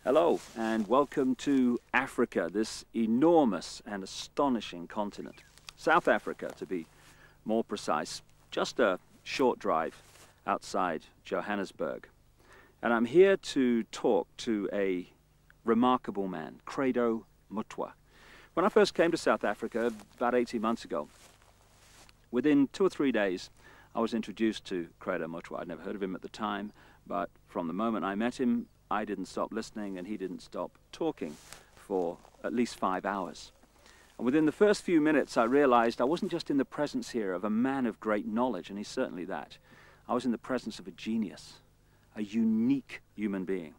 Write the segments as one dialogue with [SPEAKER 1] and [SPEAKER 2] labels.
[SPEAKER 1] Hello and welcome to Africa, this enormous and astonishing continent. South Africa, to be more precise, just a short drive outside Johannesburg. And I'm here to talk to a remarkable man, Credo Mutwa. When I first came to South Africa about 18 months ago, within 2 or 3 days, I was introduced to Credo Mutwa. I'd never heard of him at the time, but from the moment I met him, I didn't stop listening and he didn't stop talking for at least 5 hours. And within the first few minutes I realized I wasn't just in the presence here of a man of great knowledge, and he's certainly that. I was in the presence of a genius, a unique human being.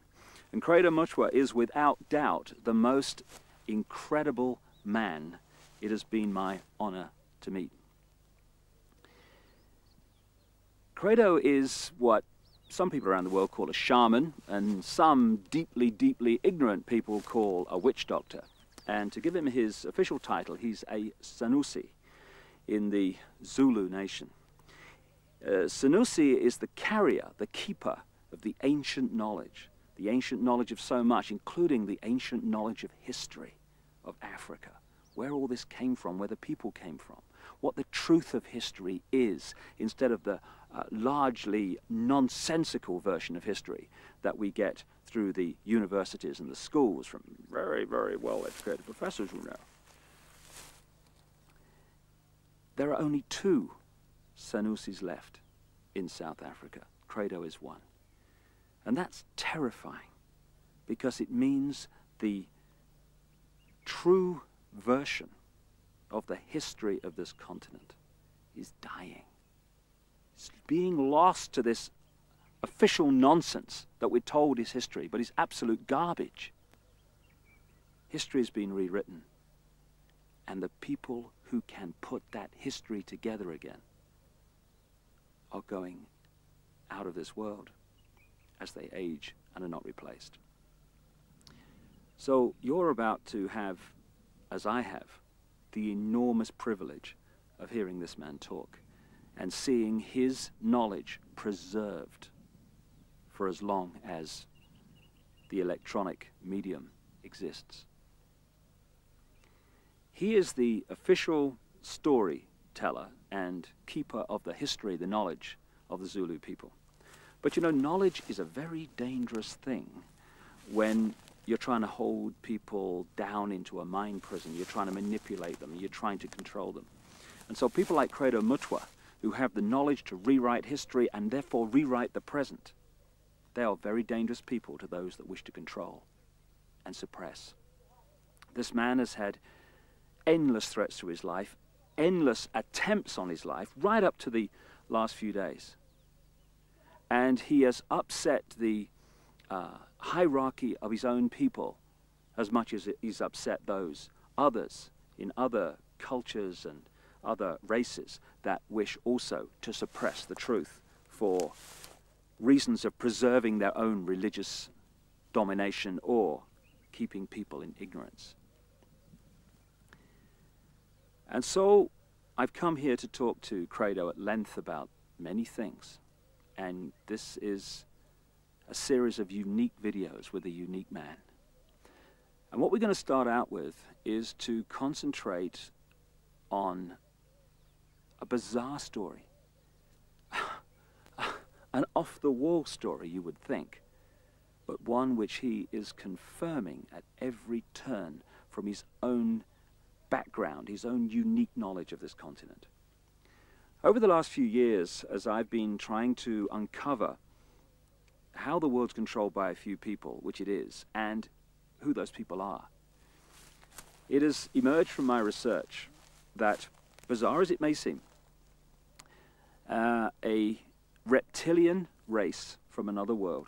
[SPEAKER 1] And Credo Mutwa is without doubt the most incredible man it has been my honor to meet. Credo is what some people around the world call a shaman, and some deeply, deeply ignorant people call a witch doctor. And to give him his official title, he's a Sanusi in the Zulu nation. Sanusi is the carrier, the keeper of the ancient knowledge of so much, including the ancient knowledge of history of Africa, where all this came from, where the people came from, what the truth of history is, instead of the largely nonsensical version of history that we get through the universities and the schools from very, very well-educated professors who know. There are only 2 Sanusis left in South Africa. Credo is one. And that's terrifying, because it means the true version of the history of this continent is dying. It's being lost to this official nonsense that we're told is history, but is absolute garbage. History has been rewritten, and the people who can put that history together again are going out of this world as they age and are not replaced. So you're about to have, as I have, the enormous privilege of hearing this man talk and seeing his knowledge preserved for as long as the electronic medium exists. He is the official storyteller and keeper of the history, the knowledge of the Zulu people. But you know, knowledge is a very dangerous thing when you're trying to hold people down into a mind prison, you're trying to manipulate them, you're trying to control them. And so people like Credo Mutwa, who have the knowledge to rewrite history and therefore rewrite the present, they are very dangerous people to those that wish to control and suppress. This man has had endless threats to his life, endless attempts on his life, right up to the last few days. And he has upset the hierarchy of his own people as much as he's upset those others in other cultures and other races that wish also to suppress the truth for reasons of preserving their own religious domination or keeping people in ignorance. And so I've come here to talk to Credo at length about many things, and this is a series of unique videos with a unique man. And what we're going to start out with is to concentrate on a bizarre story, an off-the-wall story, you would think, but one which he is confirming at every turn from his own background, his own unique knowledge of this continent. Over the last few years, as I've been trying to uncover how the world's controlled by a few people, which it is, and who those people are, it has emerged from my research that, bizarre as it may seem, a reptilian race from another world,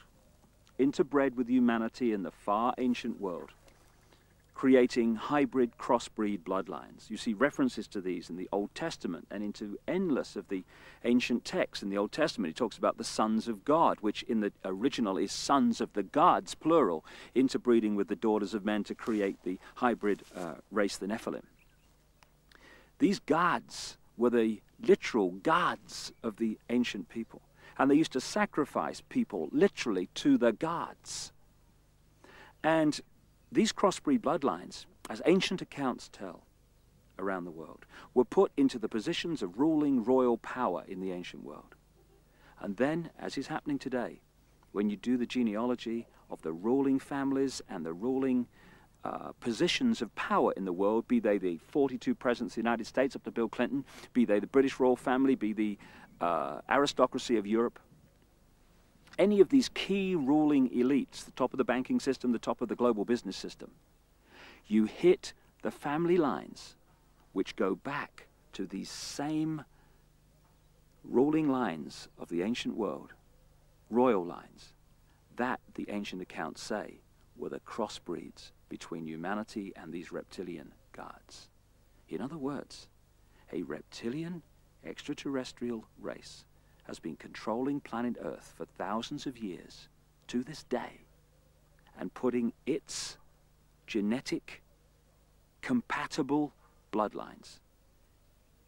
[SPEAKER 1] interbred with humanity in the far ancient world, creating hybrid crossbreed bloodlines. You see references to these in the Old Testament and into endless of the ancient texts. In the Old Testament, he talks about the sons of God, which in the original is sons of the gods, plural, interbreeding with the daughters of men to create the hybrid race, the Nephilim. These gods were the literal gods of the ancient people, and they used to sacrifice people literally to the gods. And these crossbreed bloodlines, as ancient accounts tell around the world, were put into the positions of ruling royal power in the ancient world. And then, as is happening today, when you do the genealogy of the ruling families and the ruling positions of power in the world, be they the 42 presidents of the United States up to Bill Clinton, be they the British royal family, be the aristocracy of Europe, any of these key ruling elites, the top of the banking system, the top of the global business system, you hit the family lines which go back to these same ruling lines of the ancient world, royal lines, that the ancient accounts say were the crossbreeds between humanity and these reptilian gods. In other words, a reptilian extraterrestrial race has been controlling planet Earth for thousands of years to this day and putting its genetic compatible bloodlines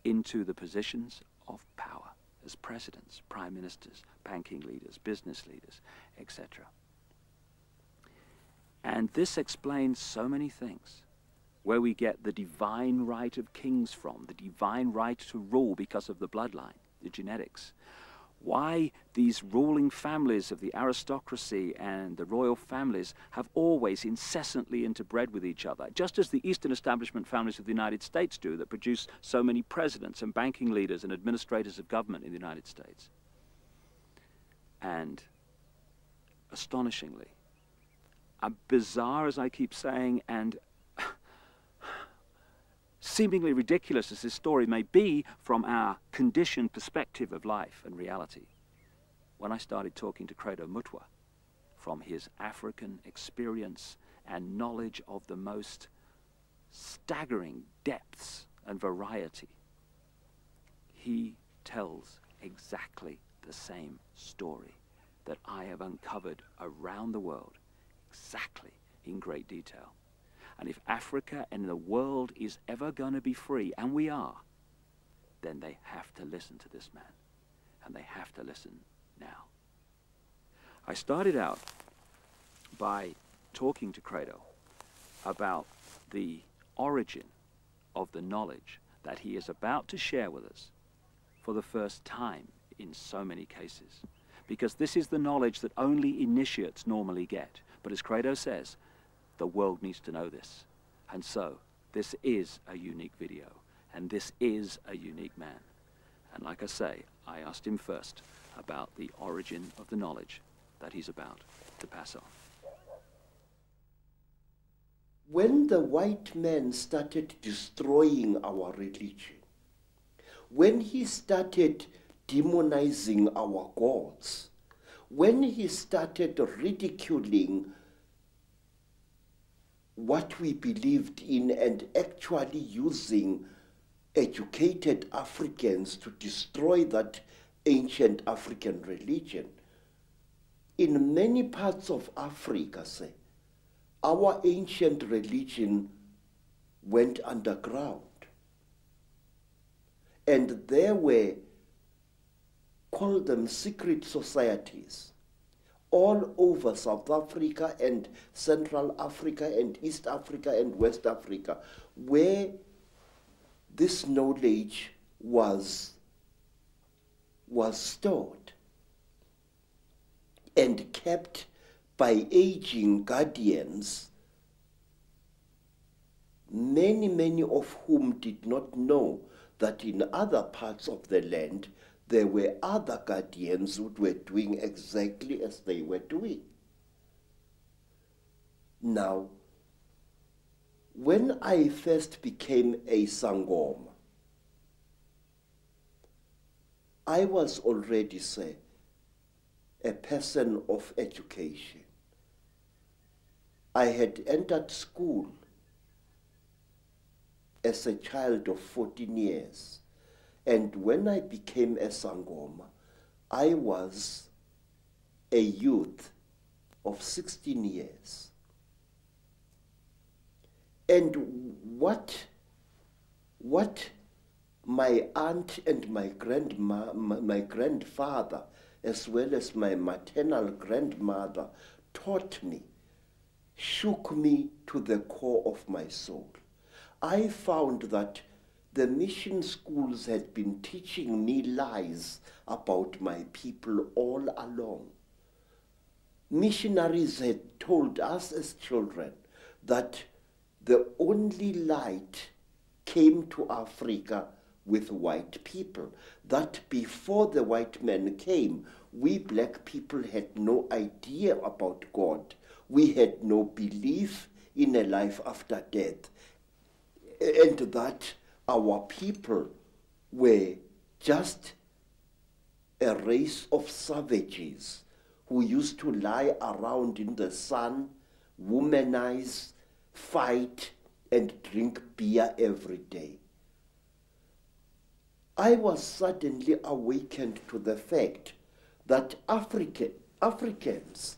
[SPEAKER 1] into the positions of power as presidents, prime ministers, banking leaders, business leaders, etc. And this explains so many things, where we get the divine right of kings from, the divine right to rule because of the bloodline, the genetics. Why these ruling families of the aristocracy and the royal families have always incessantly interbred with each other, just as the Eastern establishment families of the United States do, that produce so many presidents and banking leaders and administrators of government in the United States. And astonishingly, bizarre as I keep saying, and seemingly ridiculous as this story may be from our conditioned perspective of life and reality, when I started talking to Credo Mutwa from his African experience and knowledge of the most staggering depths and variety, he tells exactly the same story that I have uncovered around the world, exactly in great detail. And if Africa and the world is ever going to be free, and we are, then they have to listen to this man. And they have to listen now. I started out by talking to Credo about the origin of the knowledge that he is about to share with us for the first time in so many cases. Because this is the knowledge that only initiates normally get. But as Credo says, the world needs to know this. And so, this is a unique video. And this is a unique man. And like I say, I asked him first about the origin of the knowledge that he's about to pass on.
[SPEAKER 2] When the white man started destroying our religion, when he started demonizing our gods, when he started ridiculing what we believed in and actually using educated Africans to destroy that ancient African religion, in many parts of Africa, say, our ancient religion went underground. And there were, call them secret societies, all over South Africa and Central Africa and East Africa and West Africa, where this knowledge was stored and kept by aging guardians, many of whom did not know that in other parts of the land there were other guardians who were doing exactly as they were doing. Now, when I first became a Sangoma, I was already, say, a person of education. I had entered school as a child of 14 years. And when I became a Sangoma, I was a youth of 16 years. And what my aunt and my grandfather, as well as my maternal grandmother, taught me, shook me to the core of my soul. I found that the mission schools had been teaching me lies about my people all along. Missionaries had told us as children that the only light came to Africa with white people, that before the white men came, we black people had no idea about God. We had no belief in a life after death, and that our people were just a race of savages who used to lie around in the sun, womanize, fight, and drink beer every day. I was suddenly awakened to the fact that Africans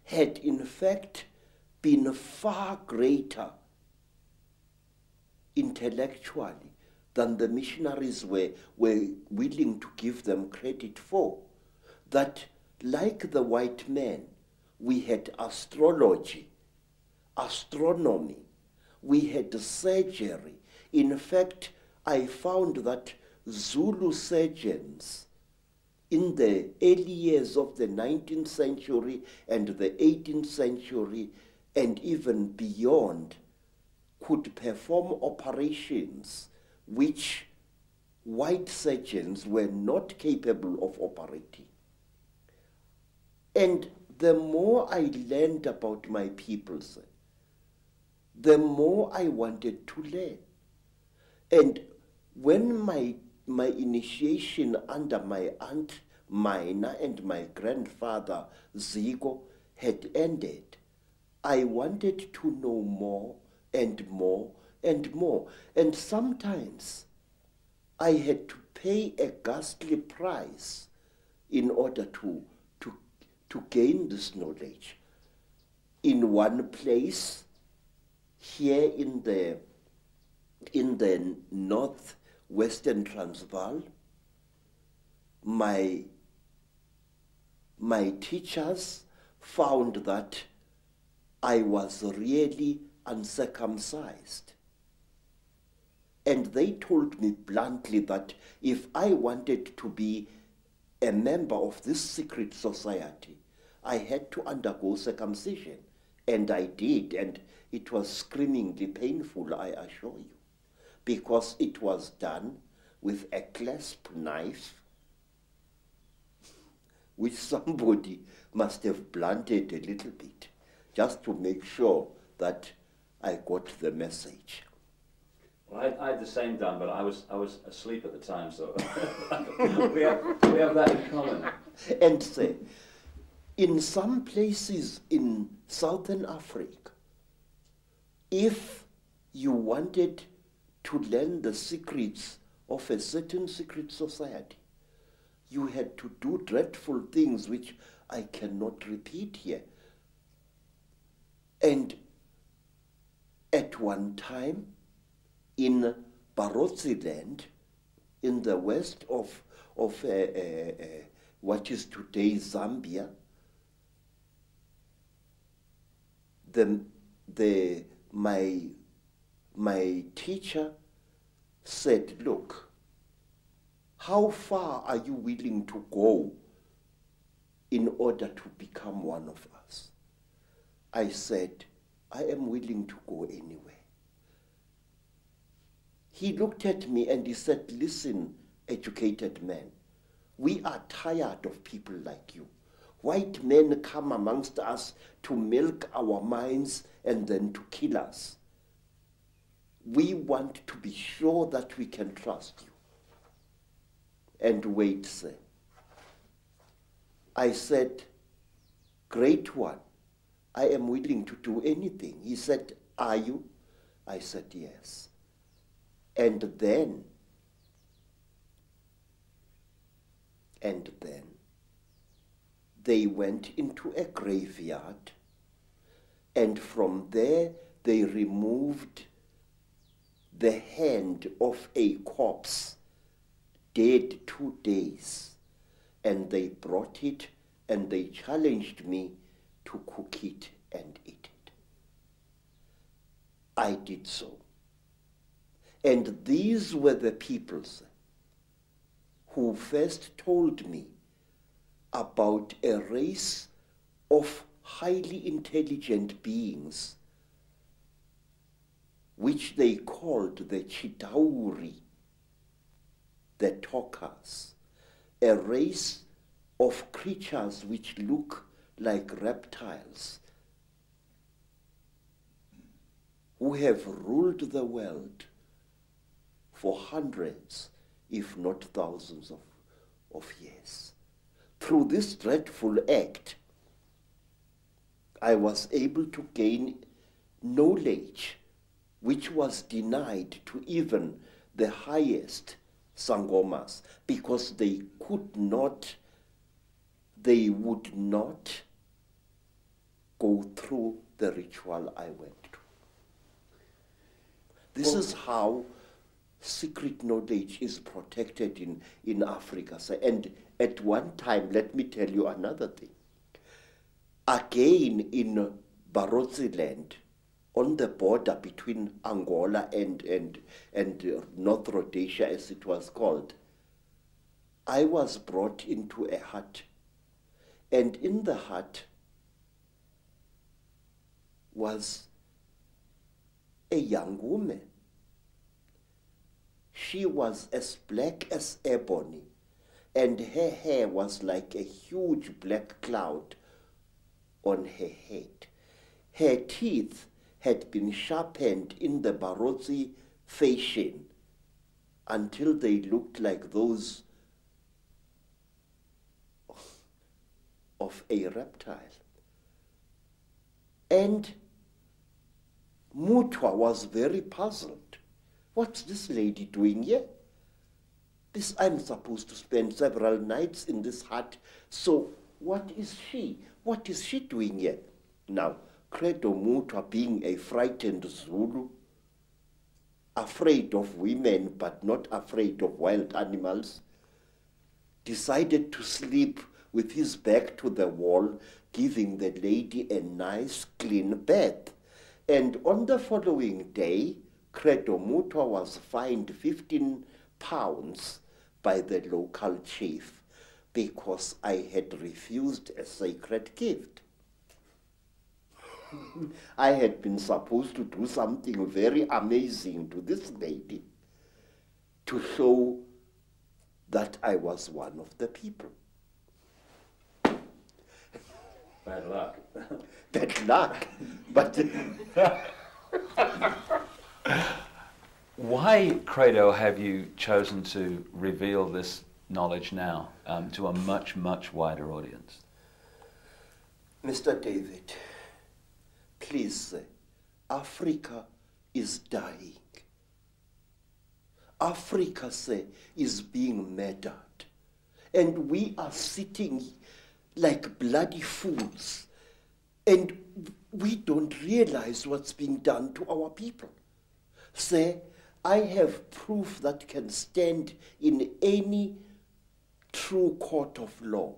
[SPEAKER 2] had in fact been far greater intellectually than the missionaries were willing to give them credit for. That, like the white men, we had astrology, astronomy, we had surgery. In fact, I found that Zulu surgeons in the early years of the 19th century and the 18th century and even beyond could perform operations which white surgeons were not capable of operating. And the more I learned about my people, the more I wanted to learn. And when my initiation under my aunt Mina and my grandfather Zigo had ended, I wanted to know more and more and more. And sometimes I had to pay a ghastly price in order to gain this knowledge. In one place, here in the northwestern Transvaal, my teachers found that I was really uncircumcised. And they told me bluntly that if I wanted to be a member of this secret society, I had to undergo circumcision. And I did, and it was screamingly painful, I assure you, because it was done with a clasp knife, which somebody must have blunted a little bit, just to make sure that I got the message.
[SPEAKER 1] Well, I had the same done, but I was asleep at the time, so we have that in common.
[SPEAKER 2] And say, in some places in Southern Africa, if you wanted to learn the secrets of a certain secret society, you had to do dreadful things which I cannot repeat here. And at one time, in Barotse land, in the west of what is today Zambia, my teacher said, look, how far are you willing to go in order to become one of us? I said, I am willing to go anywhere. He looked at me and he said, listen, educated man, we are tired of people like you. White men come amongst us to milk our minds and then to kill us. We want to be sure that we can trust you. And wait, sir. I said, great one, I am willing to do anything. He said, are you? I said, yes. And then they went into a graveyard, and from there they removed the hand of a corpse dead 2 days, and they brought it and they challenged me to cook it and eat it. I did so. And these were the peoples who first told me about a race of highly intelligent beings which they called the Chitauri, the talkers, a race of creatures which look like reptiles, who have ruled the world for hundreds, if not thousands of years. Through this dreadful act, I was able to gain knowledge which was denied to even the highest Sangomas, because they would not go through the ritual I went to. This is how secret knowledge is protected in Africa. And at one time, let me tell you another thing. Again, in Barotse land, on the border between Angola and North Rhodesia, as it was called, I was brought into a hut. And in the hut was a young woman. She was as black as ebony, and her hair was like a huge black cloud on her head. Her teeth had been sharpened in the Barotse fashion until they looked like those of a reptile. And Mutwa was very puzzled. What's this lady doing here? I'm supposed to spend several nights in this hut, so what is she? What is she doing here? Now, Credo Mutwa, being a frightened Zulu, afraid of women but not afraid of wild animals, decided to sleep with his back to the wall, giving the lady a nice clean bath. And on the following day, Credo Mutwa was fined 15 pounds by the local chief because I had refused a sacred gift. I had been supposed to do something very amazing to this lady to show that I was one of the people.
[SPEAKER 1] Bad luck.
[SPEAKER 2] Bad luck. But
[SPEAKER 1] why, Credo, have you chosen to reveal this knowledge now to a much, much wider audience?
[SPEAKER 2] Mr. David, please, Africa is dying. Africa, is being murdered. And we are sitting like bloody fools. And we don't realize what's being done to our people. I have proof that can stand in any true court of law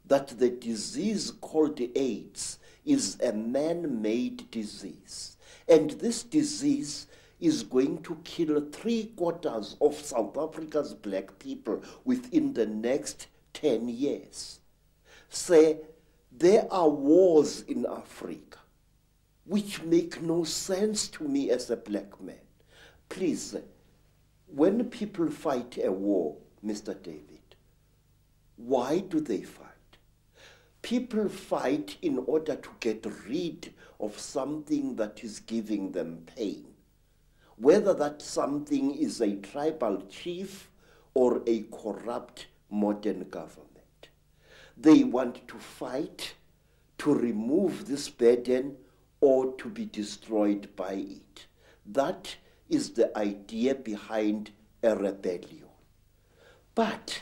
[SPEAKER 2] that the disease called AIDS is a man-made disease. And this disease is going to kill 3/4 of South Africa's black people within the next 10 years. There are wars in Africa which make no sense to me as a black man. Please, when people fight a war, Mr. David, why do they fight? People fight in order to get rid of something that is giving them pain. Whether that something is a tribal chief or a corrupt modern government. They want to fight to remove this burden or to be destroyed by it. That is the idea behind a rebellion. But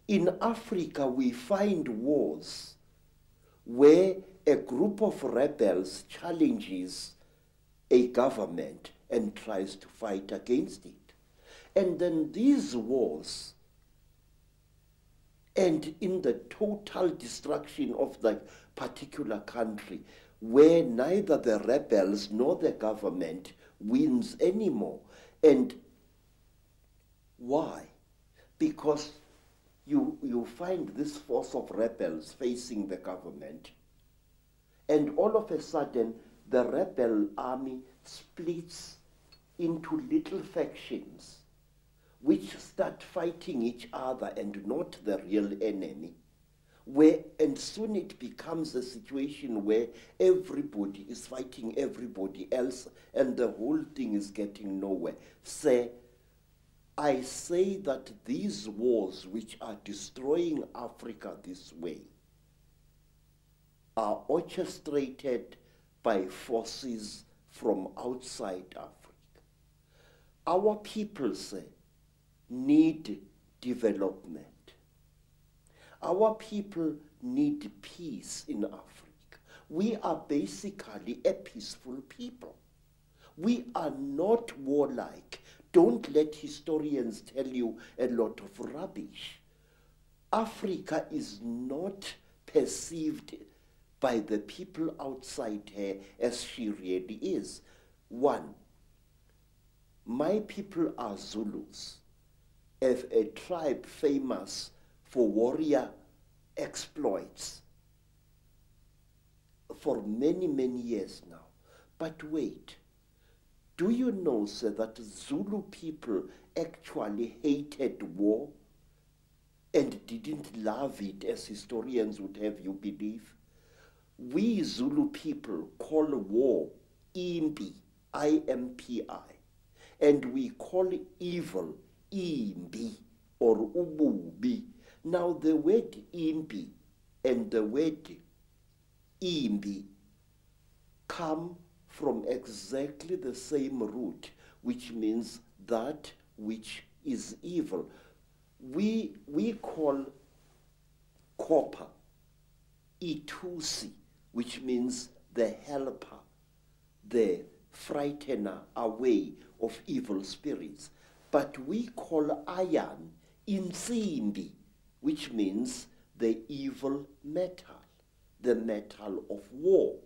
[SPEAKER 2] in Africa, we find wars where a group of rebels challenges a government and tries to fight against it. And then these wars end in the total destruction of the particular country, where neither the rebels nor the government wins anymore. And why? Because you find this force of rebels facing the government, and all of a sudden the rebel army splits into little factions which start fighting each other and not the real enemy. And soon it becomes a situation where everybody is fighting everybody else and the whole thing is getting nowhere. I say that these wars which are destroying Africa this way are orchestrated by forces from outside Africa. Our people need development. Our people need peace in Africa. We are basically a peaceful people. We are not warlike. Don't let historians tell you a lot of rubbish. Africa is not perceived by the people outside her as she really is. One, my people are Zulus, a tribe famous for warrior exploits for many, many years now. But wait, do you know, sir, that Zulu people actually hated war and didn't love it, as historians would have you believe? We Zulu people call war impi, I-M-P-I, and we call evil imbi or ububi. Now the word imbi and the word imbi come from exactly the same root, which means that which is evil. We call copper itusi, which means the helper, the frightener away of evil spirits. But we call iron insimbi, which means the evil metal, the metal of war.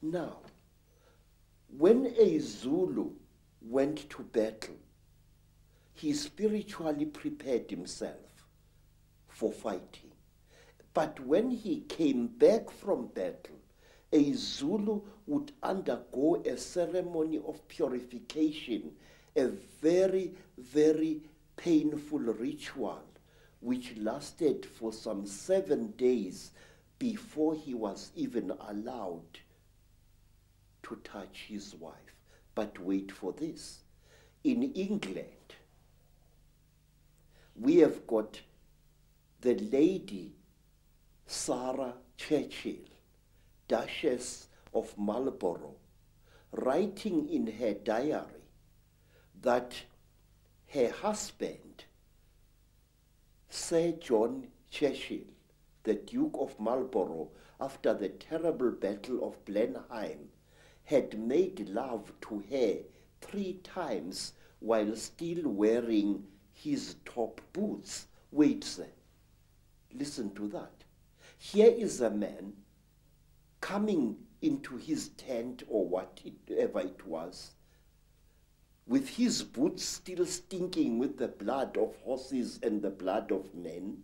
[SPEAKER 2] Now, when a Zulu went to battle, he spiritually prepared himself for fighting. But when he came back from battle, a Zulu would undergo a ceremony of purification, a very, very painful ritual, which lasted for some 7 days before he was even allowed to touch his wife. But wait for this. In England, we have got the lady Sarah Churchill, Duchess of Marlborough, writing in her diary that her husband, Sir John Churchill, the Duke of Marlborough, after the terrible Battle of Blenheim, had made love to her 3 times while still wearing his top boots. Wait, sir. Listen to that. Here is a man coming into his tent or whatever it was, with his boots still stinking with the blood of horses and the blood of men,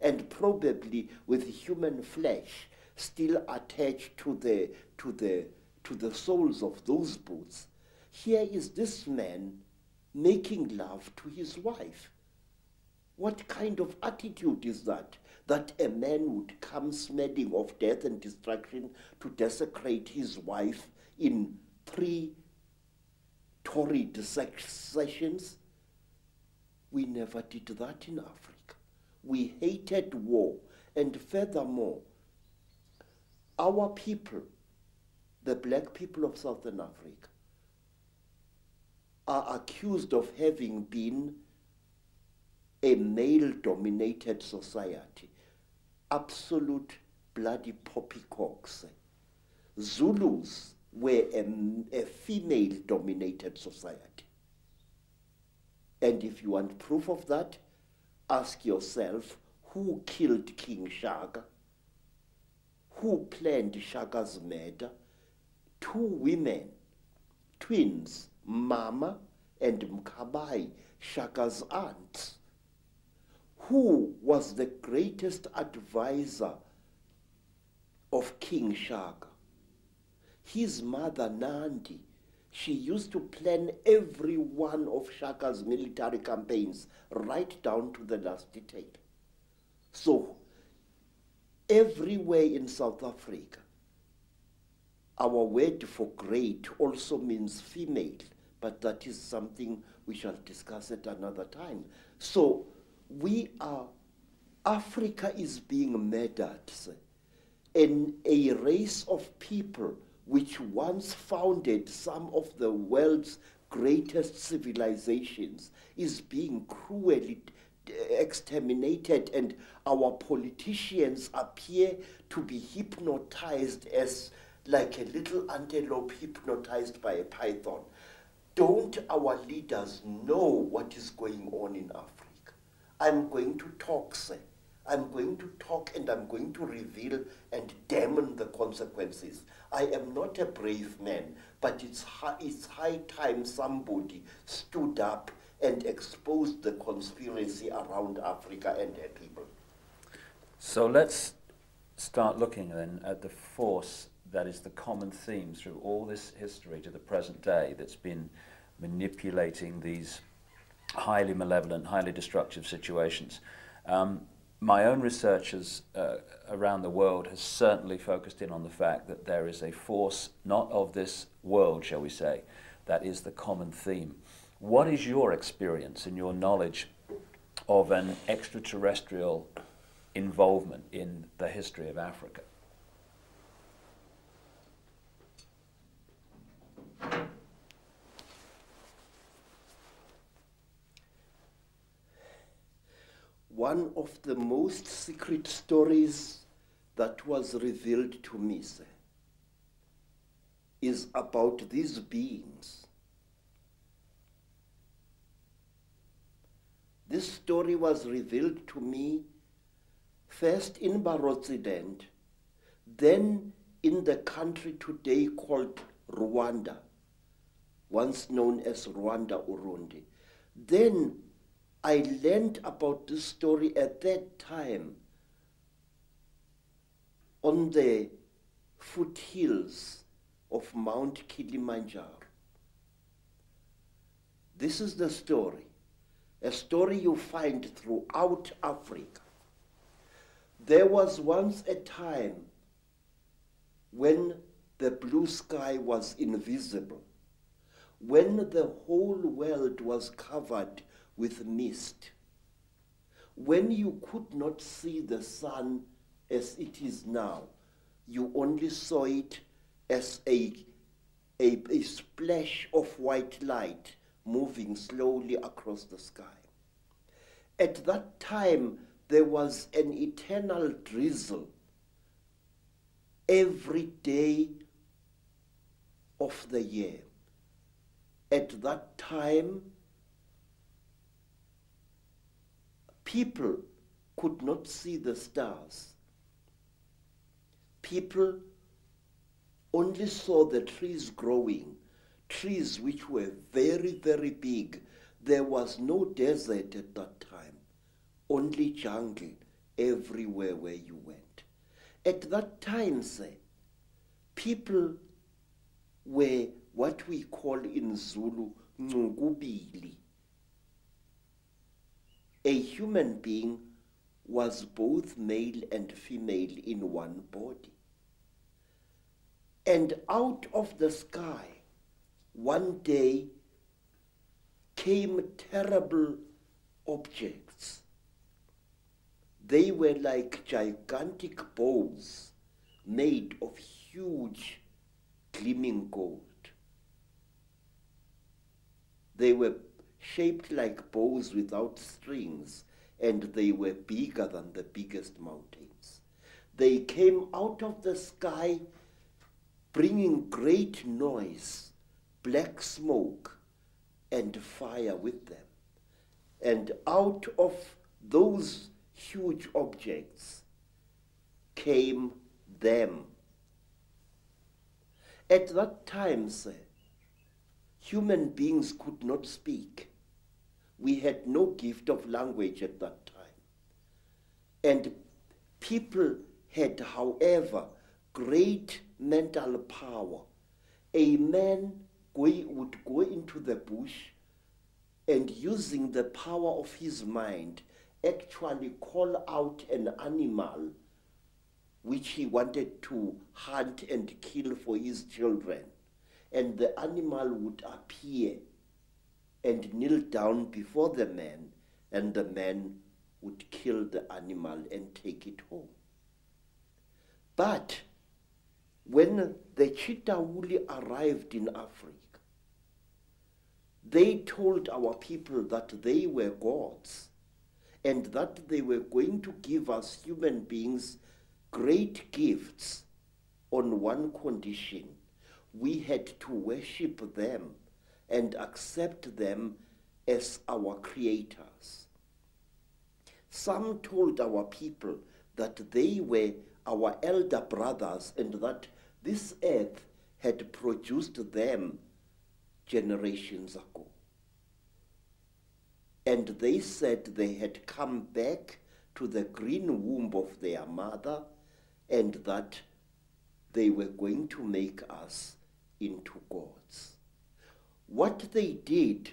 [SPEAKER 2] and probably with human flesh still attached to the soles of those boots. Here is this man making love to his wife. What kind of attitude is that? That a man would come smelling of death and destruction to desecrate his wife in 3 torrid sessions? We never did that in Africa. We hated war. And furthermore, our people, the black people of Southern Africa, are accused of having been a male-dominated society. Absolute bloody poppycocks. Zulus were a female-dominated society. And if you want proof of that, ask yourself, who killed King Shaka? who planned Shaka's murder, two women, twins, Mama and Mkabai, Shaka's aunts, who was the greatest advisor of King Shaka. His mother, Nandi, she used to plan every one of Shaka's military campaigns, right down to the last detail. So, everywhere in South Africa, our word for great also means female, but that is something we shall discuss at another time. So, Africa is being murdered, and a race of people which once founded some of the world's greatest civilizations is being cruelly exterminated, and our politicians appear to be hypnotized as like a little antelope hypnotized by a python. Don't our leaders know what is going on in Africa? I'm going to talk, sir. I'm going to talk, and I'm going to reveal and damn the consequences. I am not a brave man, but it's high time somebody stood up and exposed the conspiracy around Africa and her people.
[SPEAKER 1] So let's start looking then at the force that is the common theme through all this history to the present day that's been manipulating these highly malevolent, highly destructive situations. My own research around the world has certainly focused in on the fact that there is a force, not of this world, shall we say, that is the common theme. What is your experience and your knowledge of an extraterrestrial involvement in the history of Africa?
[SPEAKER 2] One of the most secret stories that was revealed to me, sir, is about these beings. This story was revealed to me first in Barotseland, then in the country today called Rwanda, once known as Rwanda Urundi. Then I learned about this story at that time on the foothills of Mount Kilimanjaro. This is the story, a story you find throughout Africa. There was once a time when the blue sky was invisible, when the whole world was covered with mist, when you could not see the sun as it is now, you only saw it as a splash of white light moving slowly across the sky. At that time, there was an eternal drizzle every day of the year. At that time, people could not see the stars. People only saw the trees growing, trees which were very, very big. There was no desert at that time, only jungle everywhere where you went. At that time, say, people were what we call in Zulu, ngubili. A human being was both male and female in one body. And out of the sky, one day came terrible objects. They were like gigantic bows made of huge gleaming gold. They were shaped like bows without strings, and they were bigger than the biggest mountains. They came out of the sky bringing great noise, black smoke, and fire with them. And out of those huge objects came them. At that time, sir, human beings could not speak. We had no gift of language at that time. And people had, however, great mental power. A man would go into the bush and, using the power of his mind, actually call out an animal which he wanted to hunt and kill for his children. And the animal would appear and kneel down before the man, and the man would kill the animal and take it home. But when the Chitauri arrived in Africa, they told our people that they were gods and that they were going to give us human beings great gifts on one condition: we had to worship them and accept them as our creators. Some told our people that they were our elder brothers and that this earth had produced them generations ago. And they said they had come back to the green womb of their mother and that they were going to make us into gods. What they did,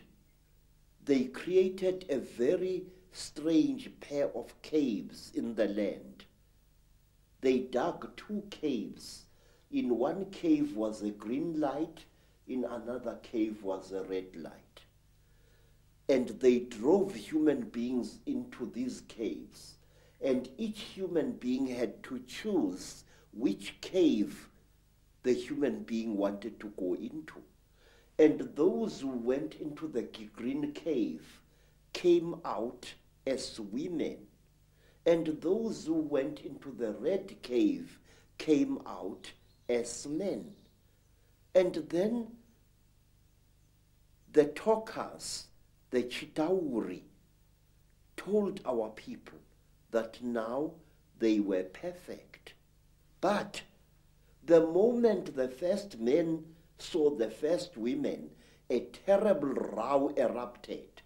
[SPEAKER 2] they created a very strange pair of caves in the land. They dug 2 caves. In one cave was a green light, in another cave was a red light. And they drove human beings into these caves. And each human being had to choose which cave the human being wanted to go into. And those who went into the green cave came out as women. And those who went into the red cave came out as men. And then the talkers, the Chitauri, told our people that now they were perfect. But the moment the first men saw the first women, a terrible row erupted.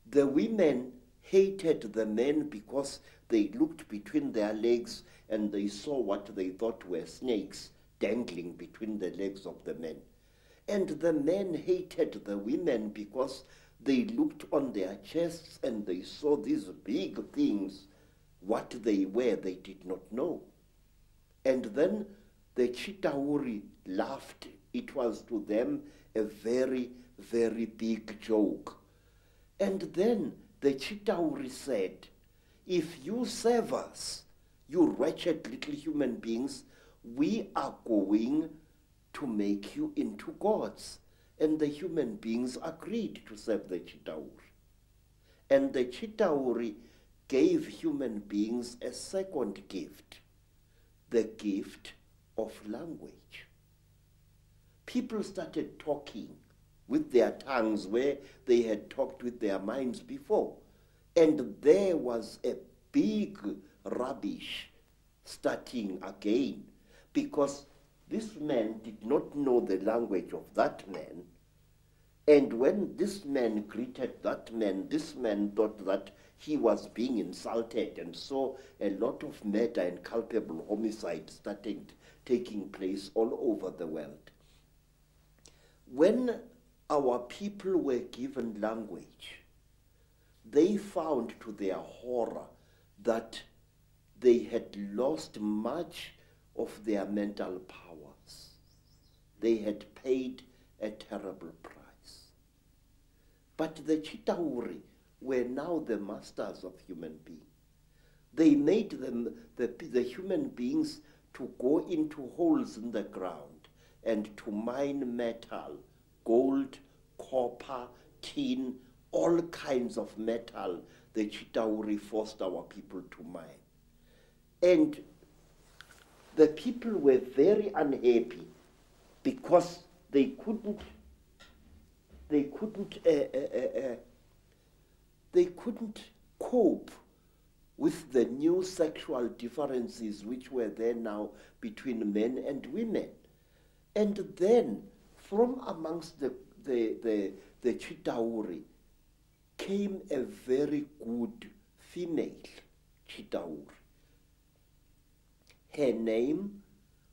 [SPEAKER 2] The women hated the men because they looked between their legs and they saw what they thought were snakes dangling between the legs of the men. And the men hated the women because they looked on their chests and they saw these big things. What they were, they did not know. And then the Chitauri laughed. It was to them a very, very big joke. And then the Chitauri said, if you serve us, you wretched little human beings, we are going to make you into gods. And the human beings agreed to serve the Chitauri. And the Chitauri gave human beings a second gift, the gift of language. People started talking with their tongues where they had talked with their minds before. And there was a big rubbish starting again, because this man did not know the language of that man. And when this man greeted that man, this man thought that he was being insulted, and so a lot of murder and culpable homicide started taking place all over the world. When our people were given language, they found to their horror that they had lost much of their mental powers. They had paid a terrible price. But the Chitauri were now the masters of human beings. They made them, the human beings, to go into holes in the ground and to mine metal, gold, copper, tin, all kinds of metal the Chitauri forced our people to mine. And the people were very unhappy because they couldn't cope with the new sexual differences which were there now between men and women. And then from amongst the Chitauri came a very good female Chitauri. Her name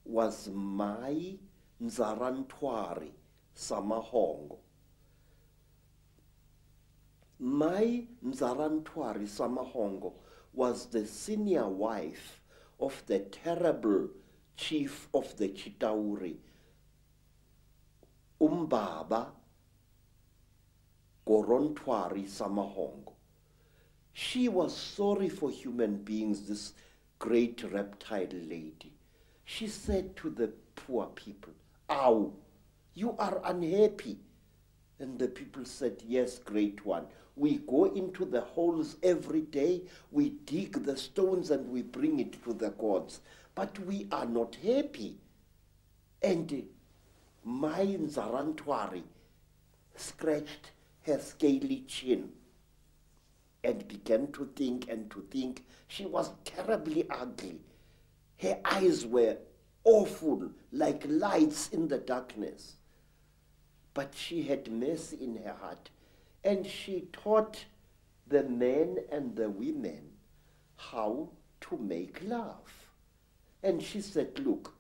[SPEAKER 2] was Mai Nzarantwari Samahongo. Mai Nzarantwari Samahongo was the senior wife of the terrible chief of the Chitauri, Umbaba Gorontwari Samahongo. She was sorry for human beings, this great reptile lady. She said to the poor people, "Ow, you are unhappy." And the people said, "Yes, great one. We go into the holes every day, we dig the stones and we bring it to the gods, but we are not happy." And Mai Nzarantwari scratched her scaly chin and began to think and to think. She was terribly ugly. Her eyes were awful, like lights in the darkness. But she had mercy in her heart, and she taught the men and the women how to make love. And she said, "Look,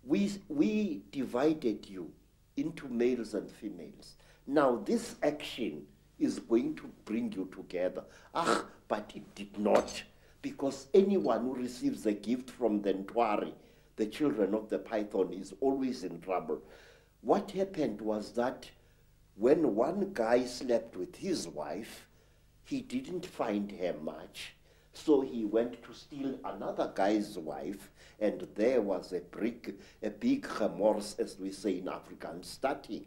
[SPEAKER 2] we divided you into males and females. Now this action is going to bring you together." But it did not, because anyone who receives a gift from the Ntwari, the children of the python, is always in trouble. What happened was that when one guy slept with his wife, he didn't find her much, so he went to steal another guy's wife, and there was a big remorse, as we say in Afrikaans, starting.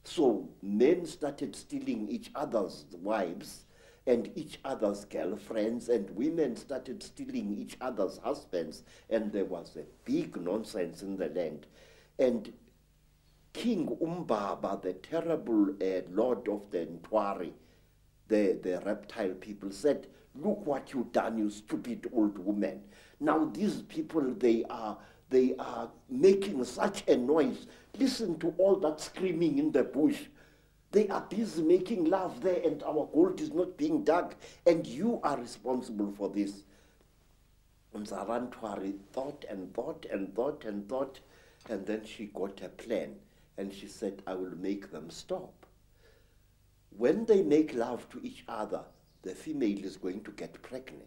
[SPEAKER 2] So men started stealing each other's wives and each other's girlfriends, and women started stealing each other's husbands, and there was a big nonsense in the land. And King Umbaba, the terrible lord of the Ntwari, the reptile people, said, "Look what you've done, you stupid old woman. Now these people, they are making such a noise. Listen to all that screaming in the bush. They are busy making love there, and our gold is not being dug, and you are responsible for this." Nzarantwari thought and thought and thought and thought, and then she got a plan, and she said, "I will make them stop. When they make love to each other, the female is going to get pregnant.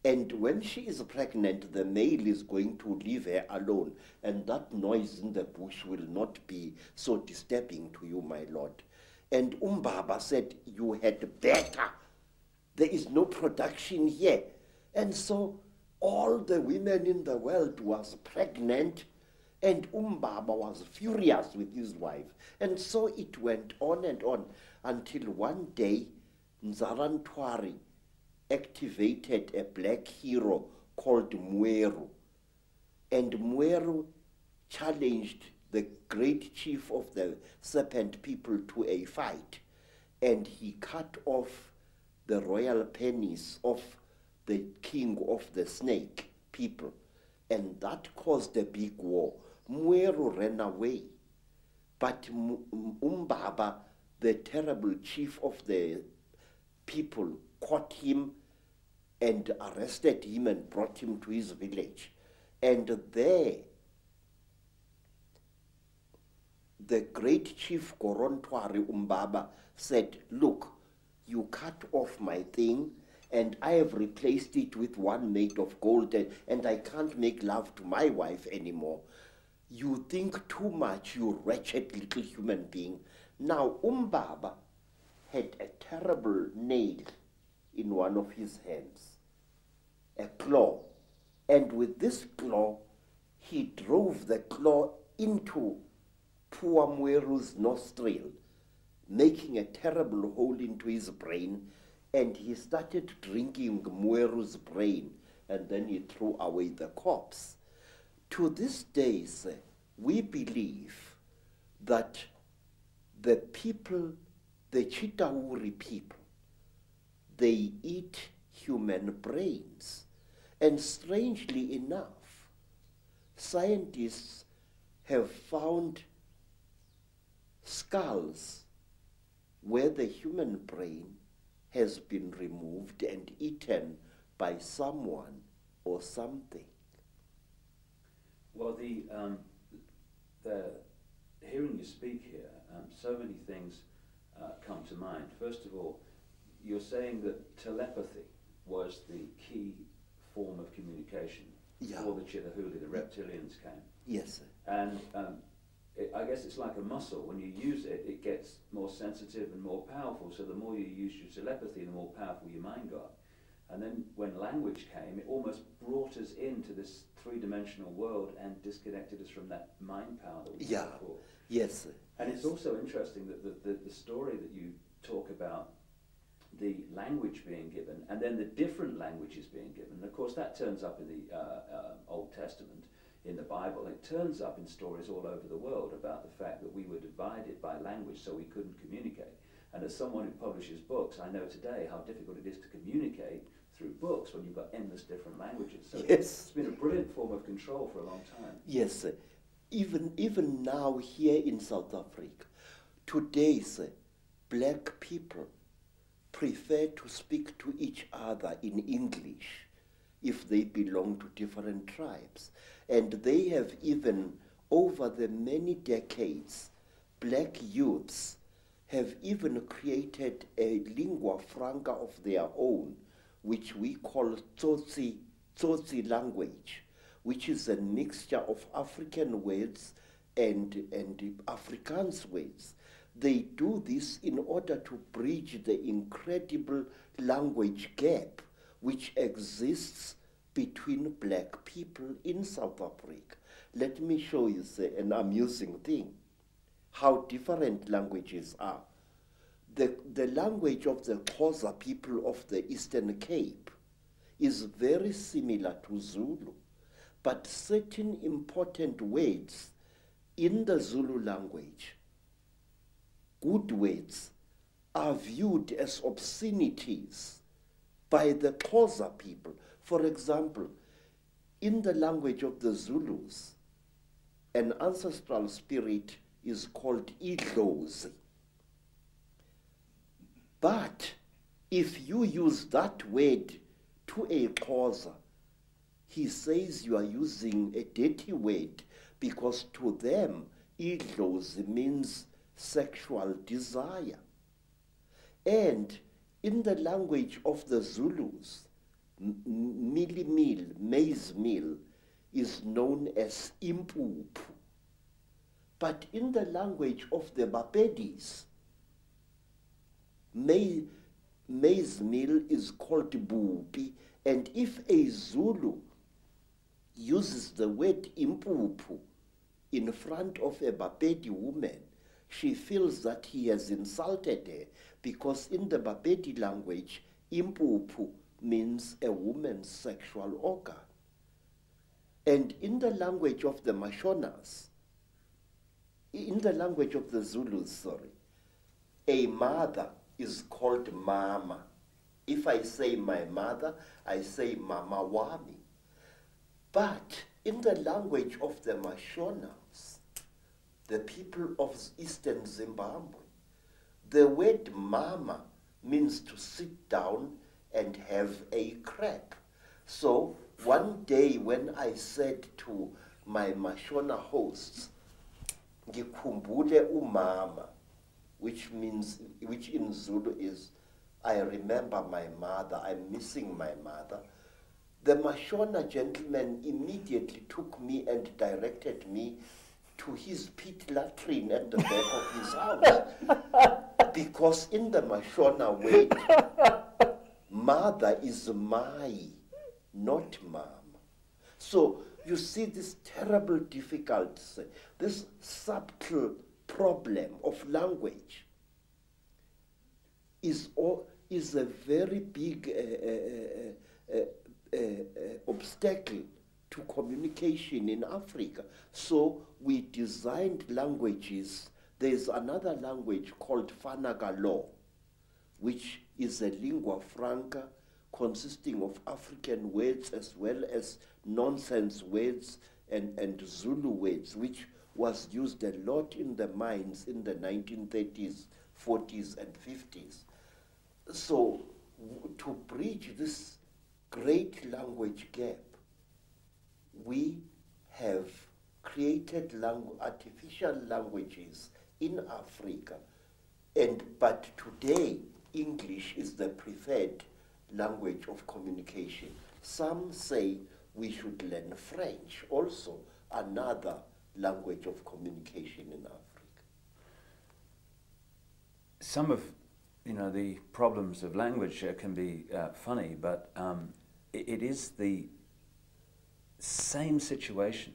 [SPEAKER 2] And when she is pregnant, the male is going to leave her alone, and that noise in the bush will not be so disturbing to you, my lord." And Umbaba said, "You had better. There is no production here." And so all the women in the world was pregnant, and Umbaba was furious with his wife. And so it went on and on, until one day Nzarantwari activated a black hero called Mweru. And Mweru challenged the great chief of the serpent people to a fight. And he cut off the royal penis of the king of the snake people. And that caused a big war. Mweru ran away. But Umbaba, the terrible chief of the people, caught him and arrested him and brought him to his village. And there, the great chief Gorontwari Umbaba said, "Look, you cut off my thing, and I have replaced it with one made of gold, and I can't make love to my wife anymore. You think too much, you wretched little human being." Now Umbaba had a terrible nail in one of his hands, a claw. And with this claw, he drove the claw into poor Mweru's nostril, making a terrible hole into his brain, and he started drinking Mweru's brain, and then he threw away the corpse. To this day, sir, we believe that the people, the Chitauri people, they eat human brains. And strangely enough, scientists have found skulls where the human brain has been removed and eaten by someone or something.
[SPEAKER 1] Well, hearing you speak here, so many things come to mind. First of all, you're saying that telepathy was the key form of communication before the Chitahuli, the reptilians came.
[SPEAKER 2] Yes, sir.
[SPEAKER 1] And I guess it's like a muscle. When you use it, it gets more sensitive and more powerful. So the more you use your telepathy, the more powerful your mind got. And then when language came, it almost brought us into this three-dimensional world and disconnected us from that mind power that we had before.
[SPEAKER 2] Yes, sir.
[SPEAKER 1] And it's also interesting that the story that you talk about, the language being given, and then the different languages being given. And of course, that turns up in the Old Testament, in the Bible. It turns up in stories all over the world about the fact that we were divided by language, so we couldn't communicate. And as someone who publishes books, I know today how difficult it is to communicate through books when you've got endless different languages. So it's been a brilliant form of control for a long time.
[SPEAKER 2] Yes, sir. Even now here in South Africa, today, sir, black people prefer to speak to each other in English if they belong to different tribes. And they have even, over the many decades, black youths have even created a lingua franca of their own, which we call Tsotsi language, which is a mixture of African words and Afrikaans words. They do this in order to bridge the incredible language gap which exists between black people in South Africa. Let me show you an amusing thing, how different languages are. The language of the Xhosa people of the Eastern Cape is very similar to Zulu, but certain important words in the Zulu language, good words, are viewed as obscenities by the Xhosa people. For example, in the language of the Zulus, an ancestral spirit is called Idlozi. But if you use that word to a Xhosa, he says you are using a dirty word, because to them, Idlozi means sexual desire. And in the language of the Zulus, milimil, maize meal, is known as impuphu. But in the language of the Bapedis, maize meal is called bupi, and if a Zulu uses the word impuphu in front of a Bapedi woman, she feels that he has insulted her, because in the Bapedi language, impuphu means a woman's sexual organ. And in the language of the Mashonas, in the language of the Zulus, a mother is called mama. If I say my mother, I say mama wami. But in the language of the Mashonas, the people of Eastern Zimbabwe, the word mama means to sit down and have a crepe. So one day when I said to my Mashona hosts, ngikhumbule umama, which in Zulu is, I remember my mother, I'm missing my mother, the Mashona gentleman immediately took me and directed me to his pit latrine at the back of his house. Because in the Mashona way, mother is mai, not mom. So you see this terrible difficulty, this subtle problem of language is a very big obstacle to communication in Africa. So we designed languages. There's another language called Fanagalo, which is a lingua franca consisting of African words as well as nonsense words and Zulu words, which was used a lot in the mines in the 1930s, 40s, and 50s. So to bridge this great language gap, we have created artificial languages in Africa, but today English is the preferred language of communication. Some say we should learn French, also another language of communication in Africa.
[SPEAKER 1] Some of the problems of language can be funny, but it is the same situation,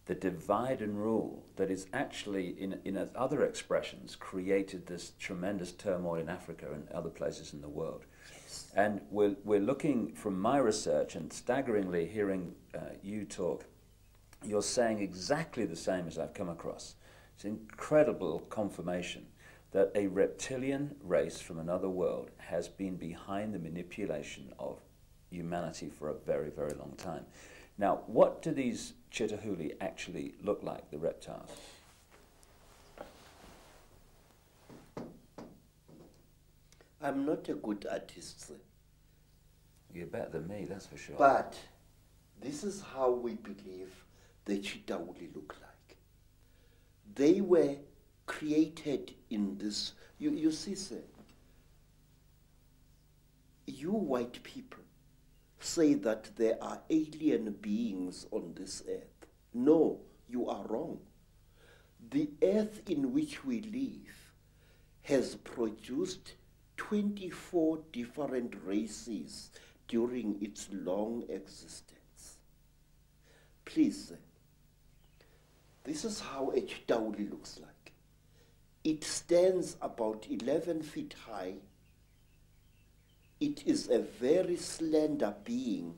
[SPEAKER 1] the divide and rule, that is actually, in other expressions, created this tremendous turmoil in Africa and other places in the world.
[SPEAKER 2] Yes.
[SPEAKER 1] And we're looking from my research, and staggeringly hearing you talk, you're saying exactly the same as I've come across. It's incredible confirmation that a reptilian race from another world has been behind the manipulation of humanity for a very, very long time. Now, what do these Chitahuli actually look like, the reptiles?
[SPEAKER 2] I'm not a good artist, sir.
[SPEAKER 1] You're better than me, that's for sure.
[SPEAKER 2] But this is how we believe the Chitahuli look like. They were created in this, you see, sir, you white people say that there are alien beings on this earth. No, you are wrong. The earth in which we live has produced 24 different races during its long existence. Please, sir, this is how a Chitauli looks like. It stands about 11 feet high. It is a very slender being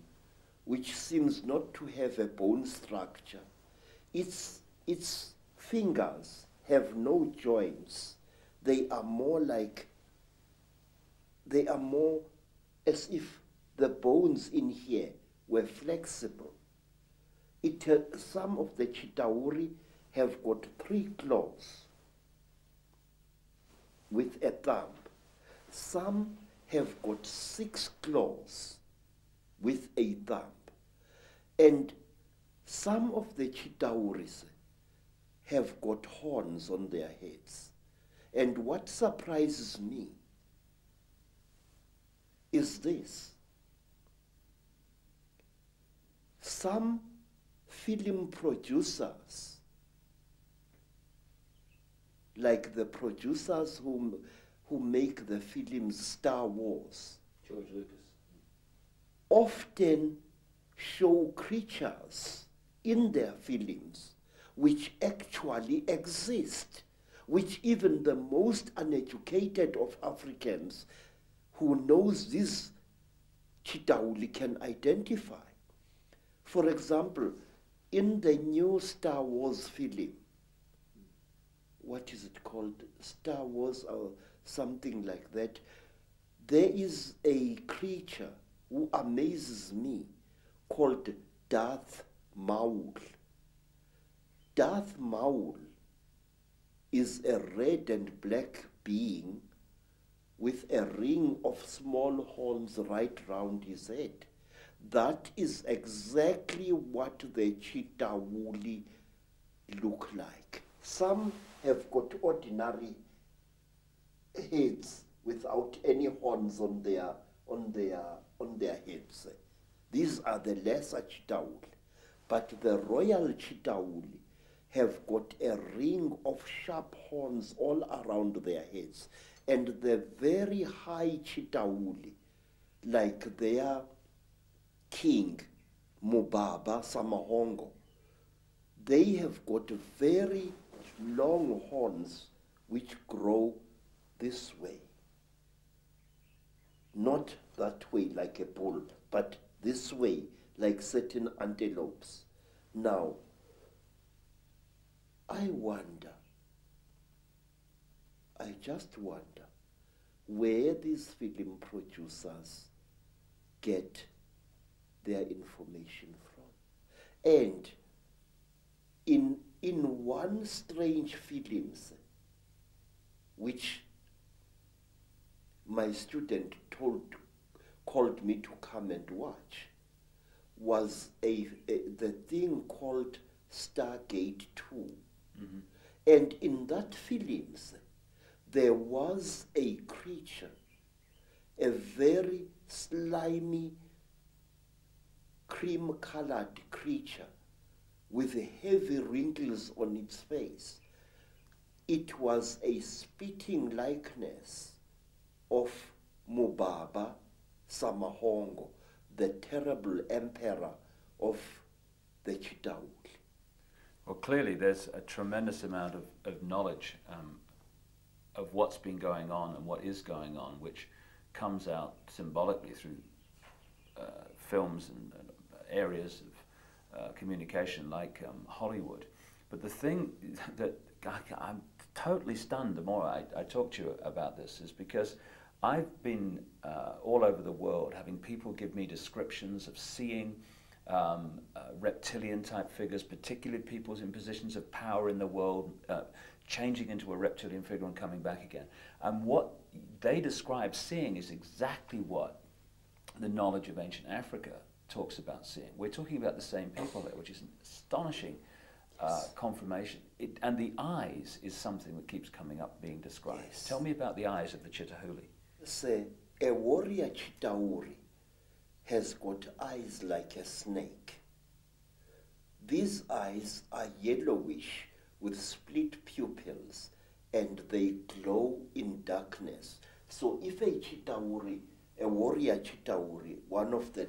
[SPEAKER 2] which seems not to have a bone structure. Its fingers have no joints. They are more as if the bones in here were flexible. Some of the Chitauri have got 3 claws with a thumb. Some have got 6 claws with a thumb. And some of the Chitauris have got horns on their heads. And what surprises me is this. Some film producers, like the producers who make the films Star Wars,
[SPEAKER 1] George Lucas,
[SPEAKER 2] often show creatures in their films which actually exist, which even the most uneducated of Africans who knows this Chitauli can identify. For example, in the new Star Wars film, what is it called? Star Wars or something like that. There is a creature who amazes me called Darth Maul. Darth Maul is a red and black being with a ring of small horns right round his head. That is exactly what the Chitauli look like. Some have got ordinary heads without any horns on their heads. These are the lesser Chitauli. But the royal Chitauli have got a ring of sharp horns all around their heads. And the very high Chitauli, like their king, Mubaba Samahongo, they have got very long horns which grow this way. Not that way like a bull, but this way like certain antelopes. Now, I just wonder, where these film producers get their information from. And in one strange films, which my student called me to come and watch, was the thing called Stargate 2.
[SPEAKER 1] Mm-hmm.
[SPEAKER 2] And in that films, there was a creature, a very slimy, cream-colored creature with heavy wrinkles on its face. It was a spitting likeness of Mubaba Samahongo, the terrible emperor of the Chitauri.
[SPEAKER 1] Well, clearly there's a tremendous amount of knowledge of what's been going on and what is going on, which comes out symbolically through films and areas of communication like Hollywood. But the thing that I'm totally stunned the more I talk to you about this is because I've been all over the world having people give me descriptions of seeing reptilian type figures, particularly people in positions of power in the world, changing into a reptilian figure and coming back again. And what they describe seeing is exactly what the knowledge of ancient Africa talks about seeing. We're talking about the same people there, which is an astonishing confirmation. And the eyes is something that keeps coming up being described.
[SPEAKER 2] Yes.
[SPEAKER 1] Tell me about the eyes of the Chitahuli.
[SPEAKER 2] Say, a warrior Chitauri has got eyes like a snake. These eyes are yellowish with split pupils and they glow in darkness. So if a Chitauri, a warrior Chitauri, one of the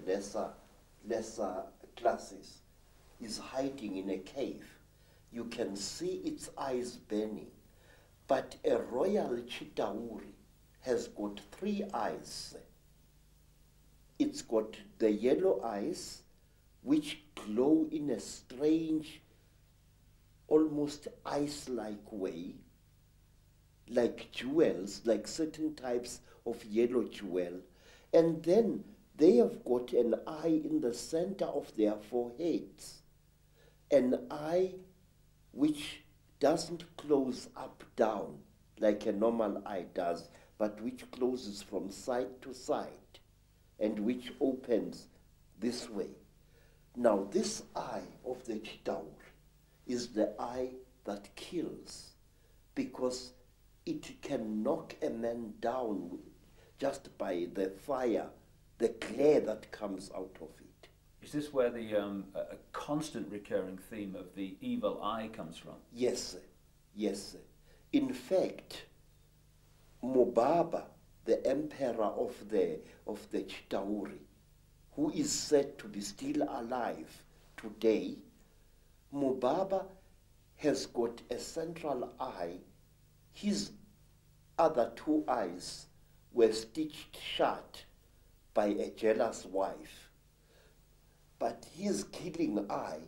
[SPEAKER 2] lesser classes, is hiding in a cave, you can see its eyes burning. But a royal Chitauri has got 3 eyes. It's got the yellow eyes, which glow in a strange, almost ice-like way, like jewels, like certain types of yellow jewel. And then they have got an eye in the center of their foreheads, an eye which doesn't close up down like a normal eye does, but which closes from side to side and which opens this way. Now this eye of the Chitauri is the eye that kills, because it can knock a man down just by the fire, the glare that comes out of it.
[SPEAKER 1] Is this where the a constant recurring theme of the evil eye comes from?
[SPEAKER 2] Yes, sir. Yes, sir. In fact, Mubaba, the emperor of the Chitauri, who is said to be still alive today, Mubaba has got a central eye. His other 2 eyes were stitched shut by a jealous wife. But his killing eye,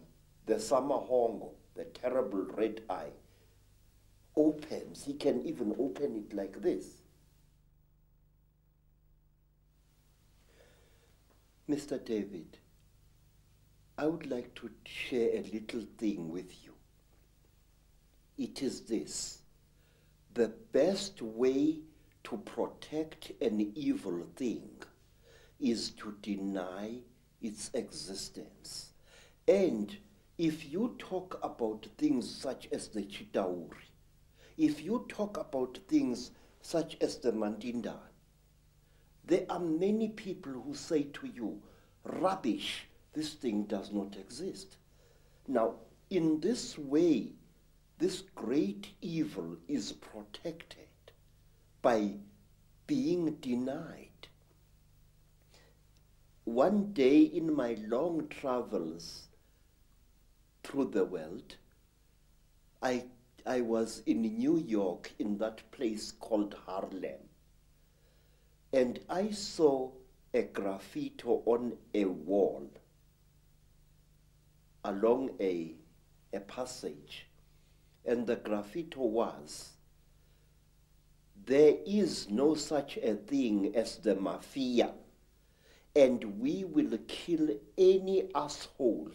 [SPEAKER 2] the Samahongo, the terrible red eye, opens. He can even open it like this. Mr. David, I would like to share a little thing with you. It is this: the best way to protect an evil thing is to deny its existence. And if you talk about things such as the Chitauri, if you talk about things such as the Mandindan, there are many people who say to you, rubbish, this thing does not exist. Now, in this way, this great evil is protected by being denied. One day in my long travels through the world, I was in New York in that place called Harlem. And I saw a graffiti on a wall along a passage. And the graffiti was, there is no such a thing as the mafia, and we will kill any asshole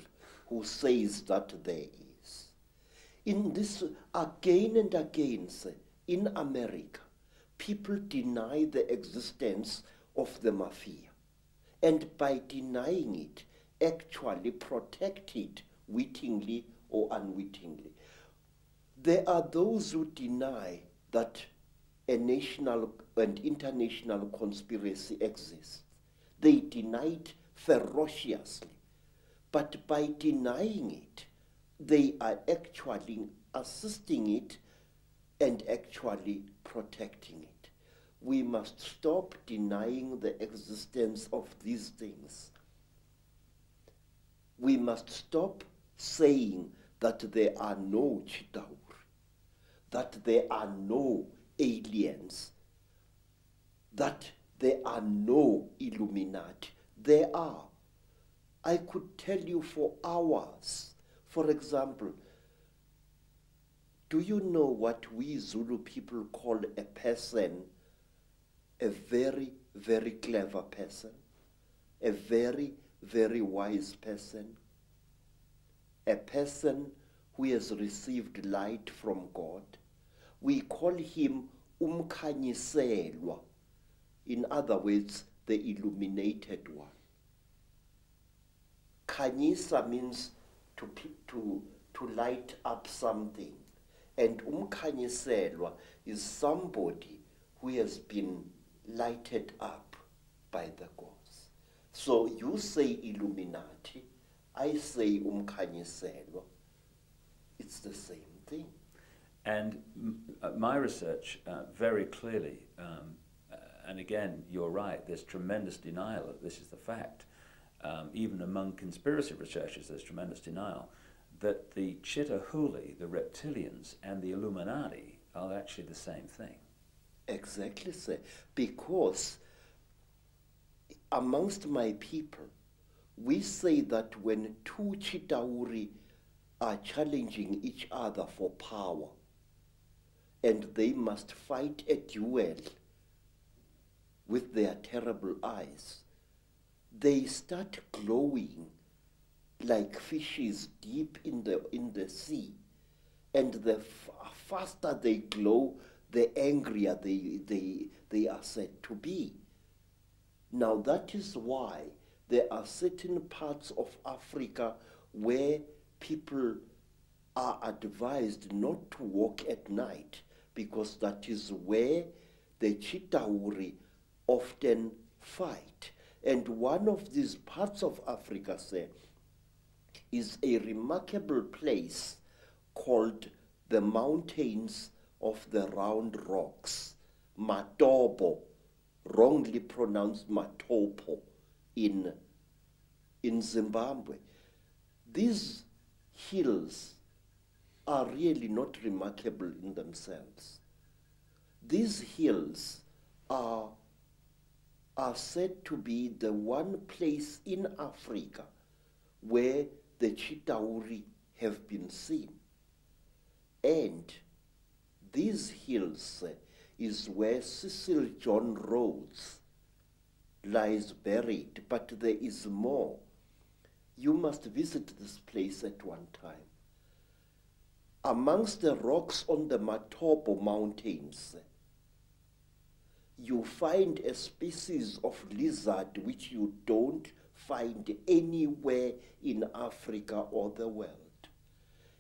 [SPEAKER 2] who says that there is. In this, again and again, in America, people deny the existence of the mafia, and by denying it, actually protect it wittingly or unwittingly. There are those who deny that a national and international conspiracy exists. They deny it ferociously. But by denying it, they are actually assisting it and actually protecting it. We must stop denying the existence of these things. We must stop saying that there are no Chitauri, that there are no aliens, that there are no Illuminati. There are. I could tell you for hours. For example, do you know what we Zulu people call a person? A very, very clever person, a very, very wise person, a person who has received light from God. We call him umkhanyiselwa. In other words, the illuminated one. Khanyisa means to light up something. And umkhanyiselwa is somebody who has been lighted up by the gods. So you say Illuminati, I say umkhanyiselwa. It's the same thing.
[SPEAKER 1] And my research very clearly, and again, you're right, there's tremendous denial that this is the fact. Even among conspiracy researchers, there's tremendous denial that the Chitahuli, the reptilians, and the Illuminati are actually the same thing.
[SPEAKER 2] Exactly, sir. Because amongst my people, we say that when two Chitauri are challenging each other for power, and they must fight a duel with their terrible eyes, they start glowing like fishes deep in the sea. And the faster they glow, the angrier they are said to be. Now that is why there are certain parts of Africa where people are advised not to walk at night, because that is where the Chitauri often fight. And one of these parts of Africa, say, is a remarkable place called the Mountains of the Round Rocks, Matopo, wrongly pronounced Matopo, in Zimbabwe. These hills are really not remarkable in themselves. These hills are said to be the one place in Africa where the Chitauri have been seen. And these hills is where Cecil John Rhodes lies buried, but there is more. You must visit this place at one time. Amongst the rocks on the Matopo Mountains, you find a species of lizard which you don't find anywhere in Africa or the world.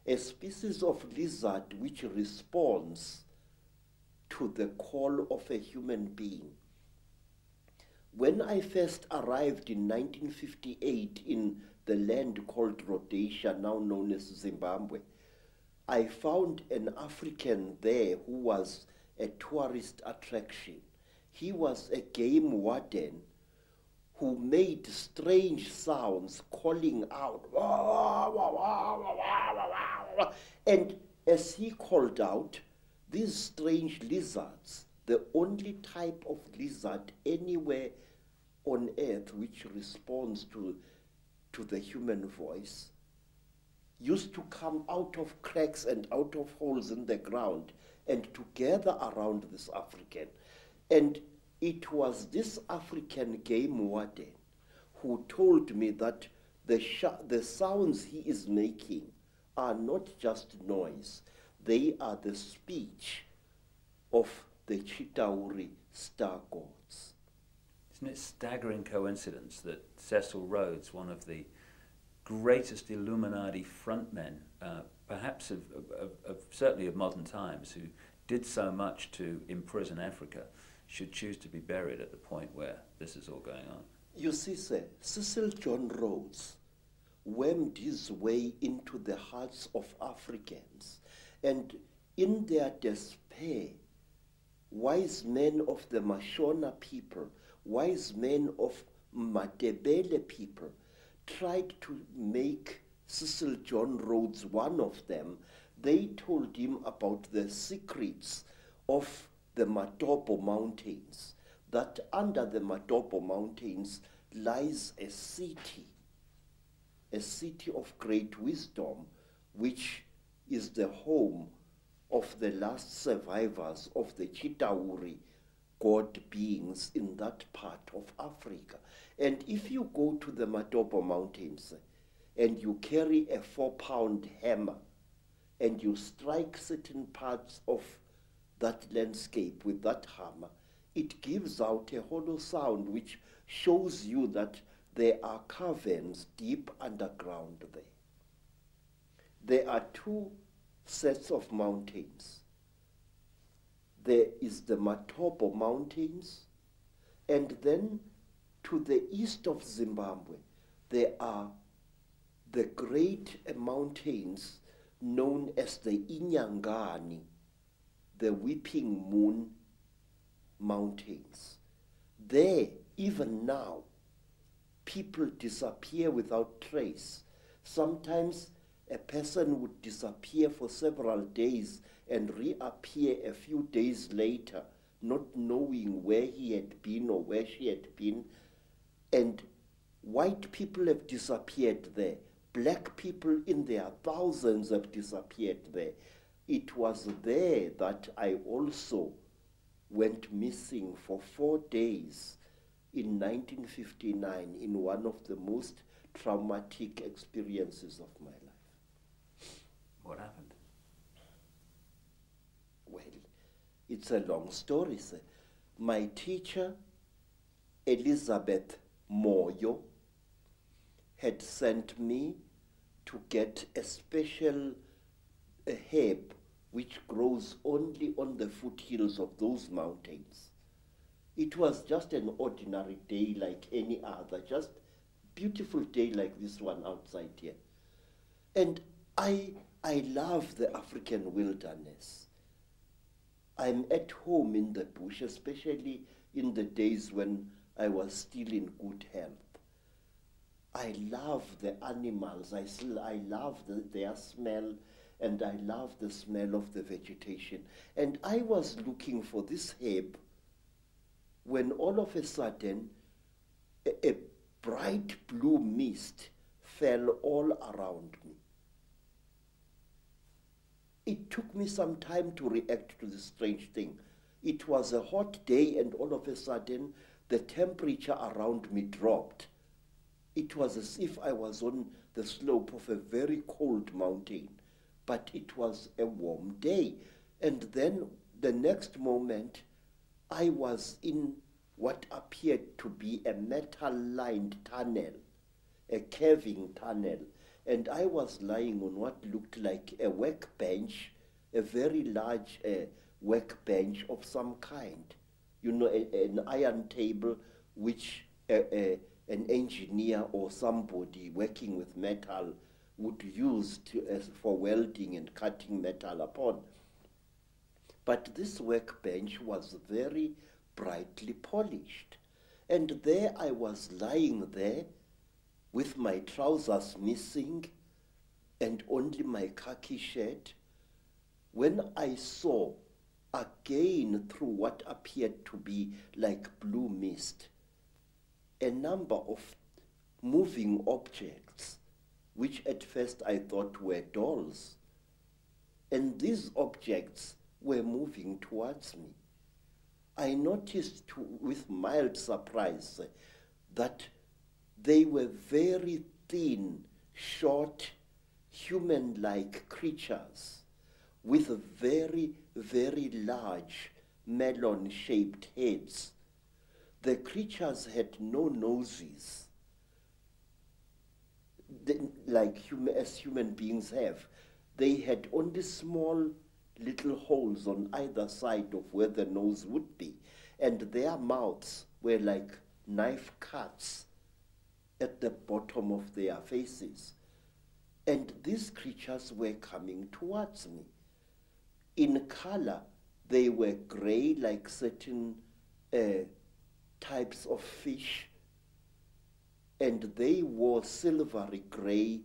[SPEAKER 2] A species of lizard which responds to the call of a human being. When I first arrived in 1958 in the land called Rhodesia, now known as Zimbabwe, I found an African there who was a tourist attraction. He was a game warden who made strange sounds calling out. And as he called out, these strange lizards, the only type of lizard anywhere on earth which responds to the human voice, used to come out of cracks and out of holes in the ground and to gather around this African. And it was this African game warden who told me that the sounds he is making are not just noise, they are the speech of the Chitauri star gods.
[SPEAKER 1] Isn't it a staggering coincidence that Cecil Rhodes, one of the greatest Illuminati frontmen, perhaps certainly of modern times, who did so much to imprison Africa, should choose to be buried at the point where this is all going on?
[SPEAKER 2] You see, sir, Cecil John Rhodes wormed his way into the hearts of Africans, and in their despair, wise men of the Mashona people, wise men of Matebele people, tried to make Cecil John Rhodes one of them. They told him about the secrets of the Matopo Mountains, that under the Matopo Mountains lies a city of great wisdom, which is the home of the last survivors of the Chitauri god beings in that part of Africa. And if you go to the Matopo Mountains and you carry a 4-pound hammer and you strike certain parts of that landscape with that hammer, it gives out a hollow sound which shows you that there are caverns deep underground there. There are two sets of mountains. There is the Matopo Mountains, and then to the east of Zimbabwe, there are the great mountains known as the Inyangani, the Weeping Moon Mountains. There, even now, people disappear without trace. Sometimes a person would disappear for several days and reappear a few days later, not knowing where he had been or where she had been. And white people have disappeared there. Black people in their thousands have disappeared there. It was there that I also went missing for 4 days in 1959 in one of the most traumatic experiences of my life.
[SPEAKER 1] What happened?
[SPEAKER 2] Well, it's a long story, sir. My teacher, Elizabeth Moyo, had sent me to get a special herb which grows only on the foothills of those mountains. It was just an ordinary day like any other, just beautiful day like this one outside here. And I love the African wilderness. I'm at home in the bush, especially in the days when I was still in good health. I love the animals. I love their smell, and I love the smell of the vegetation. And I was looking for this herb when all of a sudden a bright blue mist fell all around me. It took me some time to react to this strange thing. It was a hot day, and all of a sudden the temperature around me dropped. It was as if I was on the slope of a very cold mountain, but it was a warm day. And then the next moment, I was in what appeared to be a metal-lined tunnel, a caving tunnel, and I was lying on what looked like a workbench, a very large workbench of some kind. You know, an iron table which an engineer or somebody working with metal would use for welding and cutting metal upon. But this workbench was very brightly polished. And there I was lying there with my trousers missing and only my khaki shirt, when I saw again through what appeared to be like blue mist a number of moving objects, which at first I thought were dolls. And these objects were moving towards me. I noticed with mild surprise that they were very thin, short, human-like creatures with very, very large melon-shaped heads. The creatures had no noses, like as human beings have. They had only small little holes on either side of where the nose would be, and their mouths were like knife cuts at the bottom of their faces. And these creatures were coming towards me. In color, they were gray like certain types of fish, and they wore silvery gray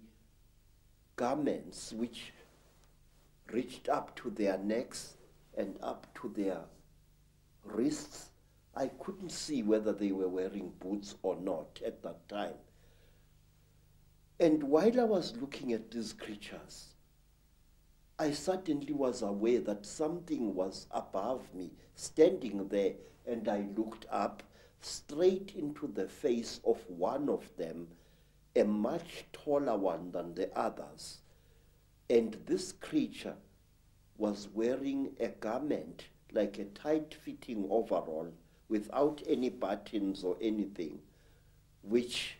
[SPEAKER 2] garments which reached up to their necks and up to their wrists. I couldn't see whether they were wearing boots or not at that time. And while I was looking at these creatures, I suddenly was aware that something was above me, standing there, and I looked up straight into the face of one of them, a much taller one than the others. And this creature was wearing a garment like a tight-fitting overall without any buttons or anything, which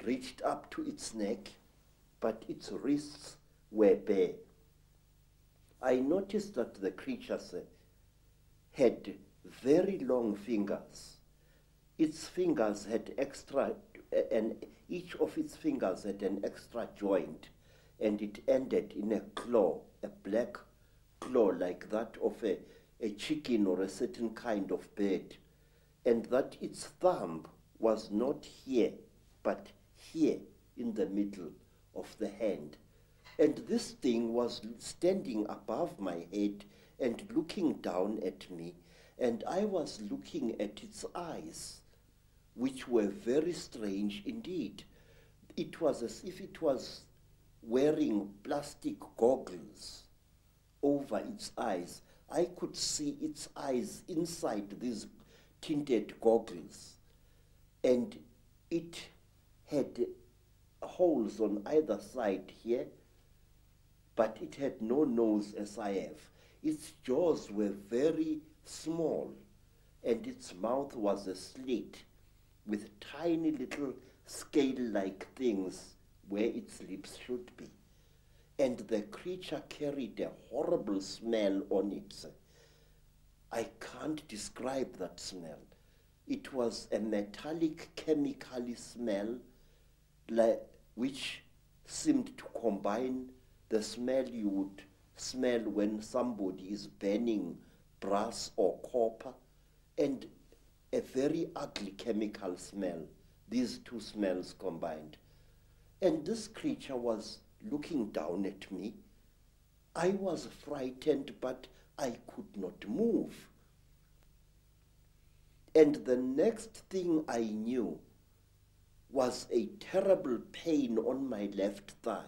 [SPEAKER 2] reached up to its neck, but its wrists were bare. I noticed that the creatures had very long fingers. Its fingers had extra, and each of its fingers had an extra joint, and it ended in a claw, a black claw like that of a chicken or a certain kind of bird, and that its thumb was not here, but here in the middle of the hand. And this thing was standing above my head and looking down at me, and I was looking at its eyes, which were very strange indeed. It was as if it was wearing plastic goggles over its eyes. I could see its eyes inside these tinted goggles, and it had holes on either side here, but it had no nose as I have. Its jaws were very small, and its mouth was a slit with tiny little scale-like things where its lips should be. And the creature carried a horrible smell on it. I can't describe that smell. It was a metallic, chemically smell, which seemed to combine the smell you would smell when somebody is burning brass or copper, and a very ugly chemical smell, these two smells combined. And this creature was looking down at me. I was frightened, but I could not move. And the next thing I knew was a terrible pain on my left thigh.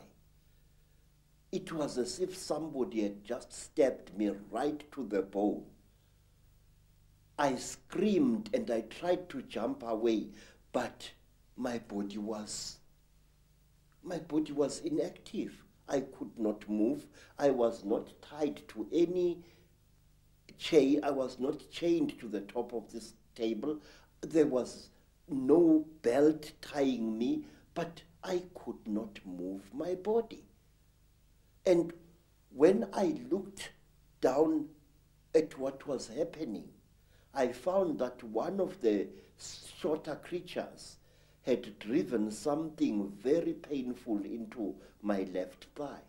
[SPEAKER 2] It was as if somebody had just stabbed me right to the bone. I screamed and I tried to jump away, but my body was inactive. I could not move. I was not tied to any chain. I was not chained to the top of this table. There was no belt tying me, but I could not move my body. And when I looked down at what was happening, I found that one of the shorter creatures had driven something very painful into my left thigh.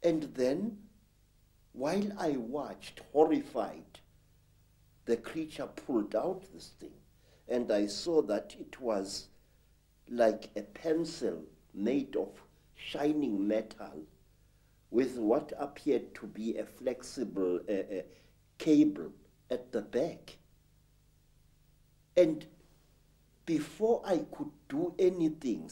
[SPEAKER 2] And then, while I watched, horrified, the creature pulled out this thing, and I saw that it was like a pencil made of shining metal with what appeared to be a flexible cable at the back. And before I could do anything,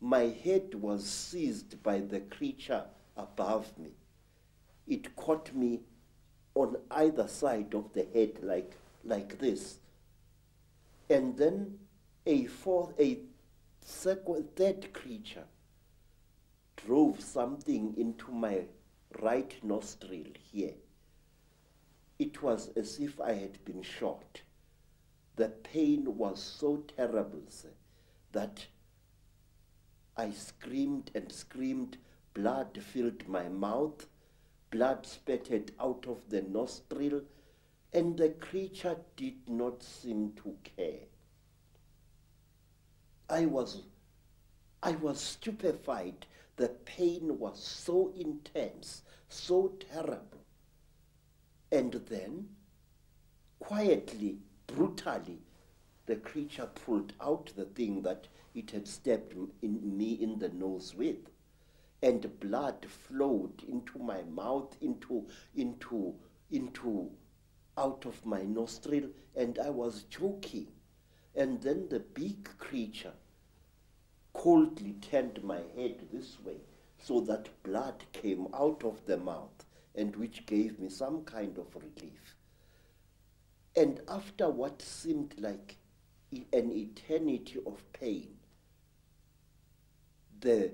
[SPEAKER 2] my head was seized by the creature above me. It caught me on either side of the head like this. And then a third creature drove something into my right nostril here. It was as if I had been shot. The pain was so terrible, sir, that I screamed and screamed. Blood filled my mouth. Blood spattered out of the nostril, and the creature did not seem to care. I was stupefied. The pain was so intense, so terrible. And then, quietly, brutally, the creature pulled out the thing that it had stabbed me in the nose with, and blood flowed into my mouth, out of my nostril, and I was choking. And then the big creature coldly turned my head this way, so that blood came out of the mouth, and which gave me some kind of relief. And after what seemed like an eternity of pain, the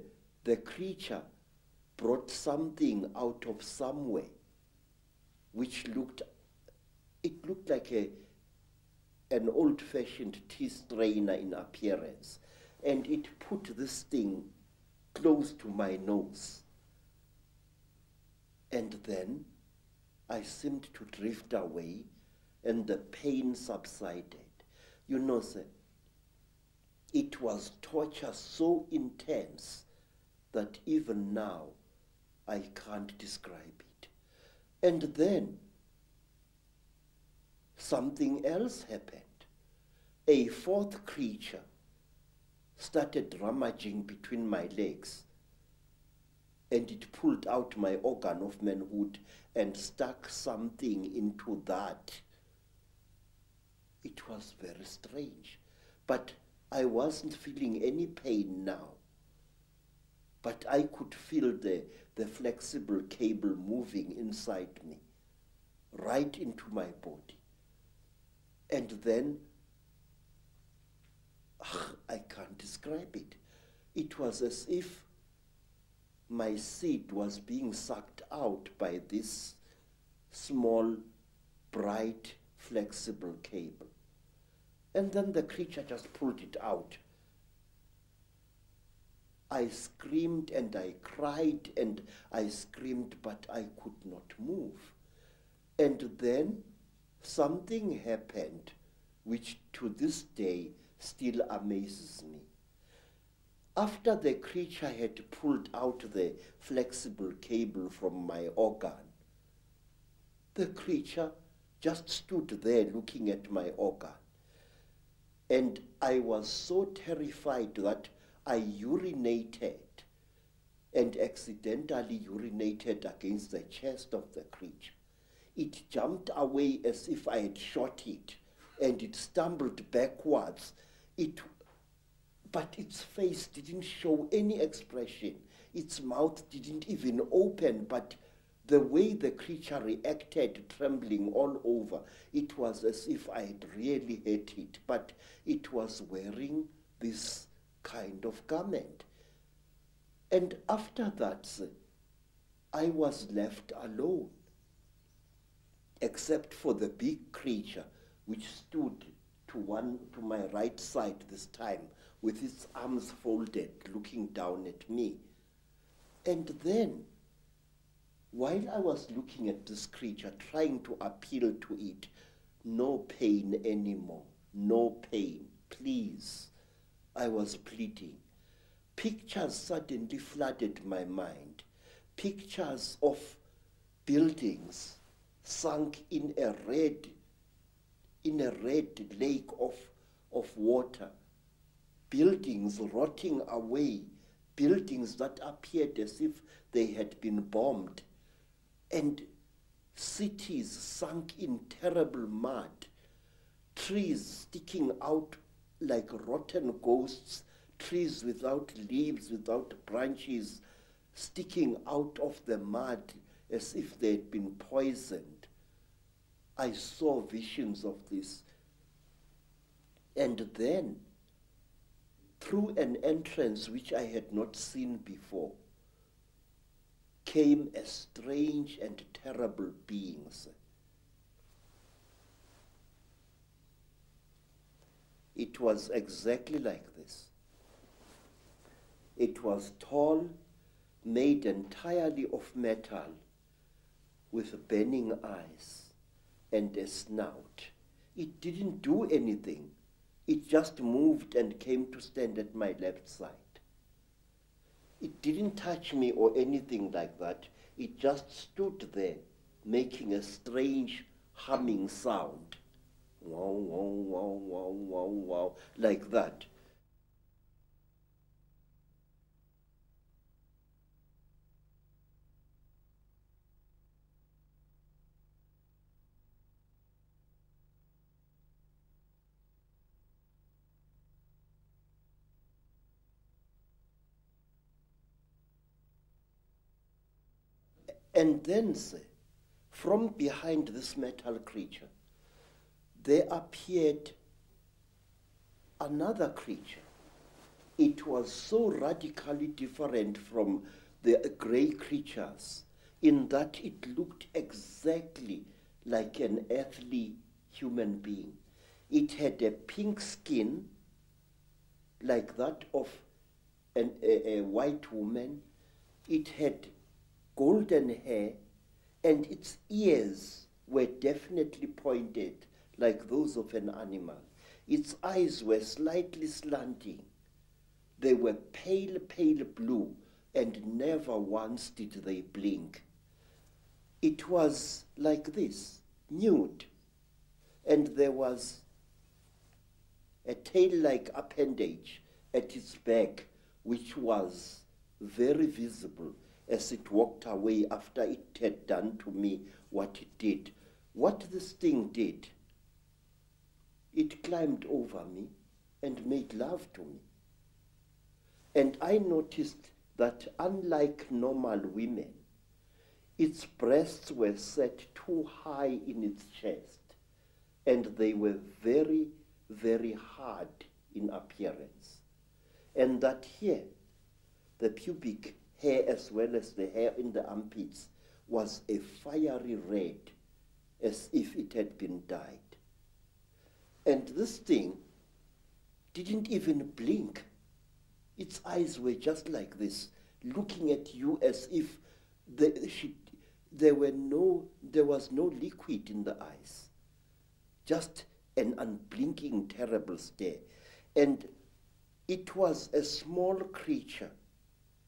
[SPEAKER 2] creature brought something out of somewhere, which looked like an old-fashioned tea strainer in appearance, and it put this thing close to my nose. And then I seemed to drift away, and the pain subsided. You know, sir, it was torture so intense that even now I can't describe it. And then something else happened. A fourth creature started rummaging between my legs, and it pulled out my organ of manhood and stuck something into that. It was very strange, but I wasn't feeling any pain now. But I could feel the flexible cable moving inside me, right into my body. And then, I can't describe it. It was as if my seed was being sucked out by this small, bright, flexible cable. And then the creature just pulled it out. I screamed and I cried and I screamed, but I could not move. And then something happened which to this day still amazes me. After the creature had pulled out the flexible cable from my organ, the creature just stood there looking at my organ. And I was so terrified that I urinated, and accidentally urinated against the chest of the creature. It jumped away as if I had shot it, and it stumbled backwards. But its face didn't show any expression. Its mouth didn't even open, but the way the creature reacted, trembling all over, it was as if I had really hit it, but it was wearing this kind of garment. And after that, I was left alone, except for the big creature, which stood to my right side this time, with its arms folded, looking down at me. And then, while I was looking at this creature, trying to appeal to it, no pain anymore, no pain, please, I was pleading. Pictures suddenly flooded my mind. Pictures of buildings sunk in a red lake of water. Buildings rotting away. Buildings that appeared as if they had been bombed. And cities sunk in terrible mud. Trees sticking out like rotten ghosts. Trees without leaves, without branches, sticking out of the mud as if they had been poisoned. I saw visions of this. And then, through an entrance which I had not seen before, came a strange and terrible being. It was exactly like this. It was tall, made entirely of metal, with burning eyes and a snout. It didn't do anything. It just moved and came to stand at my left side. It didn't touch me or anything like that. It just stood there, making a strange humming sound. Wow, wow, wow, wow, wow, wow, like that. And then, from behind this metal creature, there appeared another creature. It was so radically different from the gray creatures in that it looked exactly like an earthly human being. It had a pink skin like that of a white woman. It had golden hair, and its ears were definitely pointed like those of an animal. Its eyes were slightly slanting. They were pale, pale blue, and never once did they blink. It was like this, nude, and there was a tail-like appendage at its back, which was very visible as it walked away after it had done to me what it did. What this thing did, it climbed over me and made love to me. And I noticed that unlike normal women, its breasts were set too high in its chest, and they were very, very hard in appearance. And that here, the pubic hair as well as the hair in the armpits was a fiery red, as if it had been dyed. And this thing didn't even blink. Its eyes were just like this, looking at you as if there was no liquid in the eyes, just an unblinking, terrible stare. And it was a small creature,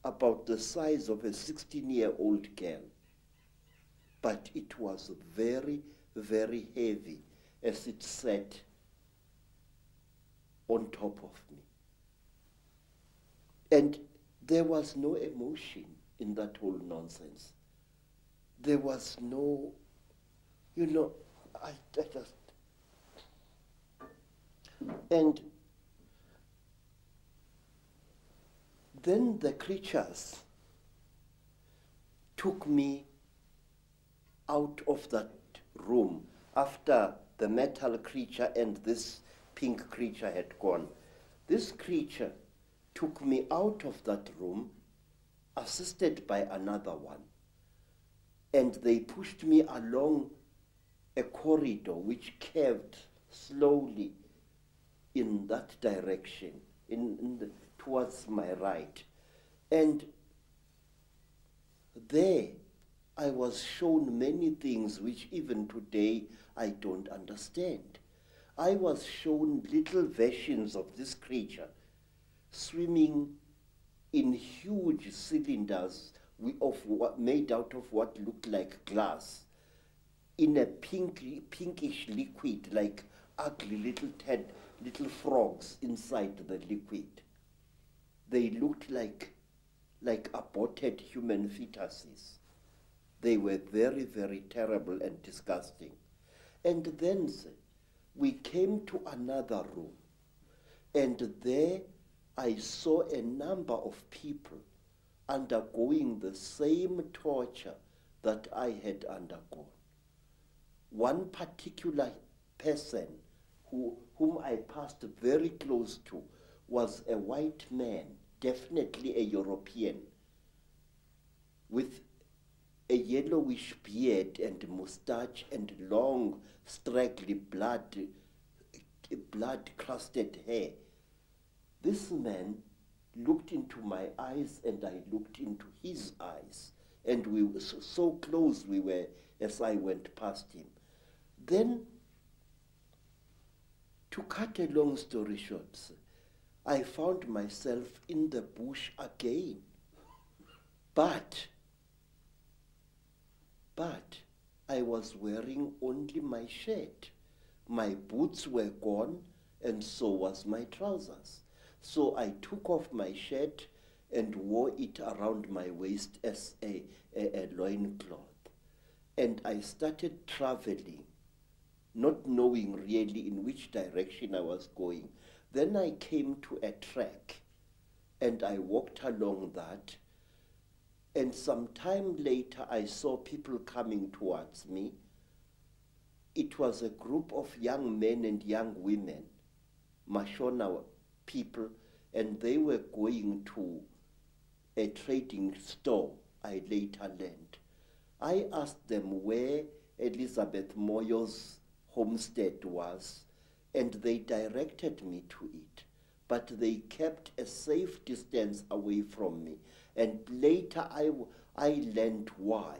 [SPEAKER 2] about the size of a 16-year-old girl. But it was very, very heavy as it sat on top of me. And there was no emotion in that whole nonsense. There was no, I just... And then the creatures took me out of that room after the metal creature and this pink creature had gone. This creature took me out of that room, assisted by another one. And they pushed me along a corridor which curved slowly in that direction, towards my right. And there I was shown many things which even today I don't understand. I was shown little versions of this creature swimming in huge cylinders made out of what looked like glass, in a pinkish liquid, like ugly little frogs inside the liquid. They looked like aborted human fetuses. They were very, very terrible and disgusting. And then we came to another room, and there I saw a number of people undergoing the same torture that I had undergone. One particular person whom I passed very close to was a white man, definitely a European, with a yellowish beard and moustache and long, straggly blood-crusted hair. This man looked into my eyes and I looked into his eyes, and we were so close we were as I went past him. Then, to cut a long story short, I found myself in the bush again. But I was wearing only my shirt. My boots were gone, and so was my trousers. So I took off my shirt and wore it around my waist as a loincloth. And I started traveling, not knowing really in which direction I was going. Then I came to a track, and I walked along that, and some time later I saw people coming towards me. It was a group of young men and young women, Mashona people, and they were going to a trading store, I later learned. I asked them where Elizabeth Moyo's homestead was, and they directed me to it, but they kept a safe distance away from me. And later I learned why.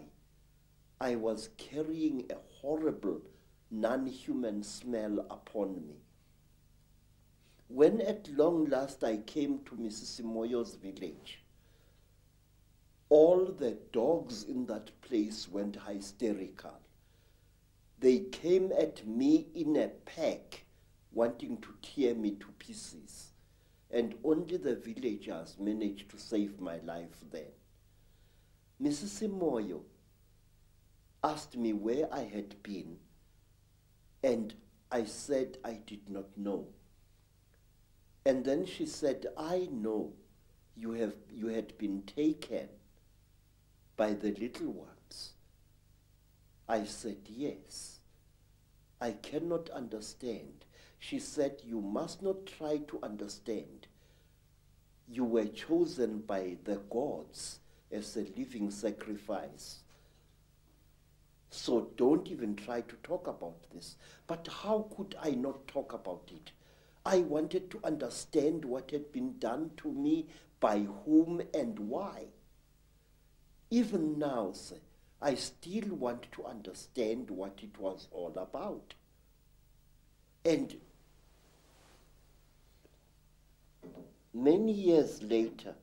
[SPEAKER 2] I was carrying a horrible non-human smell upon me. When at long last I came to Mrs. Moyo's village, all the dogs in that place went hysterical. They came at me in a pack, wanting to tear me to pieces, and only the villagers managed to save my life then. Mrs. Moyo asked me where I had been, and I said I did not know. And then she said, I know you had been taken by the little ones. I said, yes. I cannot understand. She said, you must not try to understand. You were chosen by the gods as a living sacrifice. So don't even try to talk about this. But how could I not talk about it? I wanted to understand what had been done to me, by whom and why. Even now, sir, I still want to understand what it was all about. And many years later,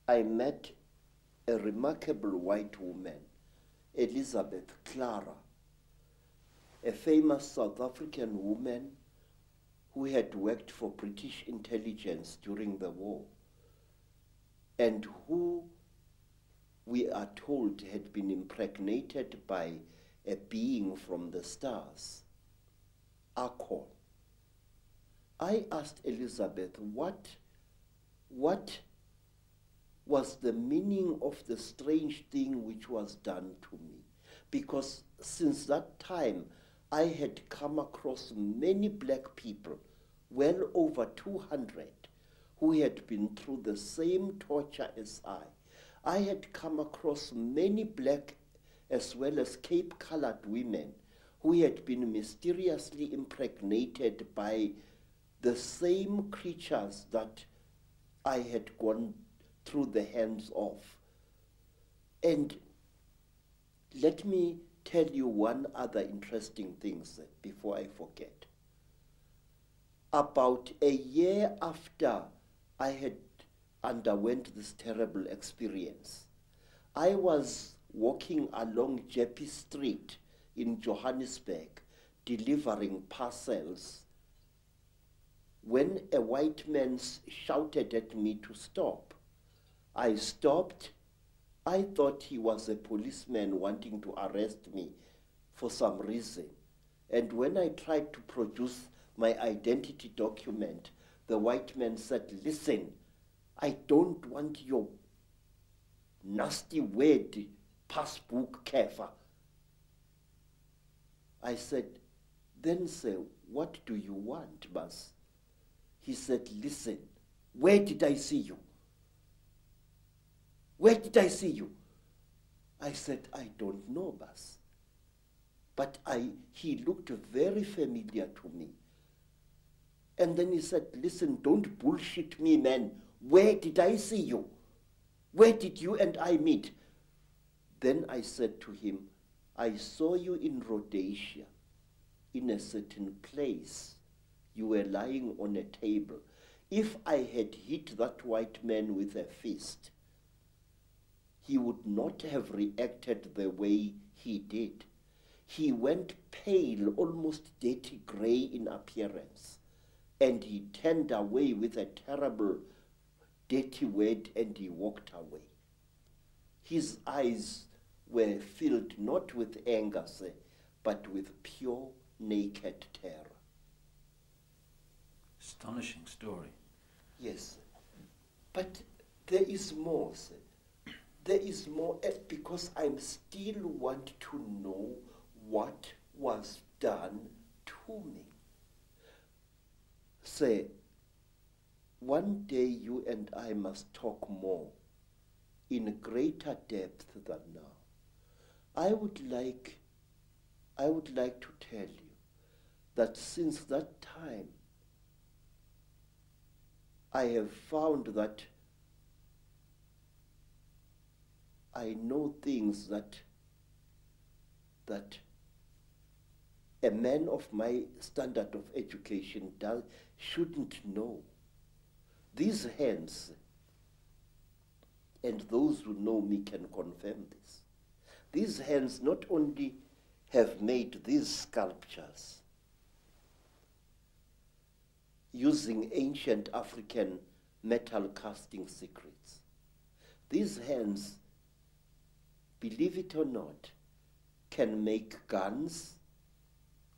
[SPEAKER 2] I met a remarkable white woman, Elizabeth Clara, a famous South African woman who had worked for British intelligence during the war, and who, we are told, had been impregnated by a being from the stars, Akon. I asked Elizabeth what was the meaning of the strange thing which was done to me, because since that time I had come across many black people, well over 200, who had been through the same torture as I. I had come across many black as well as Cape-colored women who had been mysteriously impregnated by the same creatures that I had gone through the hands of. And let me tell you one other interesting thing, sir, before I forget. About a year after I had underwent this terrible experience, I was walking along Jeppe Street in Johannesburg, delivering parcels, when a white man shouted at me to stop. I stopped. I thought he was a policeman wanting to arrest me for some reason. And when I tried to produce my identity document, the white man said, listen, I don't want your nasty word, passbook, kefa. I said, then sir, what do you want, Bas? He said, listen, where did I see you? Where did I see you? I said, I don't know, Bas. But he looked very familiar to me. And then he said, listen, don't bullshit me, man. Where did I see you? Where did you and I meet? Then I said to him, I saw you in Rhodesia, in a certain place. You were lying on a table. If I had hit that white man with a fist, he would not have reacted the way he did. He went pale, almost dirty gray in appearance, and he turned away with a terrible, dirty word, and he walked away. His eyes were filled not with anger, sir, but with pure, naked terror.
[SPEAKER 3] Astonishing story.
[SPEAKER 2] Yes, but there is more, sir. There is more, because I still want to know what was done to me. Say, one day you and I must talk more, in greater depth than now. I would like to tell you that since that time, I have found that I know things that a man of my standard of education shouldn't know. These hands, and those who know me can confirm this, these hands not only have made these sculptures using ancient African metal casting secrets. These hands, believe it or not, can make guns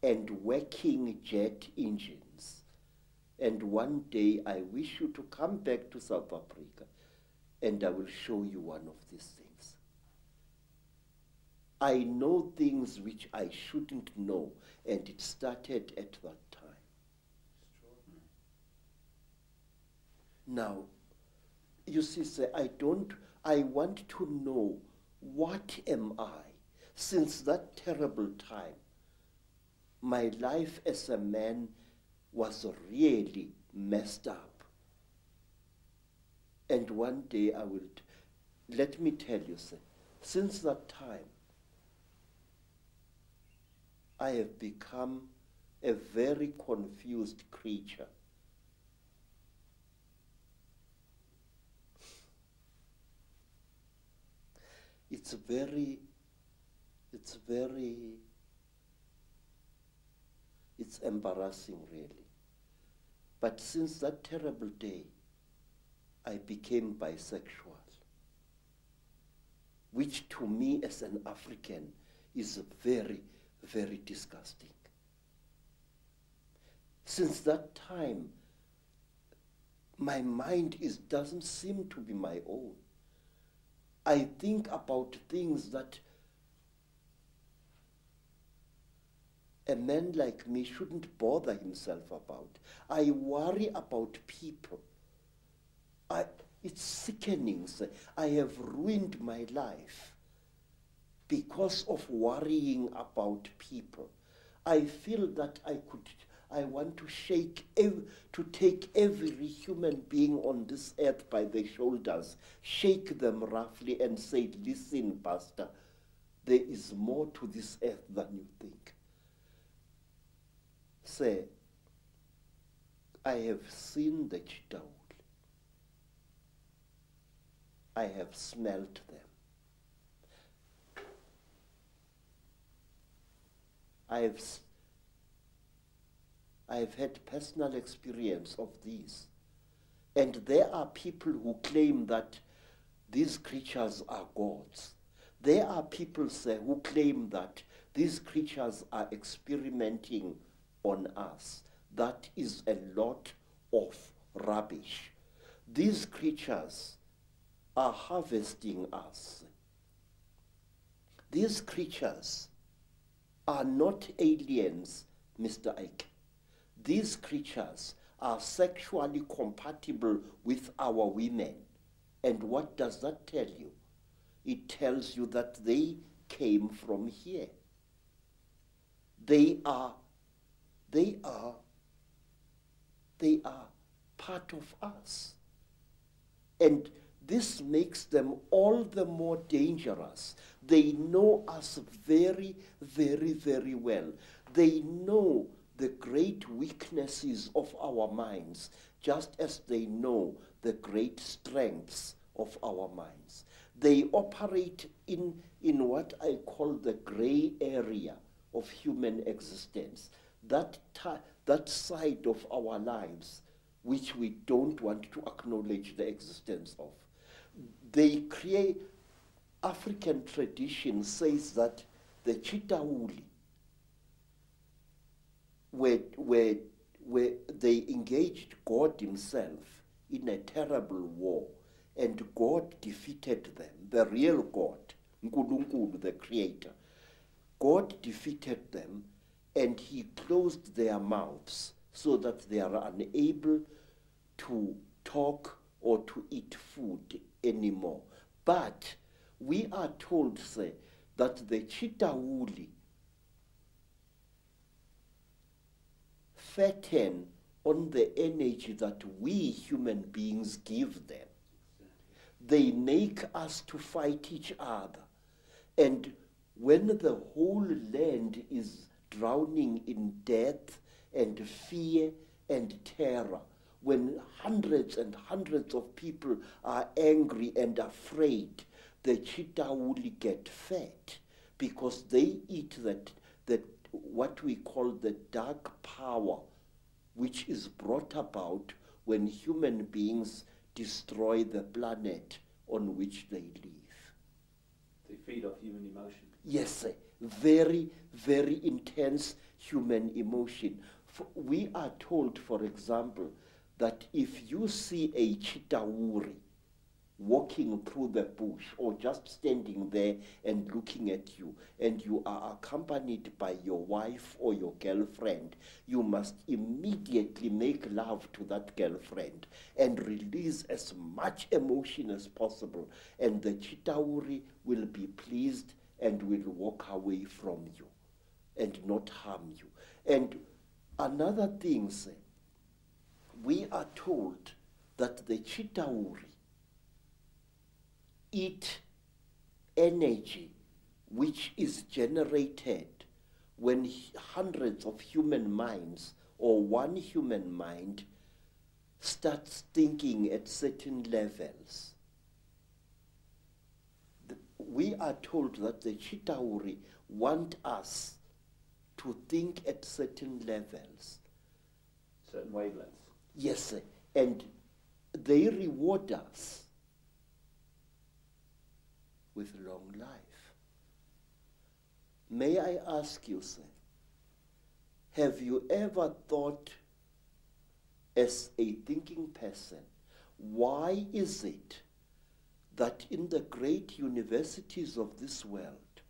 [SPEAKER 2] and working jet engines. And one day I wish you to come back to South Africa and I will show you one of these things. I know things which I shouldn't know, and it started at that time. Now, you see, sir, I want to know, what am I? Since that terrible time, my life as a man was really messed up. And one day let me tell you, sir, since that time, I have become a very confused creature. It's embarrassing, really. But since that terrible day, I became bisexual, which to me as an African is very, very disgusting. Since that time, my mind doesn't seem to be my own. I think about things that a man like me shouldn't bother himself about. I worry about people. It's sickening. I have ruined my life because of worrying about people. I feel that I want to take every human being on this earth by the shoulders, shake them roughly and say, listen, Pastor, there is more to this earth than you think. Say, I have seen the Chitaul. I have smelt them. I have had personal experience of these. And there are people who claim that these creatures are gods. There are people, sir, who claim that these creatures are experimenting on us. That is a lot of rubbish. These creatures are harvesting us. These creatures are not aliens, Mr. Ike. These creatures are sexually compatible with our women. And what does that tell you? It tells you that they came from here. They are part of us. And this makes them all the more dangerous. They know us very, very, very well. They know the great weaknesses of our minds, just as they know the great strengths of our minds. They operate in what I call the gray area of human existence, that side of our lives which we don't want to acknowledge the existence of. They create, African tradition says that the Chitauli, where they engaged God himself in a terrible war, and God defeated them, the real God, Nkulunkulu, the creator. God defeated them, and he closed their mouths so that they are unable to talk or to eat food anymore. But we are told, say, that the Chitauli fatten on the energy that we human beings give them. They make us to fight each other. And when the whole land is drowning in death and fear and terror, when hundreds and hundreds of people are angry and afraid, the Chitauli get fat because they eat that what we call the dark power, which is brought about when human beings destroy the planet on which they live.
[SPEAKER 1] They feed off human emotion.
[SPEAKER 2] Yes, very, very intense human emotion. We are told, for example, that if you see a Chitauri walking through the bush or just standing there and looking at you, and you are accompanied by your wife or your girlfriend, you must immediately make love to that girlfriend and release as much emotion as possible, and the Chitauri will be pleased and will walk away from you and not harm you. And another thing, we are told that the Chitauri eat energy which is generated when hundreds of human minds or one human mind starts thinking at certain levels. We are told that the Chitauri want us to think at certain levels.
[SPEAKER 1] Certain wavelengths.
[SPEAKER 2] Yes, and they reward us with long life. May I ask you, sir, have you ever thought as a thinking person, why is it that in the great universities of this world,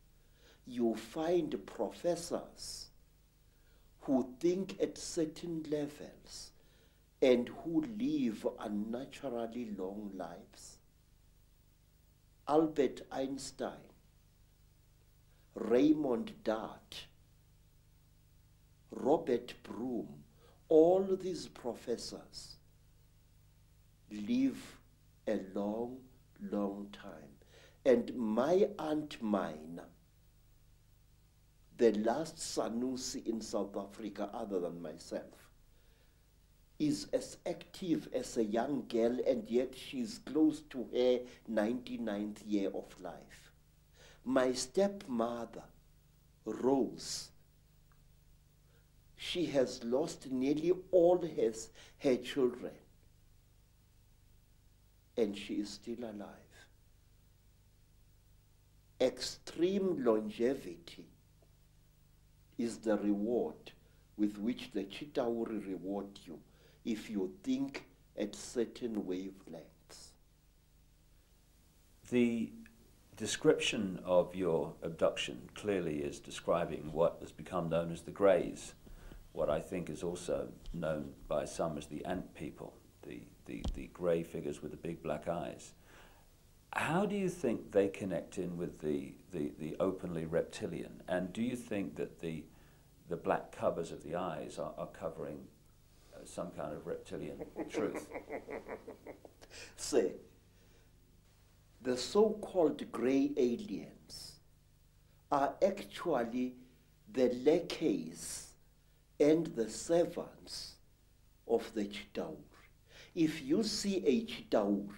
[SPEAKER 2] you find professors who think at certain levels and who live unnaturally long lives? Albert Einstein, Raymond Dart, Robert Broom, all these professors live a long, long time. And my Aunt Mina, the last Sanusi in South Africa other than myself, is as active as a young girl, and yet she's close to her 99th year of life. My stepmother, Rose, she has lost nearly all her children, and she is still alive. Extreme longevity is the reward with which the Chitauri reward you if you think at certain wavelengths.
[SPEAKER 1] The description of your abduction clearly is describing what has become known as the Greys, what I think is also known by some as the ant people, the grey figures with the big black eyes. How do you think they connect in with the openly reptilian? And do you think that the black covers of the eyes are covering some kind of reptilian truth?
[SPEAKER 2] Say, the so-called grey aliens are actually the lackeys and the servants of the Chitauri. If you see a Chitauri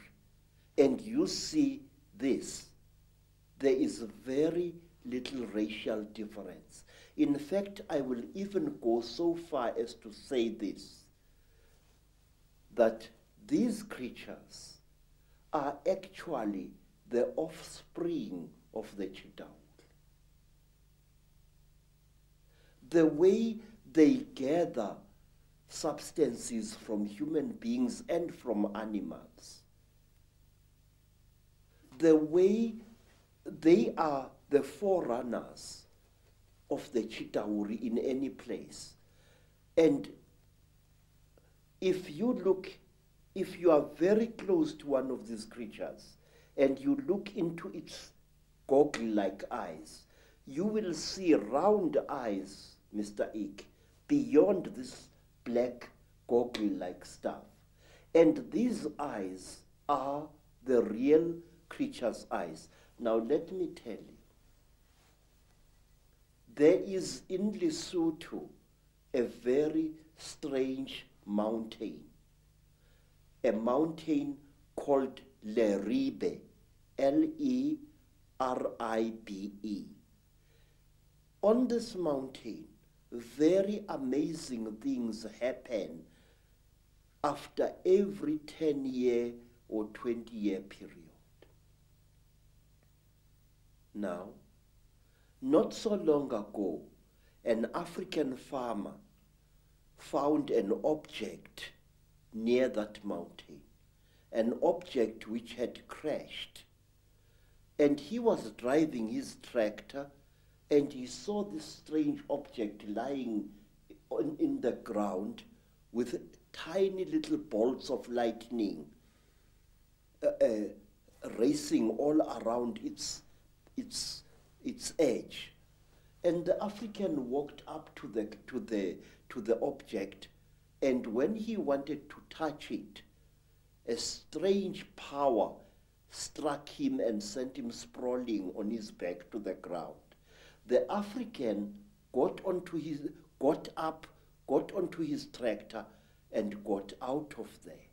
[SPEAKER 2] and you see this, there is very little racial difference. In fact, I will even go so far as to say this, that these creatures are actually the offspring of the Chitauri. The way they gather substances from human beings and from animals, the way they are the forerunners of the Chitauri in any place. And if you are very close to one of these creatures and you look into its goggle-like eyes, you will see round eyes, Mr. Ike, beyond this black goggle-like stuff. And these eyes are the real creature's eyes. Now let me tell you, there is in Lesotho a very strange mountain, a mountain called Leribe, Leribe. On this mountain, very amazing things happen after every 10-year or 20-year period. Now, not so long ago, an African farmer found an object near that mountain, an object which had crashed. And he was driving his tractor and he saw this strange object lying in the ground with tiny little bolts of lightning racing all around its edge. And the African walked up to the object, and when he wanted to touch it, a strange power struck him and sent him sprawling on his back to the ground. The African got up onto his tractor and got out of there.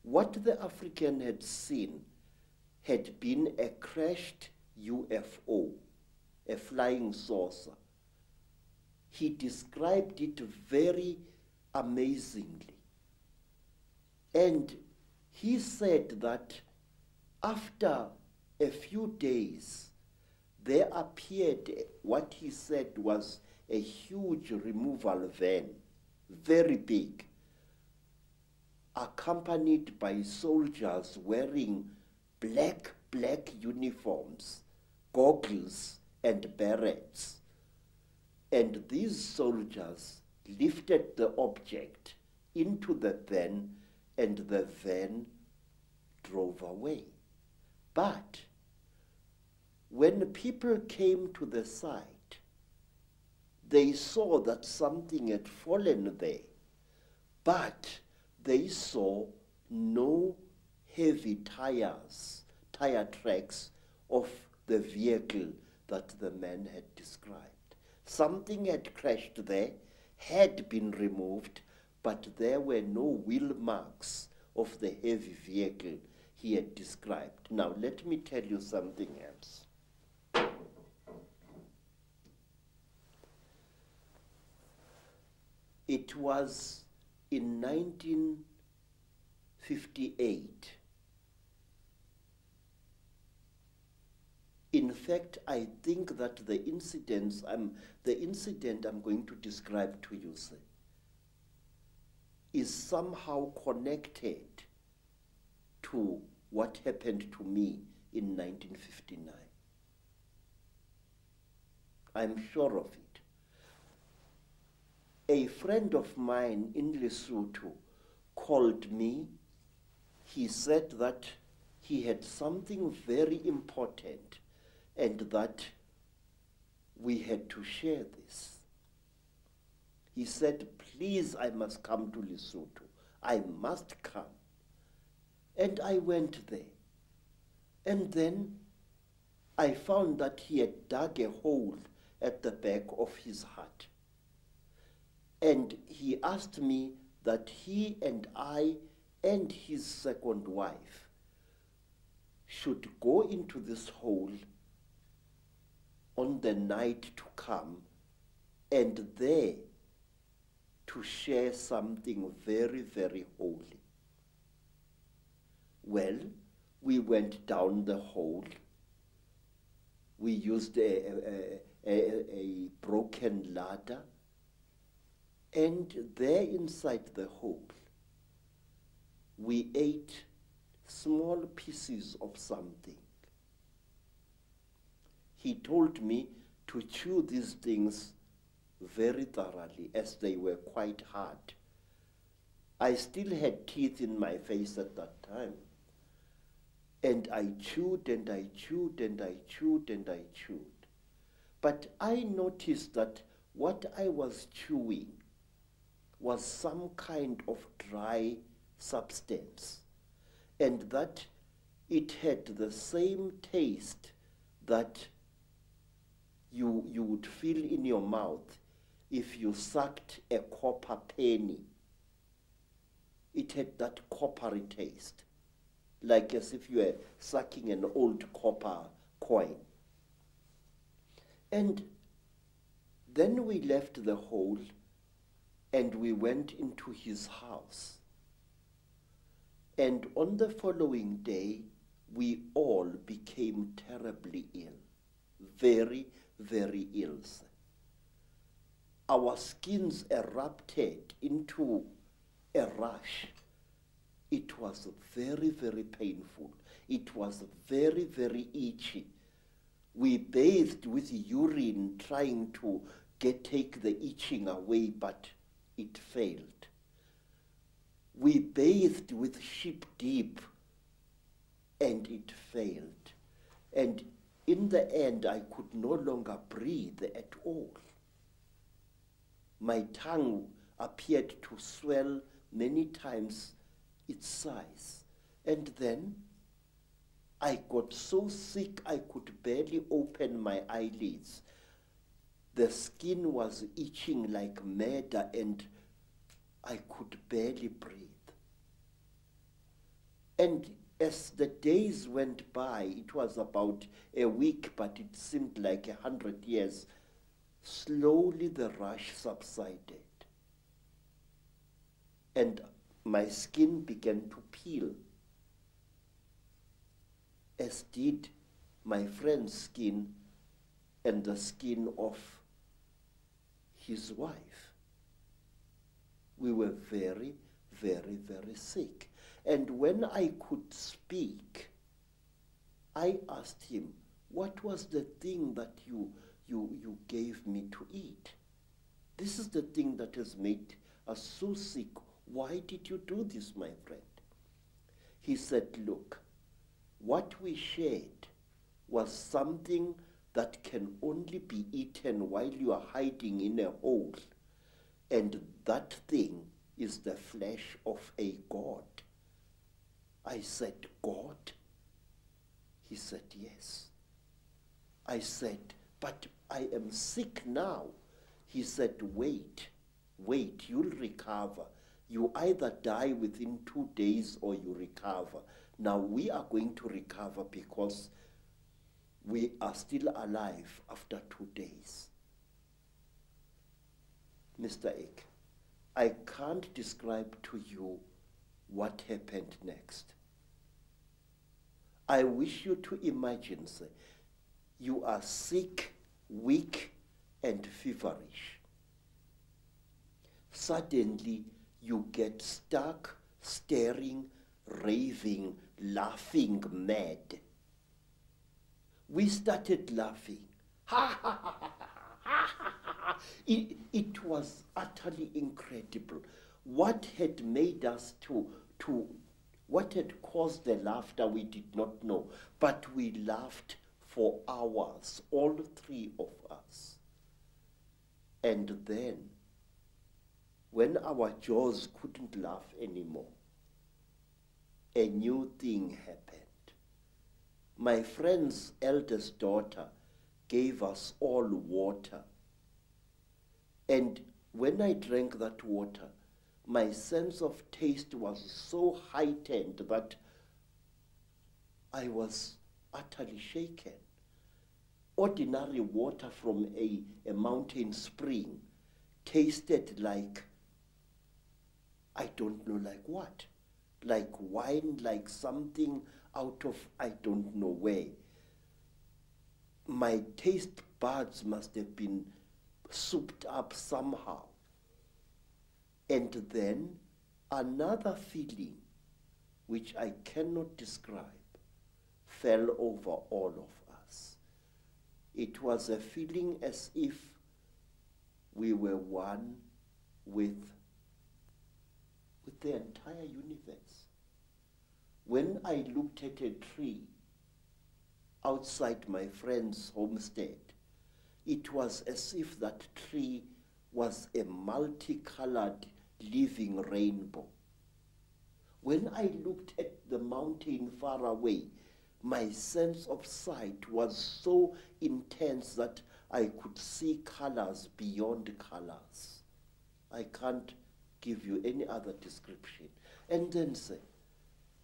[SPEAKER 2] What the African had seen had been a crashed UFO, a flying saucer. He described it very amazingly. And he said that after a few days, there appeared what he said was a huge removal van, very big, accompanied by soldiers wearing black uniforms, goggles and berets. And these soldiers lifted the object into the van, and the van drove away. But when people came to the site, they saw that something had fallen there, but they saw no heavy tire tracks of the vehicle that the man had described. Something had crashed there, had been removed, but there were no wheel marks of the heavy vehicle he had described. Now, let me tell you something else. It was in 1958. In fact, I think that the incident I'm going to describe to you, sir, is somehow connected to what happened to me in 1959. I'm sure of it. A friend of mine in Lesotho called me. He said that he had something very important and that we had to share this. He said, please, I must come to Lesotho. I must come. And I went there. And then I found that he had dug a hole at the back of his hut. And he asked me that he and I and his second wife should go into this hole on the night to come and there to share something very, very holy. Well, we went down the hole. We used a broken ladder, and there inside the hole, we ate small pieces of something. He told me to chew these things very thoroughly, as they were quite hard. I still had teeth in my face at that time. And I chewed and I chewed and I chewed and I chewed. But I noticed that what I was chewing was some kind of dry substance, and that it had the same taste that you would feel in your mouth if you sucked a copper penny. It had that coppery taste, like as if you were sucking an old copper coin. And then we left the hole and we went into his house. And on the following day, we all became terribly ill, very, very ill. Our skins erupted into a rash. It was very, very painful. It was very, very itchy. We bathed with urine trying to take the itching away, but it failed. We bathed with sheep dip, and it failed. And in the end, I could no longer breathe at all. My tongue appeared to swell many times its size. And then I got so sick I could barely open my eyelids. The skin was itching like mad and I could barely breathe. And as the days went by, it was about a week, but it seemed like 100 years, slowly the rash subsided. And my skin began to peel, as did my friend's skin and the skin of his wife. We were very, very, very sick. And when I could speak, I asked him, what was the thing that you gave me to eat? This is the thing that has made us so sick. Why did you do this, my friend? He said, look, what we shared was something that can only be eaten while you are hiding in a hole. And that thing is the flesh of a god. I said, God? He said, yes. I said, but I am sick now. He said, wait, you'll recover. You either die within 2 days or you recover. Now we are going to recover because we are still alive after 2 days. Mr. Ek, I can't describe to you what happened next. I wish you to imagine, sir, you are sick, weak, and feverish. Suddenly, you get stuck, staring, raving, laughing mad. We started laughing. Ha ha ha ha ha ha ha. It was utterly incredible. What had made us what had caused the laughter we did not know, but we laughed for hours, all three of us. And then, when our jaws couldn't laugh anymore, a new thing happened. My friend's eldest daughter gave us all water. And when I drank that water, my sense of taste was so heightened that I was utterly shaken. Ordinary water from a mountain spring tasted like, I don't know like what, like wine, like something out of I don't know where. My taste buds must have been souped up somehow. And then another feeling, which I cannot describe, fell over all of us. It was a feeling as if we were one with the entire universe. When I looked at a tree outside my friend's homestead, it was as if that tree was a multicolored living rainbow. When I looked at the mountain far away, my sense of sight was so intense that I could see colors beyond colors. I can't give you any other description. And then say,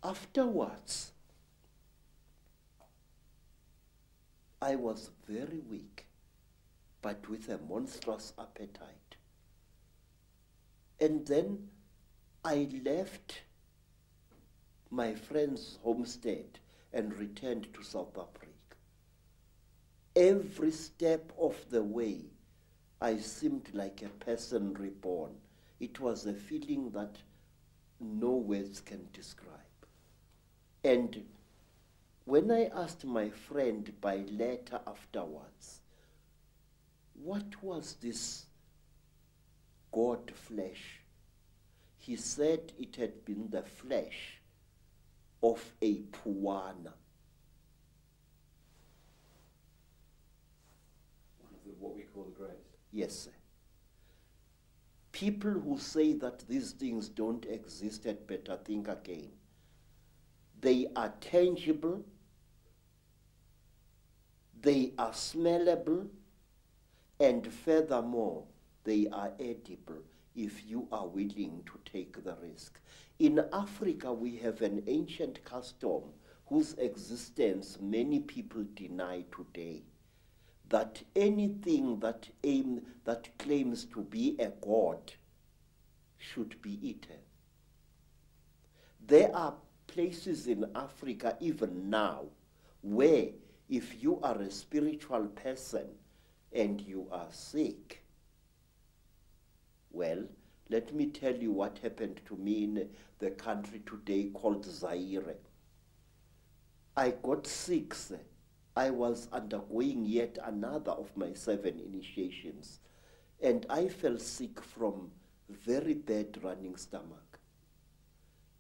[SPEAKER 2] afterwards, I was very weak, but with a monstrous appetite. And then I left my friend's homestead and returned to South Africa. Every step of the way, I seemed like a person reborn. It was a feeling that no words can describe. And when I asked my friend by letter afterwards, what was this God flesh? He said it had been the flesh of a puana.
[SPEAKER 1] One of what we call the graves.
[SPEAKER 2] Yes, sir. People who say that these things don't exist had better think again. They are tangible, they are smellable, and furthermore, they are edible if you are willing to take the risk. In Africa, we have an ancient custom whose existence many people deny today, that anything that claims to be a god should be eaten. There are places in Africa even now where if you are a spiritual person and you are sick, well, let me tell you what happened to me in the country today called Zaire. I got sick, sir. I was undergoing yet another of my 7 initiations, and I fell sick from very bad running stomach.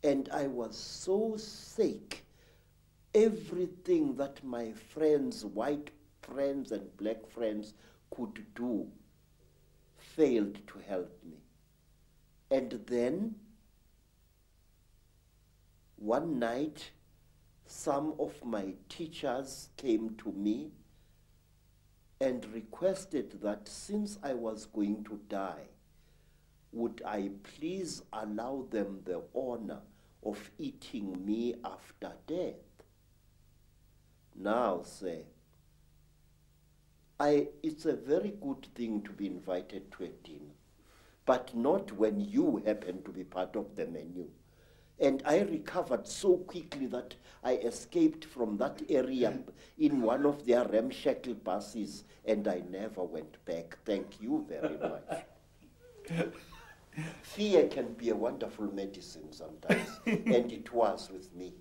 [SPEAKER 2] And I was so sick, everything that my friends, white friends and black friends could do failed to help me. And then, one night, some of my teachers came to me and requested that since I was going to die, would I please allow them the honor of eating me after death? Now, sir, it's a very good thing to be invited to a dinner, but not when you happen to be part of the menu. And I recovered so quickly that I escaped from that area in one of their ramshackle buses, and I never went back. Thank you very much. Fear can be a wonderful medicine sometimes, and it was with me.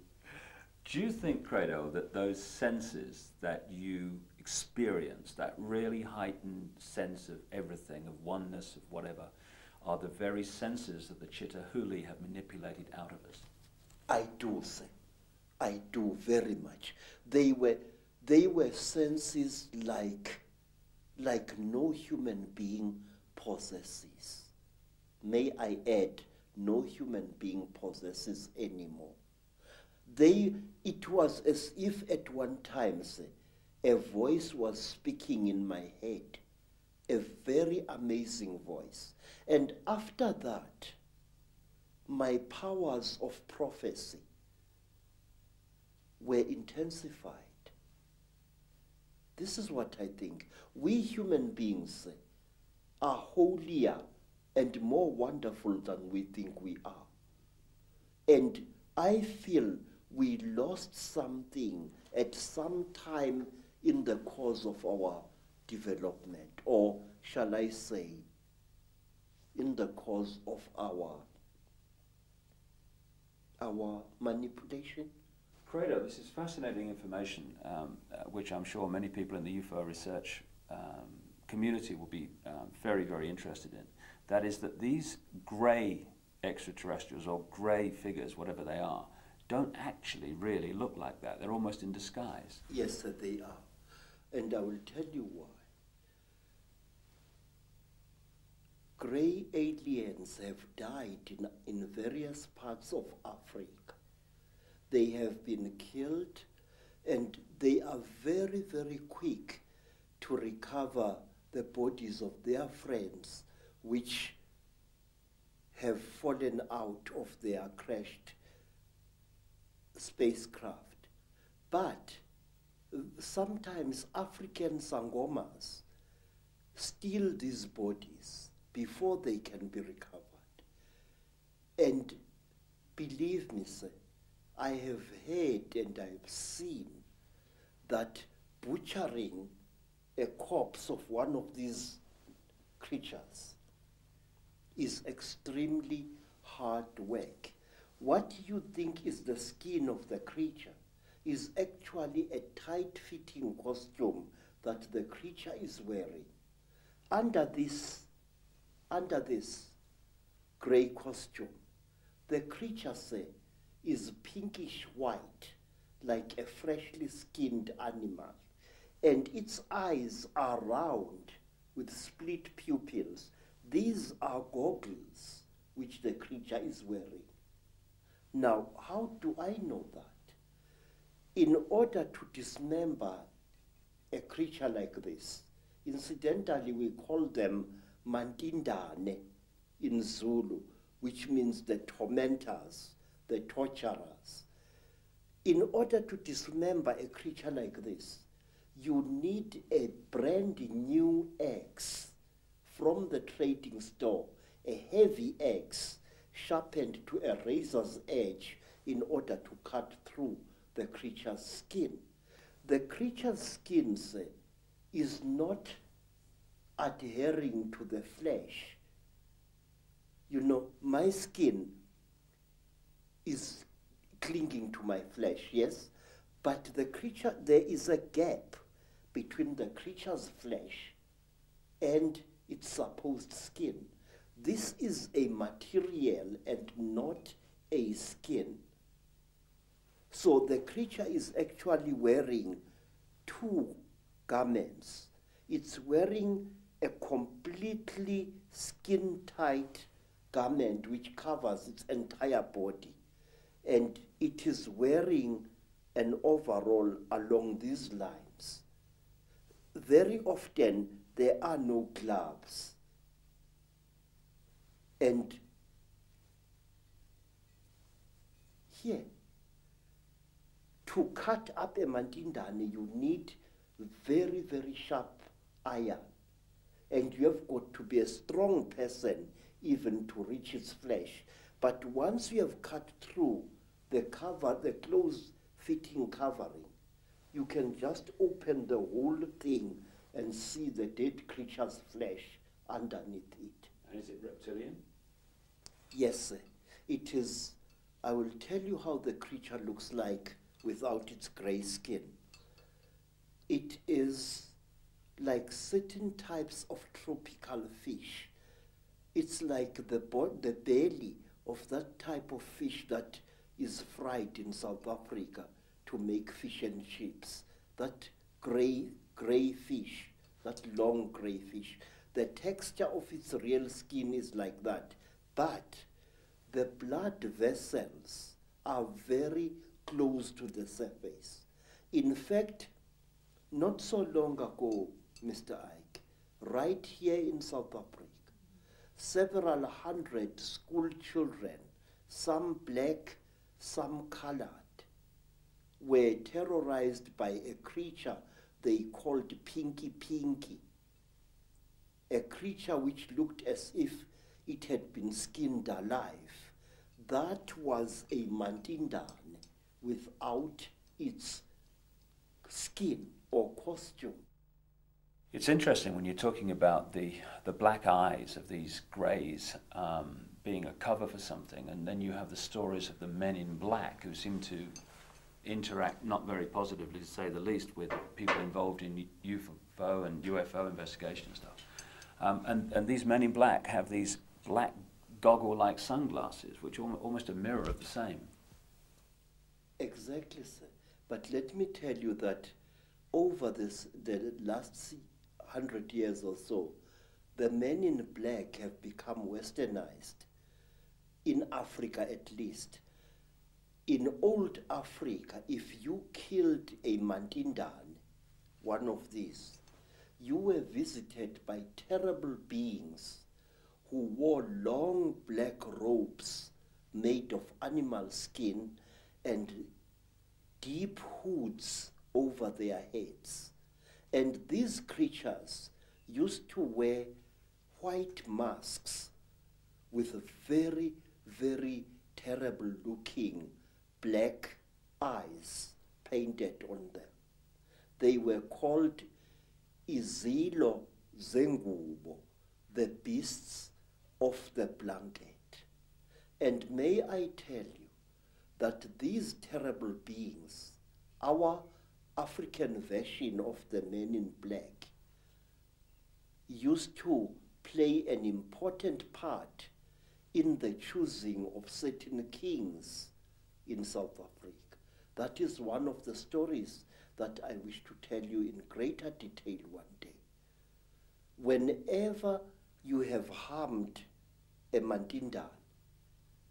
[SPEAKER 1] Do you think, Credo, that those senses that you experience, that really heightened sense of everything, of oneness, of whatever, are the very senses that the Chitahuli have manipulated out of us?
[SPEAKER 2] I do, sir. I do very much. They were senses like no human being possesses. May I add, no human being possesses anymore. It was as if at one time, sir, a voice was speaking in my head, a very amazing voice. And after that, my powers of prophecy were intensified. This is what I think. We human beings are holier and more wonderful than we think we are. And I feel we lost something at some time in the course of our development, or shall I say, in the course of our manipulation.
[SPEAKER 1] Credo, this is fascinating information, which I'm sure many people in the UFO research community will be very, very interested in. That is that these grey extraterrestrials, or grey figures, whatever they are, don't actually really look like that. They're almost in disguise.
[SPEAKER 2] Yes, sir, they are. And I will tell you why. Grey aliens have died in various parts of Africa. They have been killed, and they are very, very quick to recover the bodies of their friends which have fallen out of their crashed spacecraft. But sometimes African sangomas steal these bodies before they can be recovered. And believe me, sir, I have heard and I have seen that butchering a corpse of one of these creatures is extremely hard work. What you think is the skin of the creature is actually a tight-fitting costume that the creature is wearing. Under this grey costume, the creature, say, is pinkish white, like a freshly skinned animal, and its eyes are round with split pupils. These are goggles which the creature is wearing. Now, how do I know that? In order to dismember a creature like this, incidentally we call them mantindane in Zulu, which means the tormentors, the torturers. In order to dismember a creature like this, you need a brand new axe from the trading store, a heavy axe sharpened to a razor's edge in order to cut through the creature's skin. The creature's skin, say, is not adhering to the flesh. You know, my skin is clinging to my flesh, yes? But the creature, there is a gap between the creature's flesh and its supposed skin. This is a material and not a skin. So the creature is actually wearing two garments. It's wearing a completely skin-tight garment which covers its entire body. And it is wearing an overall along these lines. Very often there are no gloves. And here, to cut up a mantindane, you need very, very sharp iron. And you have got to be a strong person even to reach its flesh. But once you have cut through the cover, the close-fitting covering, you can just open the whole thing and see the dead creature's flesh underneath it.
[SPEAKER 1] And is it reptilian?
[SPEAKER 2] Yes, sir. It is. I will tell you how the creature looks like without its gray skin. It is like certain types of tropical fish. It's like the belly of that type of fish that is fried in South Africa to make fish and chips. That gray fish, that long gray fish. The texture of its real skin is like that, but the blood vessels are very close to the surface. In fact, not so long ago, Mr. Ike, right here in South Africa, several hundred school children, some black, some colored, were terrorized by a creature they called Pinky Pinky, a creature which looked as if it had been skinned alive. That was a Mantindane without its skin or costume.
[SPEAKER 1] It's interesting when you're talking about the black eyes of these greys being a cover for something, and then you have the stories of the men in black who seem to interact not very positively, to say the least, with people involved in UFO and UFO investigation and stuff. And these men in black have these black goggle-like sunglasses, which are almost a mirror of the same.
[SPEAKER 2] Exactly, sir. But let me tell you that over the last 100 years or so, the men in black have become westernized, in Africa at least. In old Africa, if you killed a Mantindane, one of these, you were visited by terrible beings who wore long black robes made of animal skin and deep hoods over their heads. And these creatures used to wear white masks with very, very terrible looking black eyes painted on them. They were called Izilo Zengubo, the beasts of the blanket. And may I tell you that these terrible beings, our African version of the men in black, used to play an important part in the choosing of certain kings in South Africa. That is one of the stories that I wish to tell you in greater detail one day. Whenever you have harmed a Mantindane,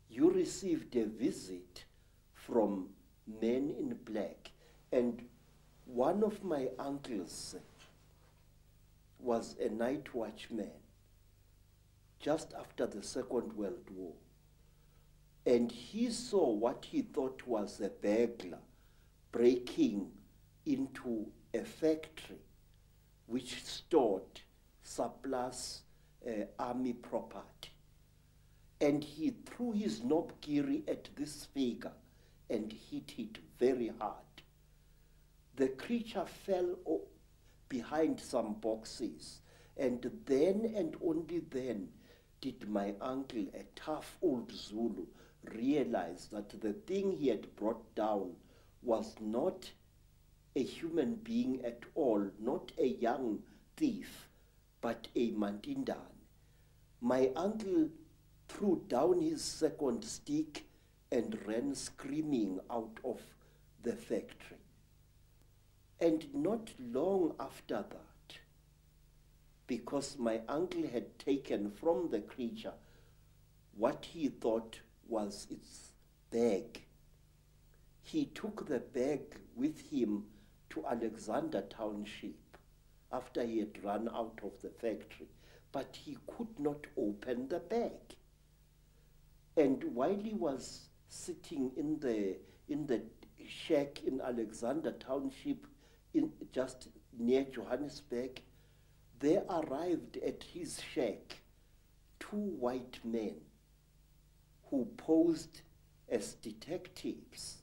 [SPEAKER 2] you received a visit from men in black. And one of my uncles was a night watchman just after the Second World War. And he saw what he thought was a burglar breaking into a factory which stored surplus army property. And he threw his knobkiri at this figure and hit it very hard. The creature fell behind some boxes, and then and only then did my uncle, a tough old Zulu, realize that the thing he had brought down was not a human being at all, not a young thief, but a Mantindane. My uncle threw down his second stick and ran screaming out of the factory. And not long after that, because my uncle had taken from the creature what he thought was its bag, he took the bag with him to Alexander Township after he had run out of the factory, but he could not open the bag. And while he was sitting in the shack in Alexander Township, just near Johannesburg, there arrived at his shack 2 white men who posed as detectives.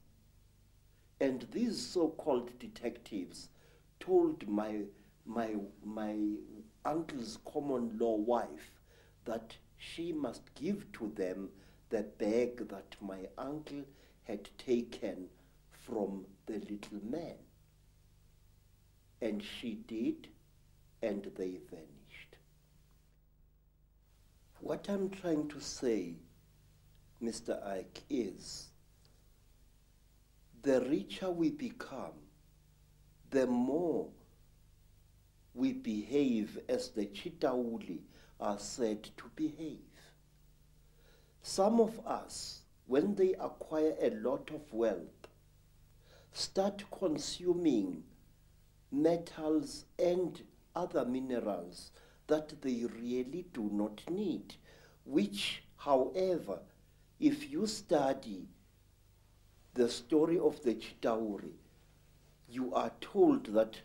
[SPEAKER 2] And these so-called detectives told my uncle's common law wife that she must give to them the bag that my uncle had taken from the little man. And she did, and they vanished. What I'm trying to say, Mr. Ike, is the richer we become, the more we behave as the Chitauli are said to behave. Some of us, when they acquire a lot of wealth, start consuming metals and other minerals that they really do not need, which, however, if you study the story of the Chitauri, you are told that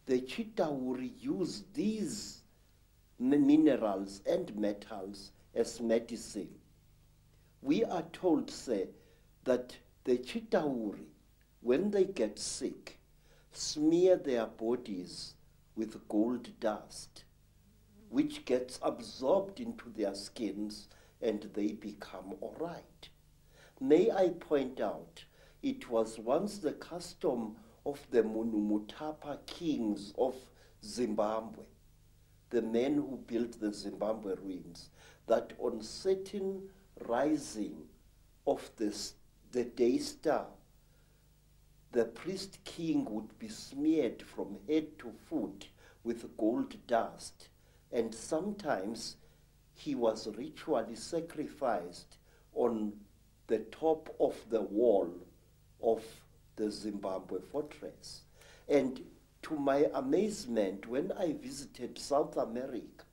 [SPEAKER 2] the Chitauri use these minerals and metals as medicine. We are told, say, that the Chitauri, when they get sick, smear their bodies with gold dust, which gets absorbed into their skins and they become all right. May I point out, it was once the custom of the Munumutapa kings of Zimbabwe, the men who built the Zimbabwe ruins, that on certain rising of the day star, the priest king would be smeared from head to foot with gold dust, and sometimes he was ritually sacrificed on the top of the wall of the Zimbabwe fortress. And to my amazement, when I visited South America,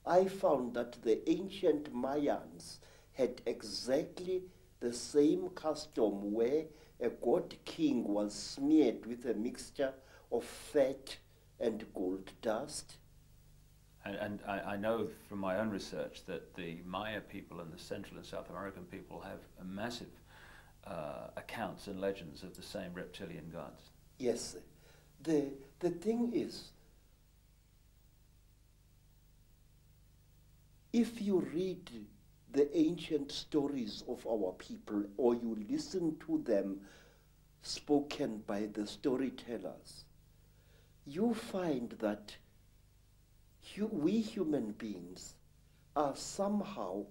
[SPEAKER 2] I found that the ancient Mayans had exactly the same custom where a god king was smeared with a mixture of fat and gold dust.
[SPEAKER 1] And I know from my own research that the Maya people and the Central and South American people have a massive accounts and legends of the same reptilian gods.
[SPEAKER 2] Yes. The thing is, if you read the ancient stories of our people or you listen to them spoken by the storytellers, you find that we human beings are somehow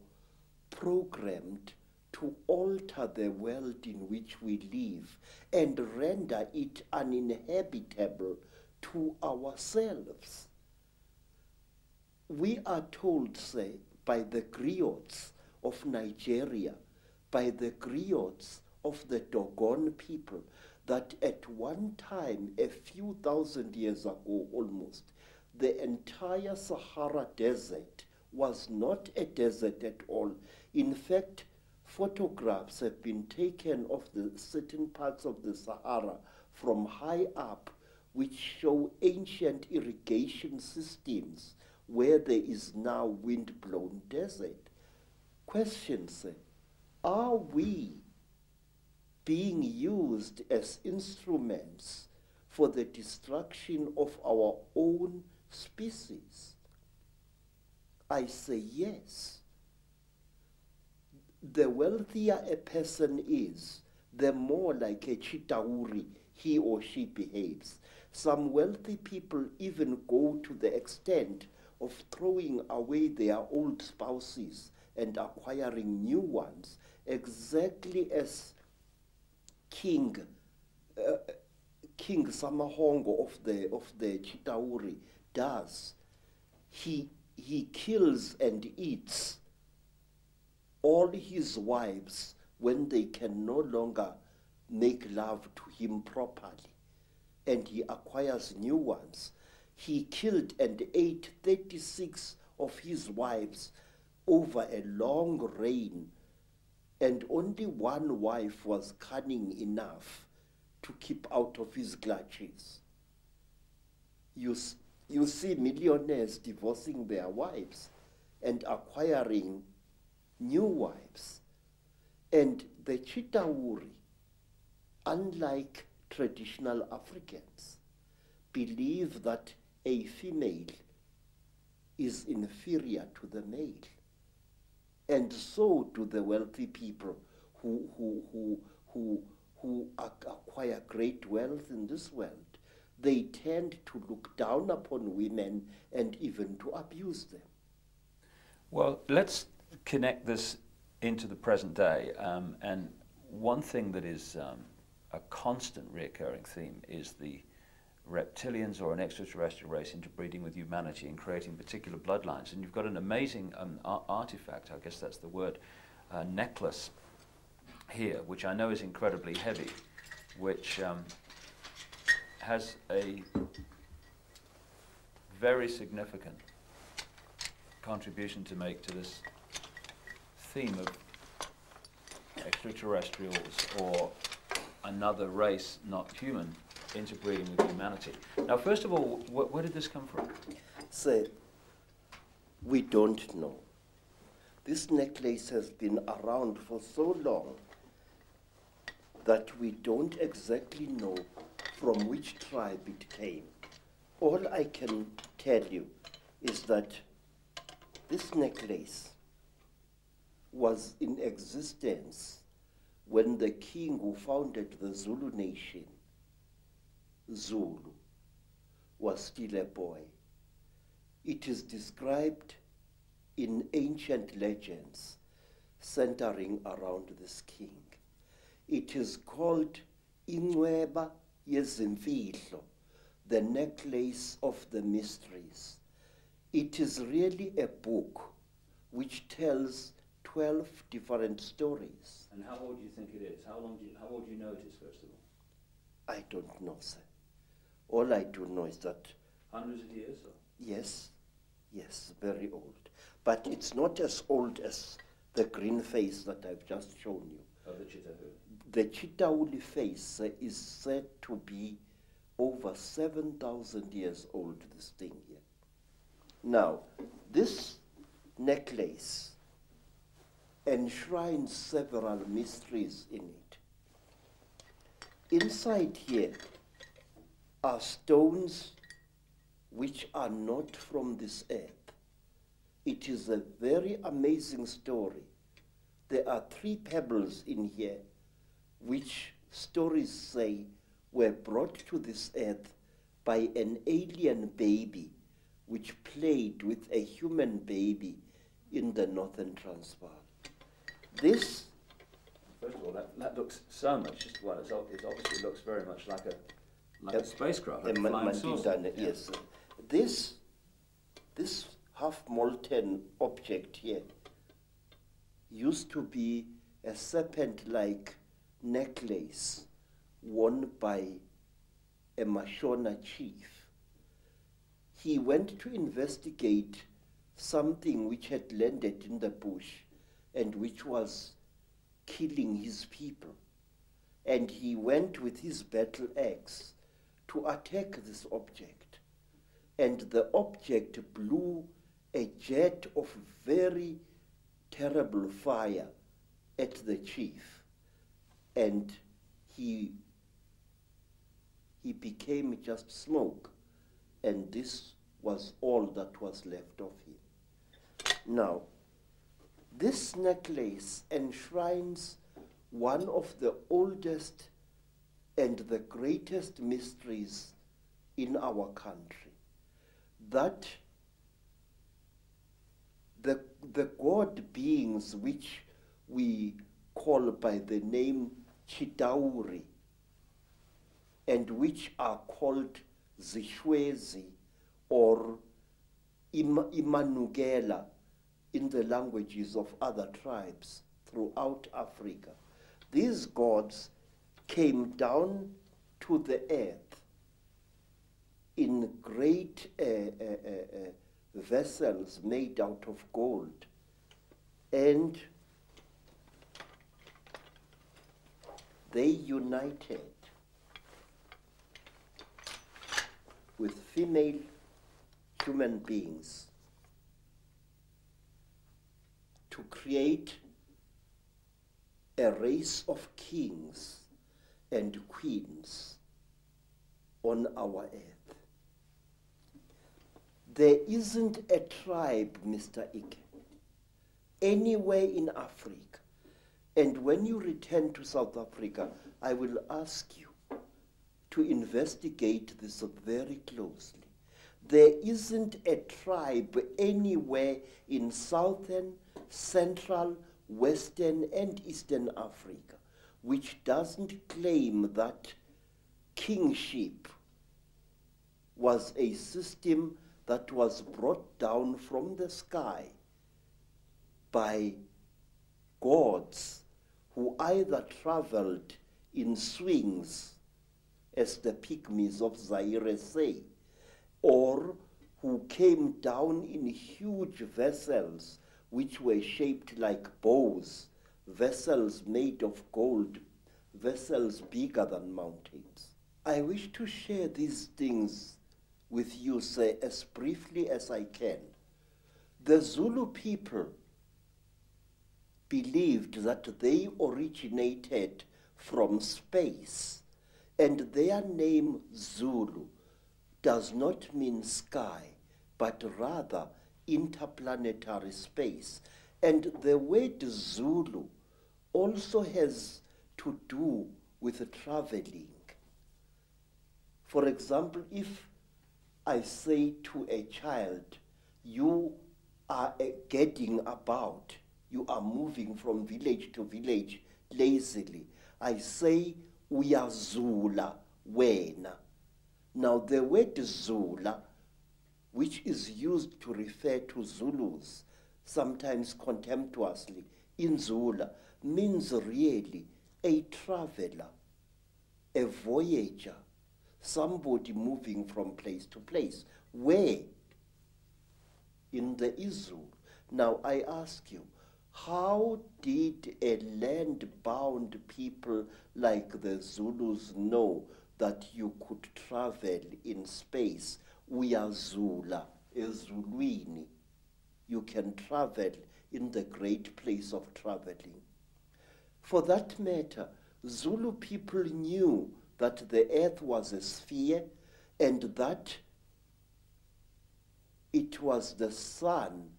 [SPEAKER 2] programmed to alter the world in which we live and render it uninhabitable to ourselves. We are told, say, by the griots of Nigeria, by the griots of the Dogon people, that at one time, a few thousand years ago almost, the entire Sahara Desert was not a desert at all. In fact, photographs have been taken of the certain parts of the Sahara from high up, which show ancient irrigation systems where there is now wind-blown desert. Questions, are we being used as instruments for the destruction of our own species? I say yes. The wealthier a person is, the more like a Chitauri he or she behaves. Some wealthy people even go to the extent of throwing away their old spouses and acquiring new ones, exactly as King Samahongo of the Chitauri does. He kills and eats all his wives when they can no longer make love to him properly, and he acquires new ones. He killed and ate 36 of his wives over a long reign, and only one wife was cunning enough to keep out of his clutches. You see millionaires divorcing their wives and acquiring new wives. And the Chitauri, unlike traditional Africans, believe that a female is inferior to the male. And so do the wealthy people who who acquire great wealth in this world, they tend to look down upon women and even to abuse them.
[SPEAKER 1] Well, let's connect this into the present day. And one thing that is a constant reoccurring theme is the reptilians or an extraterrestrial race interbreeding with humanity and creating particular bloodlines. And you've got an amazing artifact, I guess that's the word, necklace here, which I know is incredibly heavy, which has a very significant contribution to make to this theme of extraterrestrials or another race, not human, interbreeding with humanity. Now, first of all, where did this come from?
[SPEAKER 2] So, we don't know. This necklace has been around for so long that we don't exactly know from which tribe it came. All I can tell you is that this necklace was in existence when the king who founded the Zulu nation, Zulu, was still a boy. It is described in ancient legends centering around this king. It is called Inweba Yezimfihlo, the necklace of the mysteries. It is really a book which tells 12 different stories.
[SPEAKER 1] And how old do you think it is? How old do you know it is, first of all?
[SPEAKER 2] I don't know, sir. All I do know is that...
[SPEAKER 1] Hundreds of years? Or?
[SPEAKER 2] Yes, yes, very old. But it's not as old as the green face that I've just shown you.
[SPEAKER 1] Oh, the Chitauri.
[SPEAKER 2] The Chitauri face is said to be over 7,000 years old, this thing here. Now, this necklace enshrines several mysteries in it. Inside here are stones which are not from this earth. It is a very amazing story. There are 3 pebbles in here which stories say were brought to this earth by an alien baby which played with a human baby in the northern Transvaal. This...
[SPEAKER 1] First of all, that looks so much, well, it obviously looks very much like a spacecraft, like a flying saucer.
[SPEAKER 2] Yes. This half-molten object here used to be a serpent-like necklace worn by a Mashona chief. He went to investigate something which had landed in the bush and which was killing his people. And he went with his battle axe to attack this object. And the object blew a jet of very terrible fire at the chief. And he became just smoke. And this was all that was left of him. Now, this necklace enshrines one of the oldest and the greatest mysteries in our country, that the god beings which we call by the name Chitauri and which are called Zishwezi or Imanugela in the languages of other tribes throughout Africa. These gods came down to the earth in great vessels made out of gold, and they united with female human beings to create a race of kings and queens on our earth. There isn't a tribe, Mr. Ike, anywhere in Africa, And when you return to South Africa, I will ask you to investigate this very closely. There isn't a tribe anywhere in Southern, Central, Western, and Eastern Africa which doesn't claim that kingship was a system that was brought down from the sky by gods who either traveled in swings, as the pygmies of Zaire say, or who came down in huge vessels which were shaped like bows, vessels made of gold, vessels bigger than mountains. I wish to share these things with you, sir, as briefly as I can. The Zulu people believed that they originated from space, and their name Zulu does not mean sky, but rather interplanetary space. And the word Zulu also has to do with traveling. For example, if I say to a child, you are getting about, you are moving from village to village lazily, I say, uyazula wena. Now the word Zula, which is used to refer to Zulus, sometimes contemptuously, in Zula, means really a traveler, a voyager, somebody moving from place to place. Where? In the Izulu. Now I ask you, how did a land-bound people like the Zulus know that you could travel in space? Uyazula ezulwini. You can travel in the great place of traveling. For that matter, Zulu people knew that the earth was a sphere and that it was the sun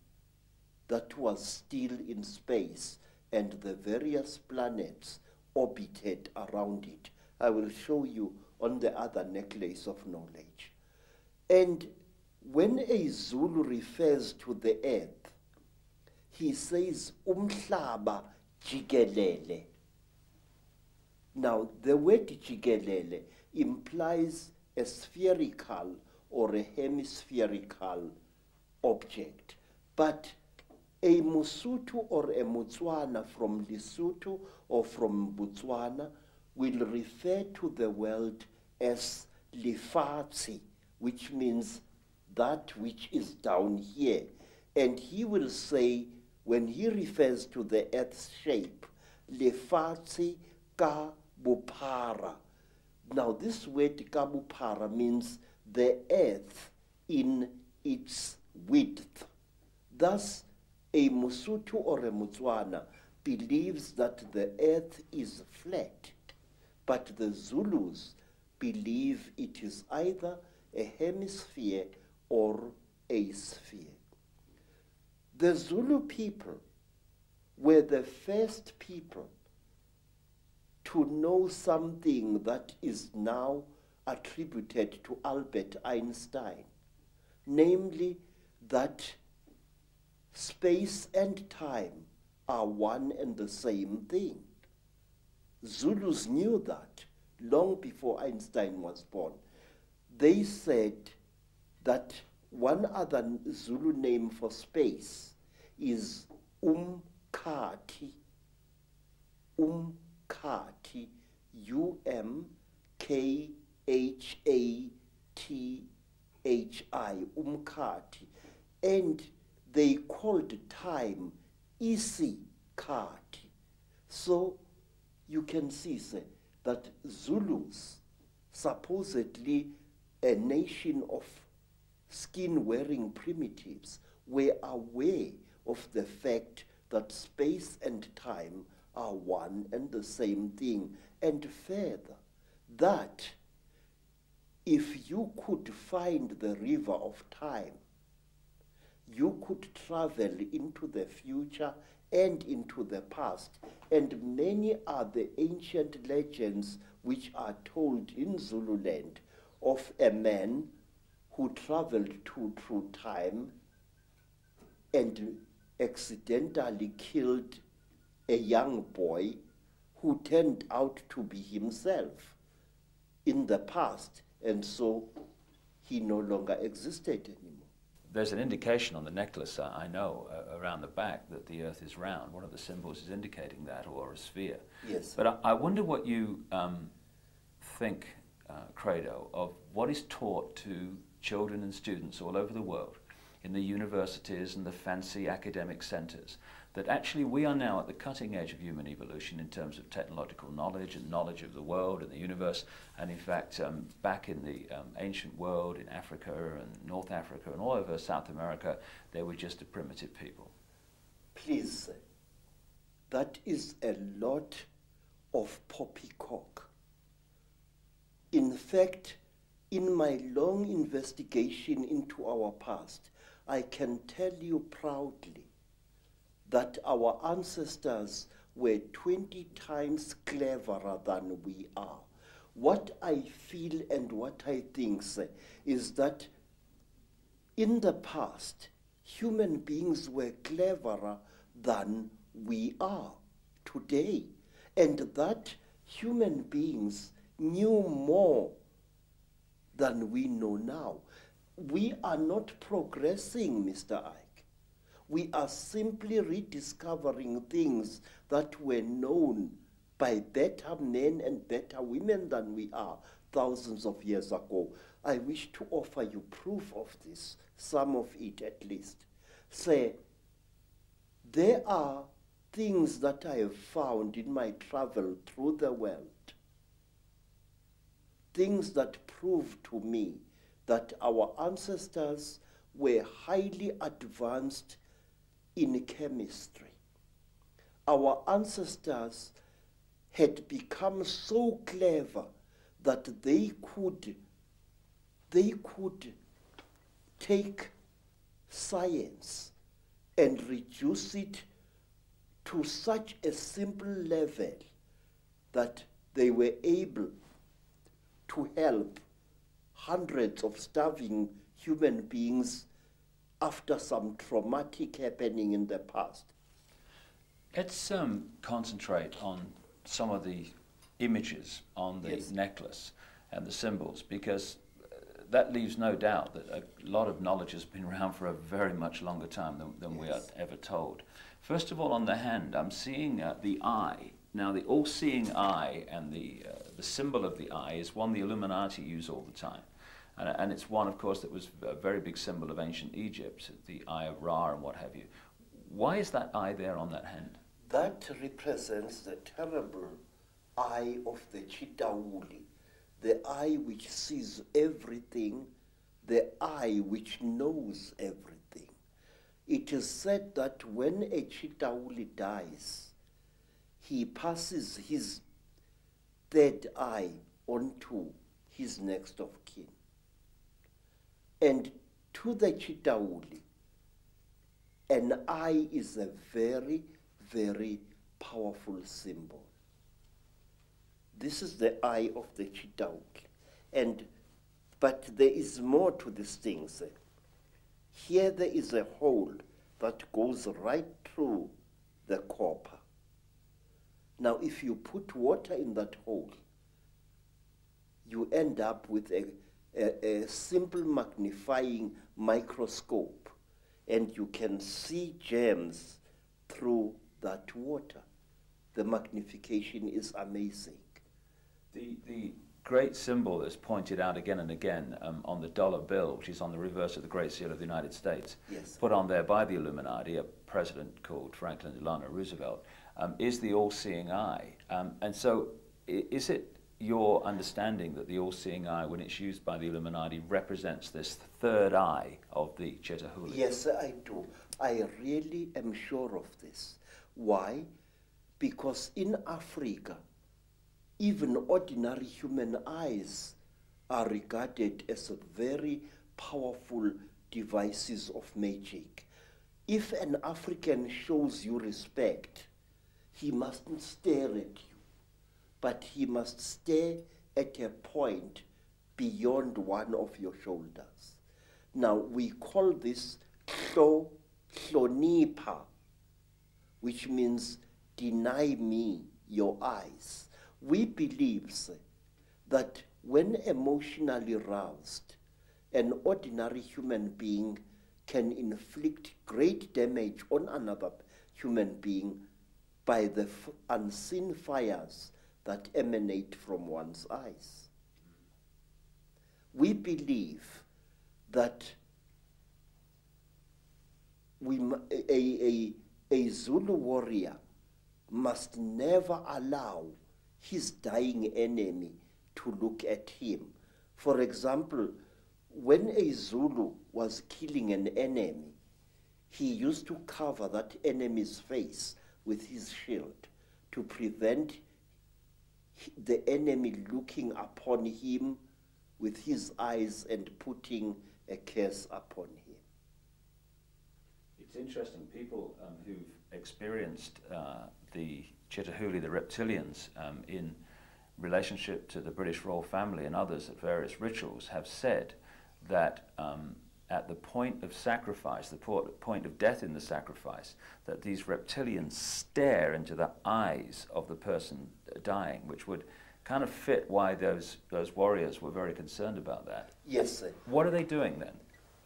[SPEAKER 2] that was still in space and the various planets orbited around it. I will show you on the other necklace of knowledge. And when a Zulu refers to the earth, he says umhlaba jikelele. Now, the word jikelele implies a spherical or a hemispherical object. But a Mosotho or a Motswana from Lesotho or from Botswana will refer to the world as lefatshe, which means that which is down here. And he will say, when he refers to the earth's shape, lefatshe ka bophara. Now this word ka bophara means the earth in its width. Thus, a Mosotho or a Motswana believes that the earth is flat, but the Zulus believe it is either a hemisphere or a sphere. The Zulu people were the first people to know something that is now attributed to Albert Einstein, namely that space and time are one and the same thing. Zulus knew that long before Einstein was born. They said that one other Zulu name for space is umkhati. Umkhati, U-M-K-H-A-T-H-I, umkhati. And they called time isikhathi. So you can see, sir, that Zulus, supposedly a nation of skin-wearing primitives, were aware of the fact that space and time are one and the same thing. And further, that if you could find the river of time, you could travel into the future and into the past. And many are the ancient legends which are told in Zululand of a man who traveled through time and accidentally killed a young boy who turned out to be himself in the past, and so he no longer existed anymore.
[SPEAKER 1] There's an indication on the necklace, I know, around the back that the Earth is round. One of the symbols is indicating that, or a sphere.
[SPEAKER 2] Yes.
[SPEAKER 1] But I wonder what you think, Credo, of what is taught to children and students all over the world in the universities and the fancy academic centers, that actually we are now at the cutting edge of human evolution in terms of technological knowledge and knowledge of the world and the universe. And in fact, back in the ancient world, in Africa and North Africa and all over South America, they were just a primitive people.
[SPEAKER 2] Please, that is a lot of poppycock. In fact, in my long investigation into our past, I can tell you proudly that our ancestors were 20 times cleverer than we are. What I feel and what I think is that in the past, human beings were cleverer than we are today, and that human beings knew more than we know now. We are not progressing, Mr. Ike. We are simply rediscovering things that were known by better men and better women than we are thousands of years ago. I wish to offer you proof of this, some of it at least. Say, there are things that I have found in my travel through the world, things that prove to me that our ancestors were highly advanced in chemistry. Our ancestors had become so clever that they could take science and reduce it to such a simple level that they were able to help hundreds of starving human beings after some traumatic happening in the past.
[SPEAKER 1] Let's concentrate on some of the images on the
[SPEAKER 2] Yes.
[SPEAKER 1] necklace and the symbols, because that leaves no doubt that a lot of knowledge has been around for a very much longer time than we are ever told. First of all, on the hand, I'm seeing the eye. Now, the all-seeing eye and the symbol of the eye is one the Illuminati use all the time. And it's one, of course, that was a very big symbol of ancient Egypt, the Eye of Ra and what have you. Why is that eye there on that hand?
[SPEAKER 2] That represents the terrible eye of the Chitauli, the eye which sees everything, the eye which knows everything. It is said that when a Chitauli dies, he passes his third eye onto his next of kin. And to the Chitauli, an eye is a very, very powerful symbol. This is the eye of the Chitauli. But there is more to this thing, sir. Here there is a hole that goes right through the copper. Now, if you put water in that hole, you end up with a simple magnifying microscope, and you can see gems through that water. The magnification is amazing.
[SPEAKER 1] The great symbol that's pointed out again and again on the dollar bill, which is on the reverse of the Great Seal of the United States,
[SPEAKER 2] Yes.
[SPEAKER 1] put on there by the Illuminati, a president called Franklin Delano Roosevelt, is the all-seeing eye. And so is it your understanding that the all-seeing eye, when it's used by the Illuminati, represents this third eye of the Chetauli?
[SPEAKER 2] Yes, I do. I really am sure of this. Why? Because in Africa, even ordinary human eyes are regarded as very powerful devices of magic. if an African shows you respect, he mustn't stare at you, but he must stare at a point beyond one of your shoulders. Now, we call this hlonipa, which means deny me your eyes. We believe that when emotionally roused, an ordinary human being can inflict great damage on another human being by the unseen fires that emanate from one's eyes. We believe that a Zulu warrior must never allow his dying enemy to look at him. For example, when a Zulu was killing an enemy, he used to cover that enemy's face with his shield to prevent the enemy looking upon him with his eyes and putting a curse upon him.
[SPEAKER 1] It's interesting, people who've experienced the Chitahuli, the reptilians, in relationship to the British royal family and others at various rituals, have said that at the point of sacrifice, the point of death in the sacrifice, that these reptilians stare into the eyes of the person dying, which would kind of fit why those warriors were very concerned about that.
[SPEAKER 2] Yes, sir.
[SPEAKER 1] What are they doing then?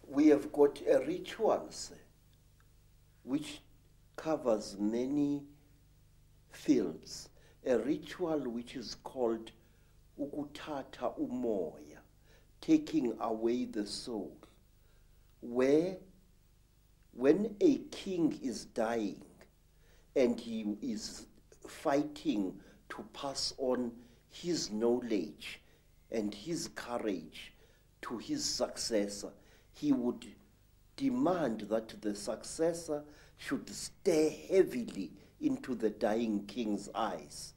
[SPEAKER 2] We have got a ritual, sir, which covers many fields. A ritual which is called ukuthatha umoya, taking away the soul, where when a king is dying and he is fighting to pass on his knowledge and his courage to his successor, he would demand that the successor should stare heavily into the dying king's eyes.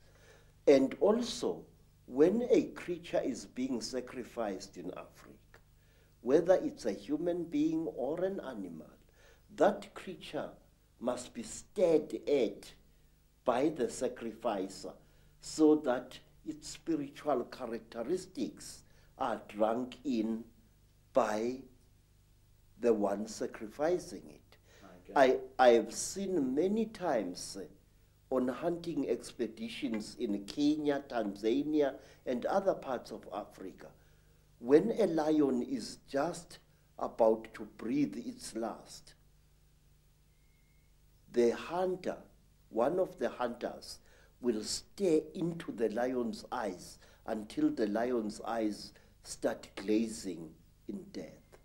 [SPEAKER 2] And also, when a creature is being sacrificed in Africa, whether it's a human being or an animal, that creature must be stared at by the sacrificer so that its spiritual characteristics are drunk in by the one sacrificing it.
[SPEAKER 1] Okay.
[SPEAKER 2] I have seen many times on hunting expeditions in Kenya, Tanzania, and other parts of Africa, when a lion is just about to breathe its last, the hunter, one of the hunters, will stare into the lion's eyes until the lion's eyes start glazing in death.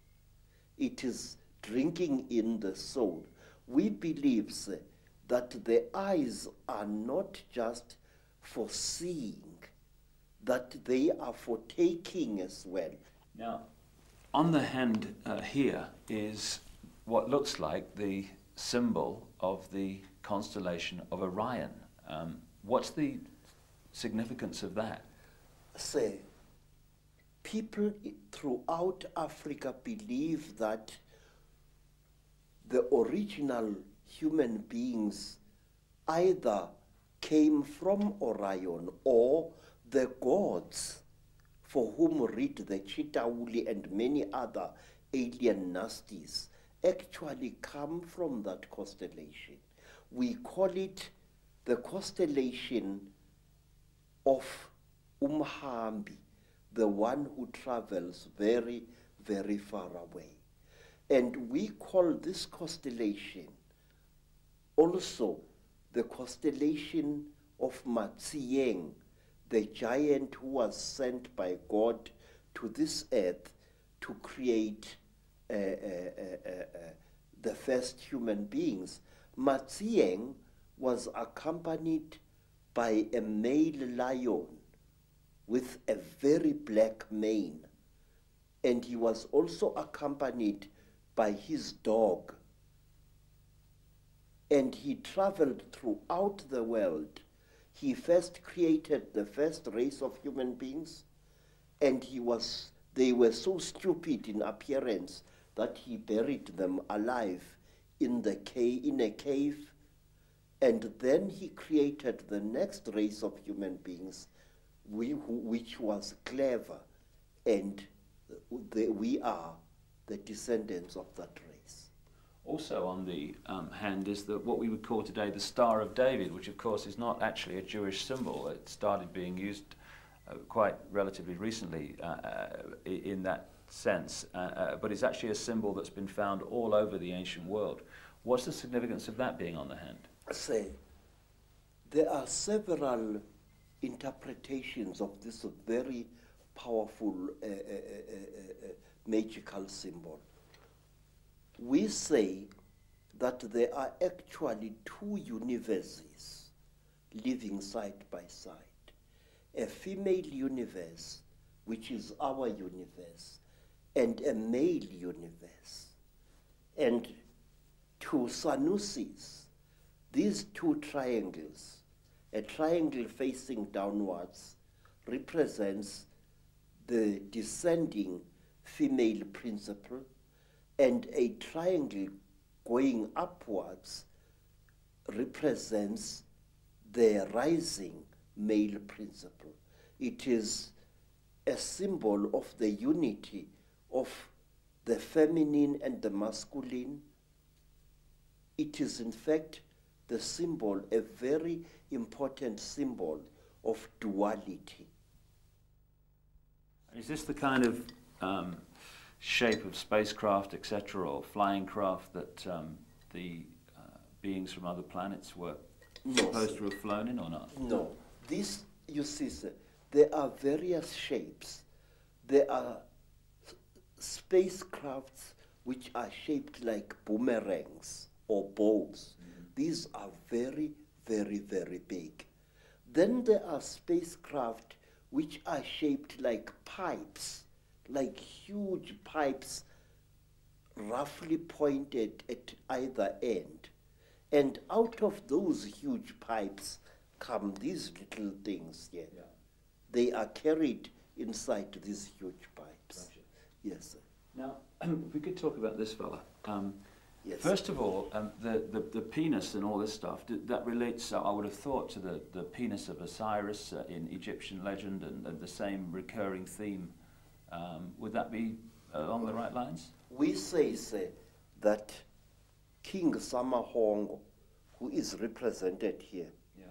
[SPEAKER 2] It is drinking in the soul. We believe that the eyes are not just for seeing, that they are for taking as well.
[SPEAKER 1] Now, on the hand here is what looks like the symbol of the constellation of Orion. What's the significance of that?
[SPEAKER 2] Say, people throughout Africa believe that the original human beings either came from Orion or the gods for whom read the Chitauli and many other alien nasties actually come from that constellation. We call it the constellation of Umhambi, the one who travels very, very far away. And we call this constellation also the constellation of Matsieng, the giant who was sent by God to this earth to create the first human beings. Matsieng was accompanied by a male lion with a very black mane, and he was also accompanied by his dog. And he traveled throughout the world. He first created the first race of human beings, and they were so stupid in appearance that he buried them alive in a cave, and then he created the next race of human beings, which was clever, and we are the descendants of that race.
[SPEAKER 1] Also on the hand is what we would call today the Star of David, which of course is not actually a Jewish symbol. It started being used quite relatively recently in that sense, but it's actually a symbol that's been found all over the ancient world. What's the significance of that being on the hand?
[SPEAKER 2] There are several interpretations of this very powerful magical symbol. We say that there are actually two universes living side by side. A female universe, which is our universe, and a male universe. And to Sanusis, these two triangles, a triangle facing downwards represents the descending female principle, and a triangle going upwards represents the rising male principle. It is a symbol of the unity of the feminine and the masculine. It is in fact the symbol, a very important symbol of duality.
[SPEAKER 1] Is this the kind of shape of spacecraft, etc., or flying craft that the beings from other planets were supposed to have flown in, or not?
[SPEAKER 2] No. This, you see, sir, there are various shapes. There are spacecrafts which are shaped like boomerangs or bows. These are very, very, very big. Then there are spacecraft which are shaped like pipes, like huge pipes roughly pointed at either end. And out of those huge pipes come these little things here. Yeah. They are carried inside these huge pipes.
[SPEAKER 1] Gotcha.
[SPEAKER 2] Yes, sir.
[SPEAKER 1] Now, we could talk about this fella.
[SPEAKER 2] Yes.
[SPEAKER 1] First of all, the penis and all this stuff, that relates, I would have thought, to the penis of Osiris in Egyptian legend, and the same recurring theme. Would that be along the right lines?
[SPEAKER 2] We say that King Samahongo, who is represented here, yeah,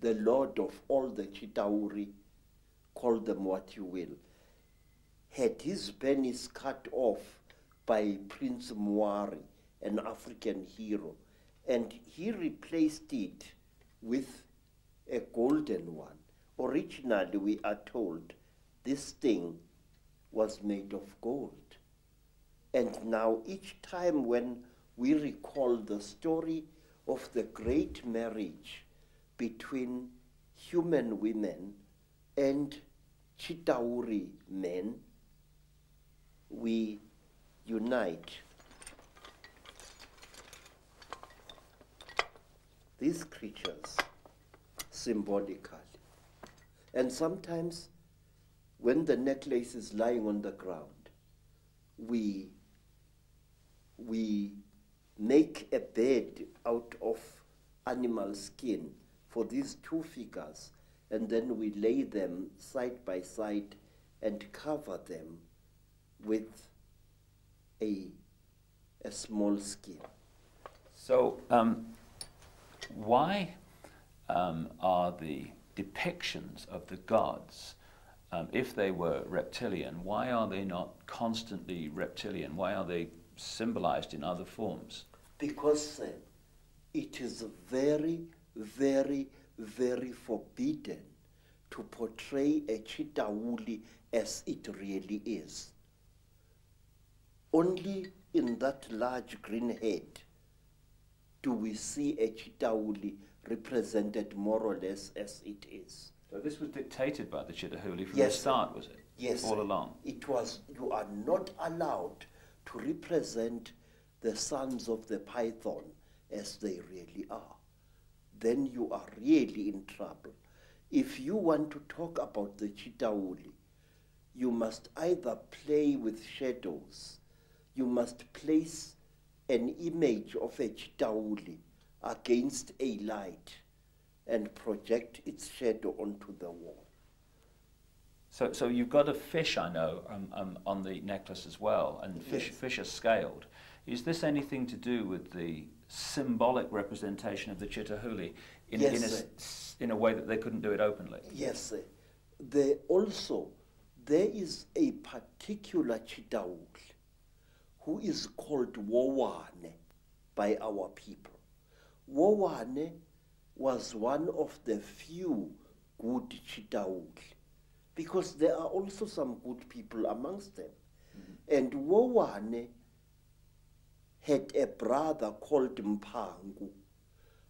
[SPEAKER 2] the lord of all the Chitauri, call them what you will, had his penis cut off by Prince Muari, an African hero, and he replaced it with a golden one. Originally, we are told this thing was made of gold. And now each time when we recall the story of the great marriage between human women and Chitauri men, we unite these creatures symbolically. And sometimes when the necklace is lying on the ground, we make a bed out of animal skin for these two figures, and then we lay them side by side and cover them with a small skin.
[SPEAKER 1] So why are the depictions of the gods, if they were reptilian, why are they not constantly reptilian? Why are they symbolized in other forms?
[SPEAKER 2] Because it is very, very, very forbidden to portray a Chitauli as it really is. Only in that large green head do we see a Chitauli represented more or less as it is.
[SPEAKER 1] So this was dictated by the Chitauli from the start, was it?
[SPEAKER 2] Yes.
[SPEAKER 1] All along?
[SPEAKER 2] It was. You are not allowed to represent the sons of the python as they really are. Then you are really in trouble. If you want to talk about the Chitauli, you must either play with shadows, you must place an image of a chitauli against a light and project its shadow onto the wall.
[SPEAKER 1] So you've got a fish, I know, on the necklace as well, and fish are scaled. Is this anything to do with the symbolic representation of the Chitahuli in a way that they couldn't do it openly?
[SPEAKER 2] Yes, there is a particular Chitauli who is called Wowane by our people. Wowane was one of the few good Chitauli, because there are also some good people amongst them. Mm-hmm. And Wowane had a brother called Mpangu.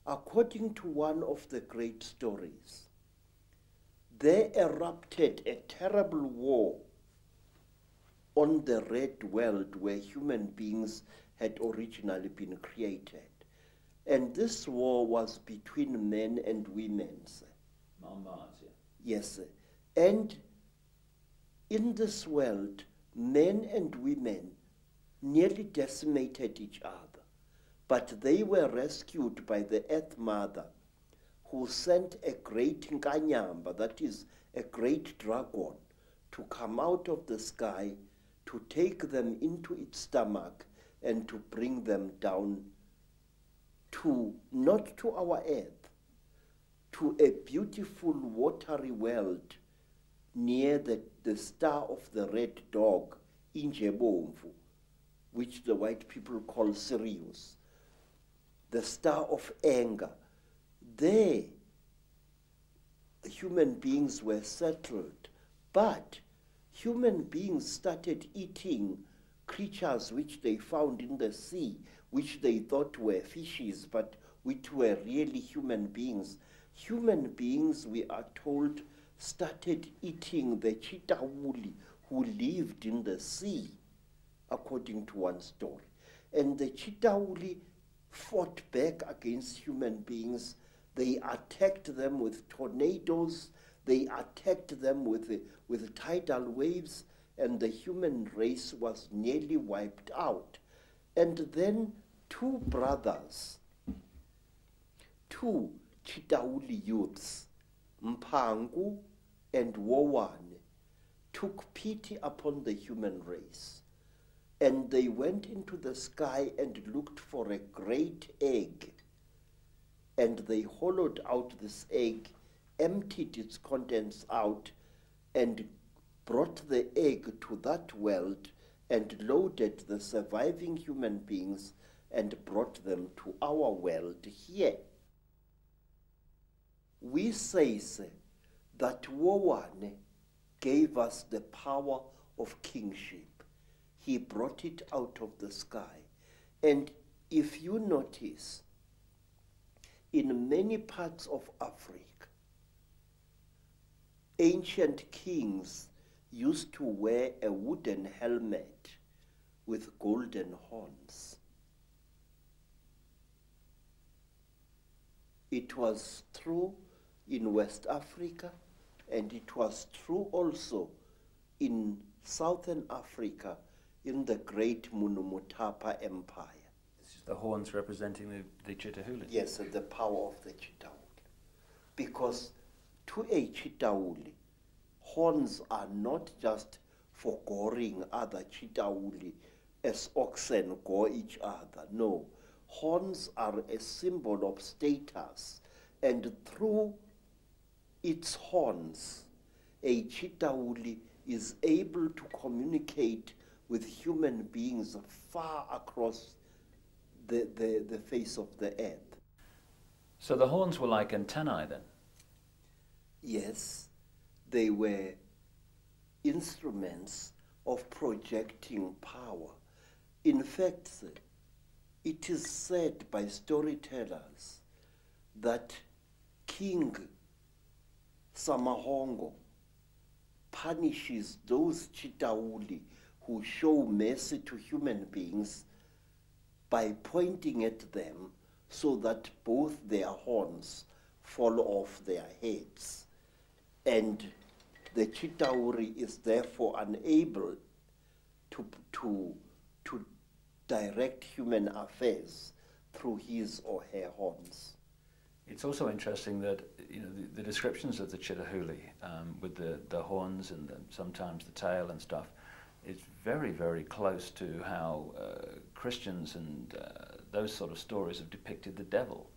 [SPEAKER 2] According to one of the great stories, there erupted a terrible war on the red world where human beings had originally been created. And this war was between men and women. Yes. And in this world, men and women nearly decimated each other. But they were rescued by the Earth Mother, who sent a great Nkanyamba, that is a great dragon, to come out of the sky to take them into its stomach and to bring them down to, not to our earth, to a beautiful watery world near the star of the red dog, Injebomvu, which the white people call Sirius, the star of anger. There, human beings were settled, but human beings started eating creatures which they found in the sea, which they thought were fishes, but which were really human beings. Human beings, we are told, started eating the Chitauli who lived in the sea, according to one story. And the Chitauli fought back against human beings. They attacked them with tornadoes. They attacked them with tidal waves, and the human race was nearly wiped out. And then two brothers, two Chitauli youths, Mpangu and Wowane, took pity upon the human race. And they went into the sky and looked for a great egg. And they hollowed out this egg, emptied its contents out, and brought the egg to that world and loaded the surviving human beings and brought them to our world here. We say that Wowane gave us the power of kingship. He brought it out of the sky. And if you notice, in many parts of Africa, ancient kings used to wear a wooden helmet with golden horns. It was true in West Africa, and it was true also in Southern Africa in the great Munumutapa Empire.
[SPEAKER 1] This is the horns representing the Chitahuli.
[SPEAKER 2] Yes, the power of the Chitauli. Because to a Chitauli, horns are not just for goring other Chitauli as oxen gore each other. No, horns are a symbol of status, and through its horns, a Chitauli is able to communicate with human beings far across the face of the earth.
[SPEAKER 1] So the horns were like antennae then?
[SPEAKER 2] Yes, they were instruments of projecting power. In fact, it is said by storytellers that King Samahongo punishes those Chitauli who show mercy to human beings by pointing at them so that both their horns fall off their heads. And the Chitauri is therefore unable to direct human affairs through his or her horns.
[SPEAKER 1] It's also interesting that the descriptions of the Chitahuli with the horns and sometimes the tail and stuff, it's very, very close to how Christians and those sort of stories have depicted the devil.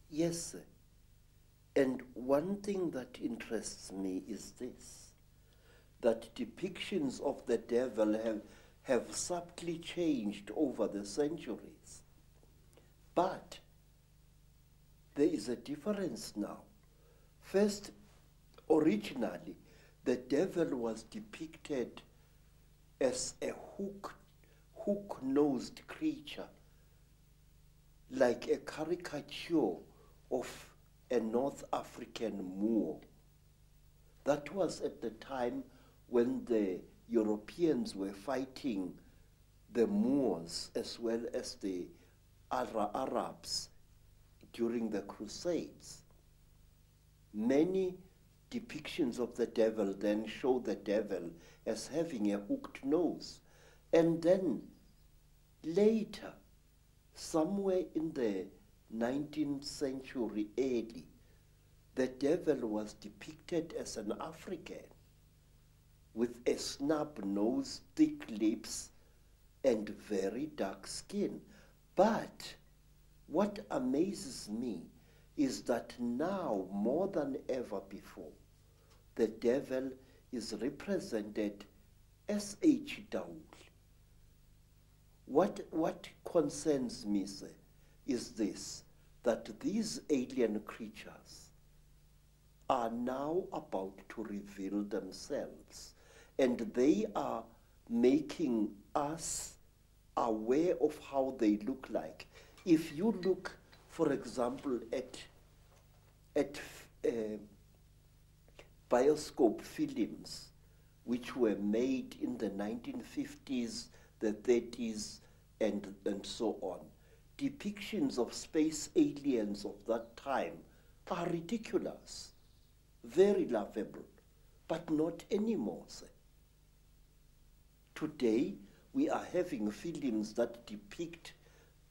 [SPEAKER 2] Yes, and one thing that interests me is this, that depictions of the devil have subtly changed over the centuries. But there is a difference now. First, originally, the devil was depicted as a hook-nosed creature, like a caricature of a North African Moor. That was at the time when the Europeans were fighting the Moors as well as the Arabs during the Crusades. Many depictions of the devil then show the devil as having a hooked nose. And then later, somewhere in the 19th century early, the devil was depicted as an African with a snub nose, thick lips, and very dark skin. But what amazes me is that now, more than ever before, the devil is represented as a Chitauli. What concerns me, sir, is this, that these alien creatures are now about to reveal themselves, and they are making us aware of how they look like. If you look, for example, at bioscope films which were made in the 1950s, the 30s, and so on, depictions of space aliens of that time are ridiculous, very laughable, but not anymore, sir. Today, we are having films that depict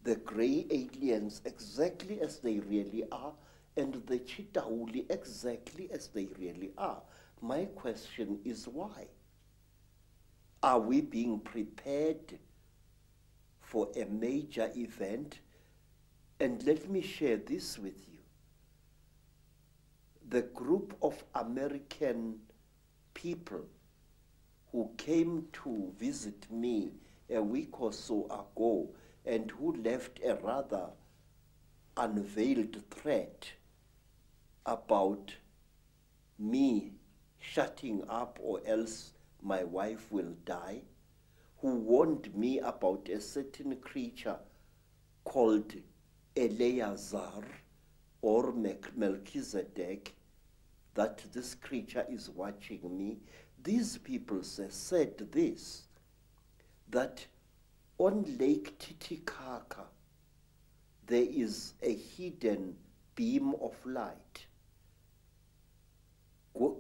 [SPEAKER 2] the gray aliens exactly as they really are, and the Chitauli exactly as they really are. My question is why? Are we being prepared for a major event? And let me share this with you. The group of American people who came to visit me a week or so ago and who left a rather unveiled threat about me shutting up or else my wife will die, who warned me about a certain creature called Eleazar or Melchizedek, that this creature is watching me. These people said this, that on Lake Titicaca there is a hidden beam of light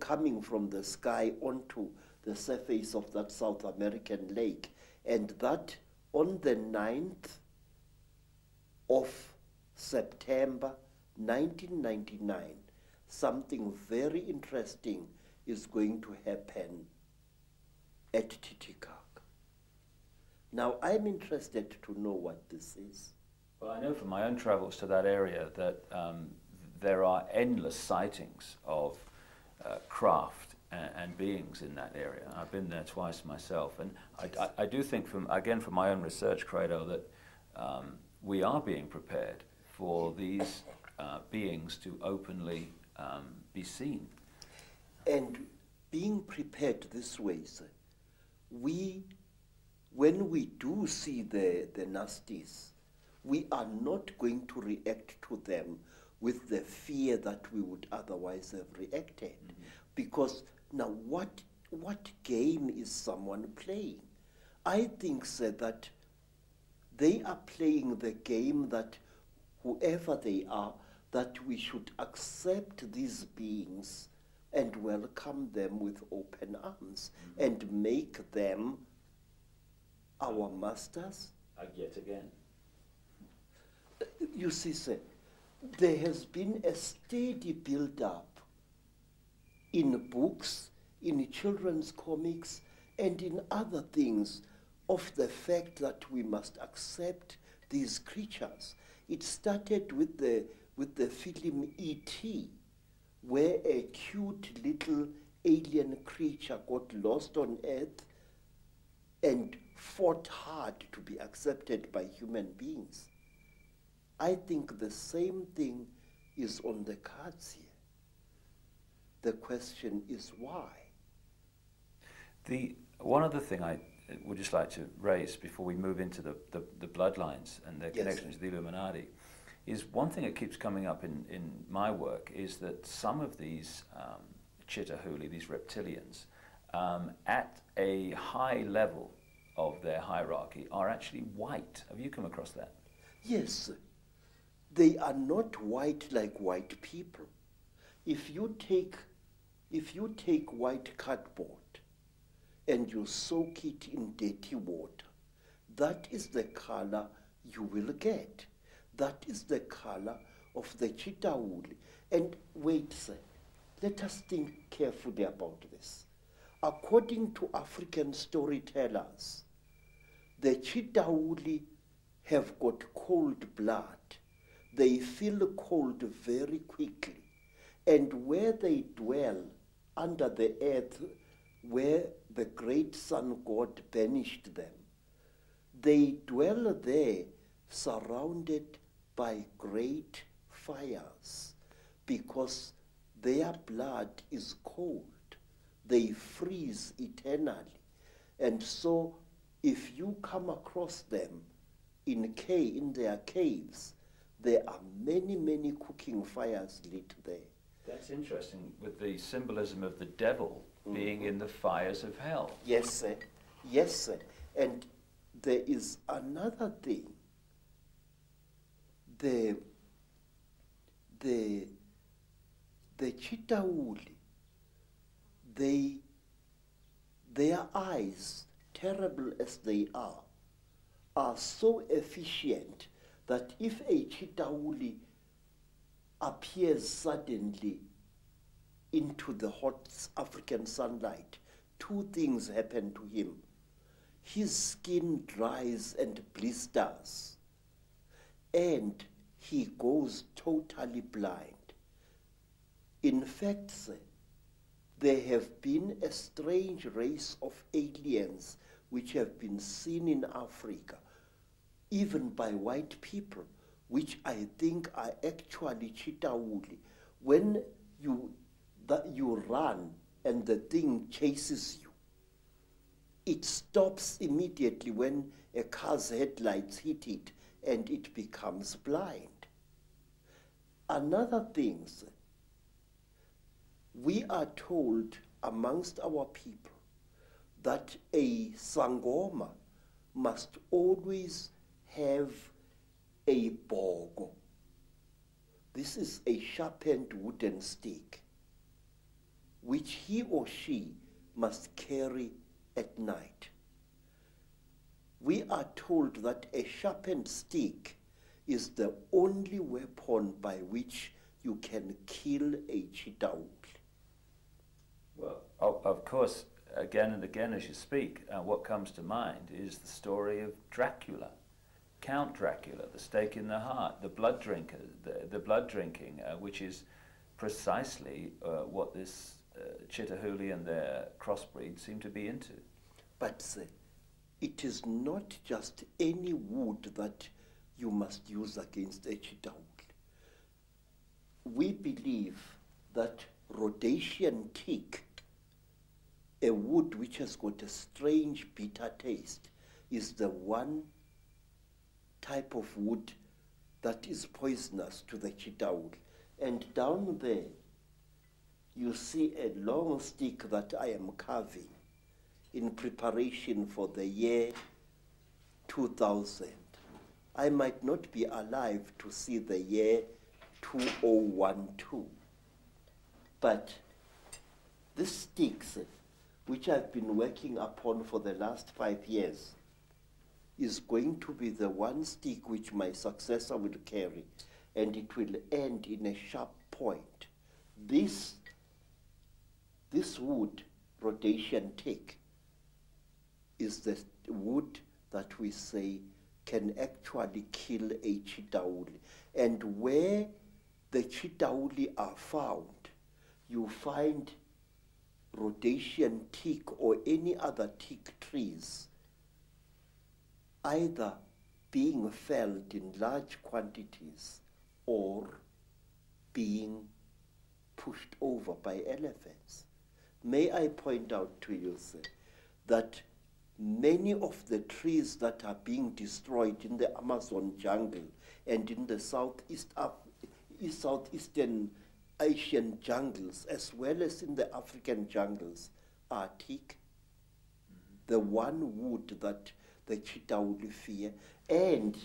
[SPEAKER 2] coming from the sky onto the surface of that South American lake, and that on the 9th of September 1999, something very interesting is going to happen at Titicaca. Now, I'm interested to know what this is.
[SPEAKER 1] Well, I know from my own travels to that area that there are endless sightings of craft and beings in that area. I've been there twice myself, and I do think, from my own research, Credo, that we are being prepared for these beings to openly be seen.
[SPEAKER 2] And being prepared this way, sir, when we do see the nasties, we are not going to react to them with the fear that we would otherwise have reacted. Mm-hmm. Because now what game is someone playing? I think, sir, that they are playing the game that whoever they are, that we should accept these beings and welcome them with open arms, mm-hmm. and make them our masters.
[SPEAKER 1] Yet again.
[SPEAKER 2] You see, sir, there has been a steady build-up in books, in children's comics, and in other things of the fact that we must accept these creatures. It started with the film E.T., where a cute little alien creature got lost on Earth and fought hard to be accepted by human beings. I think the same thing is on the cards here. The question is why?
[SPEAKER 3] One other thing I would just like to raise before we move into the bloodlines and their connection to the Illuminati is one thing that keeps coming up in my work is that some of these Chitahuli, these reptilians, at a high level of their hierarchy are actually white. Have you come across that?
[SPEAKER 2] Yes. They are not white like white people. If you take white cardboard and you soak it in dirty water, that is the color you will get. That is the color of the Chitahuli. And wait, sir, let us think carefully about this. According to African storytellers, the Chitahuli have got cold blood. They feel cold very quickly. And where they dwell under the earth, where the great sun god banished them, they dwell there surrounded by great fires because their blood is cold. They freeze eternally. And so if you come across them in their caves, there are many, many cooking fires lit there.
[SPEAKER 3] That's interesting, with the symbolism of the devil being in the fires of hell.
[SPEAKER 2] Yes, sir. Yes, sir. And there is another thing. The Chitahuli, their eyes, terrible as they are so efficient that if a Chitahuli appears suddenly into the hot African sunlight, two things happen to him. His skin dries and blisters, and he goes totally blind. In fact, sir, there have been a strange race of aliens which have been seen in Africa, even by white people, which I think are actually Chitahuli. When you run and the thing chases you, it stops immediately when a car's headlights hit it and it becomes blind. Another thing, sir, we are told amongst our people that a Sangoma must always have a bogo. This is a sharpened wooden stick which he or she must carry at night. We are told that a sharpened stick is the only weapon by which you can kill a Chitahuli.
[SPEAKER 3] Well, of course, again and again as you speak, what comes to mind is the story of Dracula. Count Dracula, the stake in the heart, the blood drinker, the blood drinking, which is precisely what this Chitahuli and their crossbreed seem to be into.
[SPEAKER 2] But it is not just any wood that you must use against a Chitahuli. We believe that Rhodesian teak, a wood which has got a strange bitter taste, is the one type of wood that is poisonous to the Chitahuli. And down there, you see a long stick that I am carving in preparation for the year 2000. I might not be alive to see the year 2012. But this sticks, which I've been working upon for the last 5 years, is going to be the one stick which my successor will carry, and it will end in a sharp point. This wood, rhodesian teak, is the wood that we say can actually kill a chitauli. And where the chitauli are found, you find rhodesian teak or any other teak trees either being felled in large quantities or being pushed over by elephants. May I point out to you, sir, that many of the trees that are being destroyed in the Amazon jungle and in the Southeastern Asian jungles, as well as in the African jungles, are teak, the one wood that the chitauli fear. And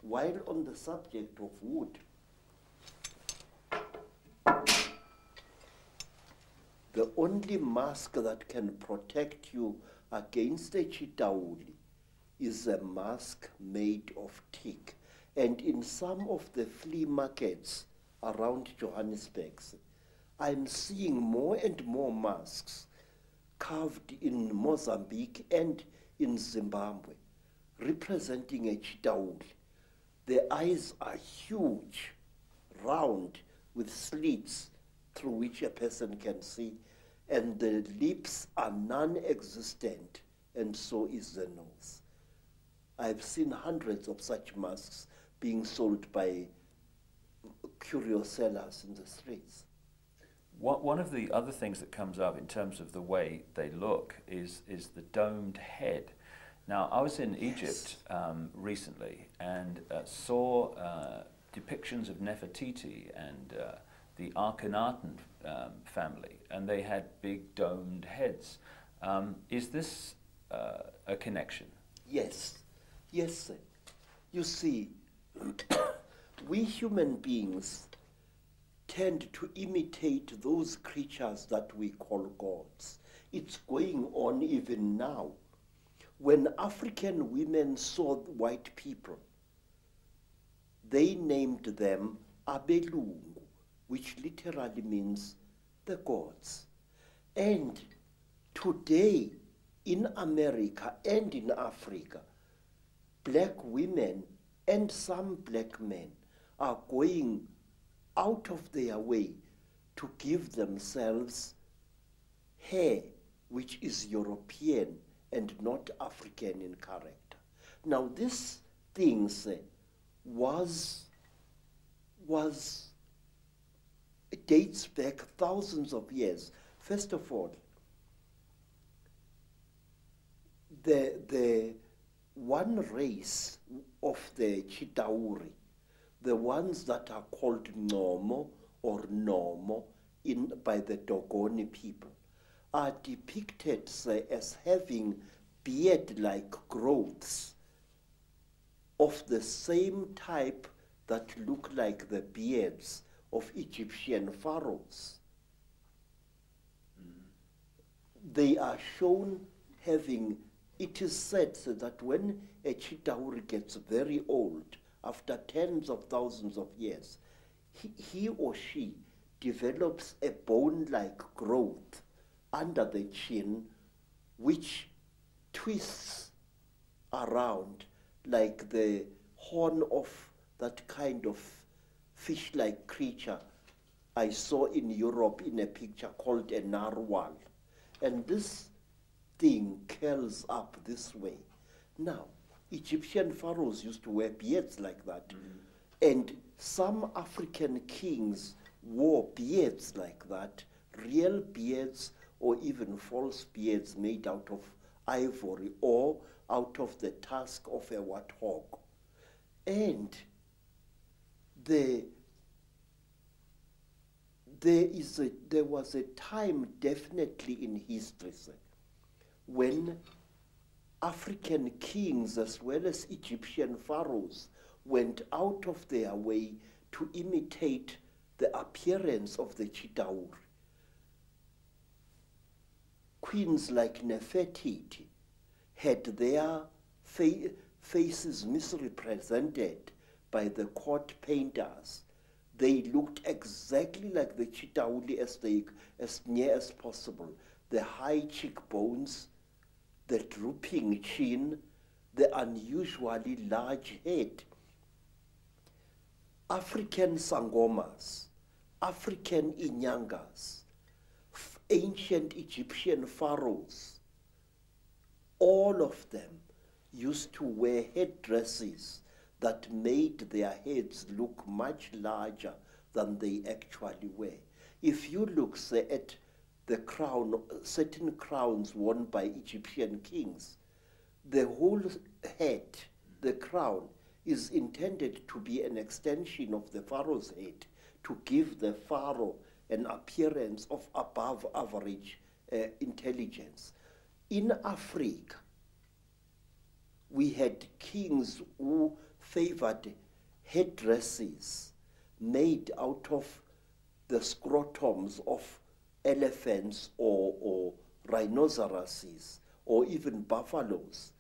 [SPEAKER 2] while on the subject of wood, the only mask that can protect you against the chitauli is a mask made of teak. And in some of the flea markets around Johannesburg, I'm seeing more and more masks carved in Mozambique and in Zimbabwe, representing a chitauli. The eyes are huge, round, with slits through which a person can see, and the lips are non-existent, and so is the nose. I've seen hundreds of such masks being sold by curio sellers in the streets.
[SPEAKER 3] One of the other things that comes up in terms of the way they look is the domed head. Now, I was in Egypt recently and saw depictions of Nefertiti and the Akhenaten family, and they had big domed heads. Is this a connection?
[SPEAKER 2] Yes, yes, sir. You see, we human beings tend to imitate those creatures that we call gods. It's going on even now. When African women saw white people, they named them Abelungu, which literally means the gods. And today, in America and in Africa, black women and some black men are going out of their way to give themselves hair which is European and not African in character. Now this thing it dates back thousands of years. First of all, the one race of the Chitauri, the ones that are called Nomo or Nomo by the Dogoni people, are depicted as having beard-like growths of the same type that look like the beards of Egyptian pharaohs. They are shown having, it is said that when a Chitauri gets very old, after tens of thousands of years, he or she develops a bone-like growth under the chin, which twists around like the horn of that kind of fish-like creature I saw in Europe in a picture called a narwhal. And this thing curls up this way. Now, Egyptian pharaohs used to wear beards like that. And some African kings wore beards like that, real beards or even false beards made out of ivory or out of the tusk of a warthog. And there was a time definitely in history when African kings as well as Egyptian pharaohs went out of their way to imitate the appearance of the Chitauri. Queens like Nefertiti had their faces misrepresented by the court painters. They looked exactly like the Chitauli as near as possible. The high cheekbones, the drooping chin, the unusually large head. African sangomas, African inyangas, ancient Egyptian pharaohs, all of them used to wear headdresses that made their heads look much larger than they actually were. If you look, say, at the crown, certain crowns worn by Egyptian kings, the whole head, the crown, is intended to be an extension of the pharaoh's head, to give the pharaoh an appearance of above average intelligence. In Africa, we had kings who favored headdresses made out of the scrotums of elephants or rhinoceroses or even buffaloes.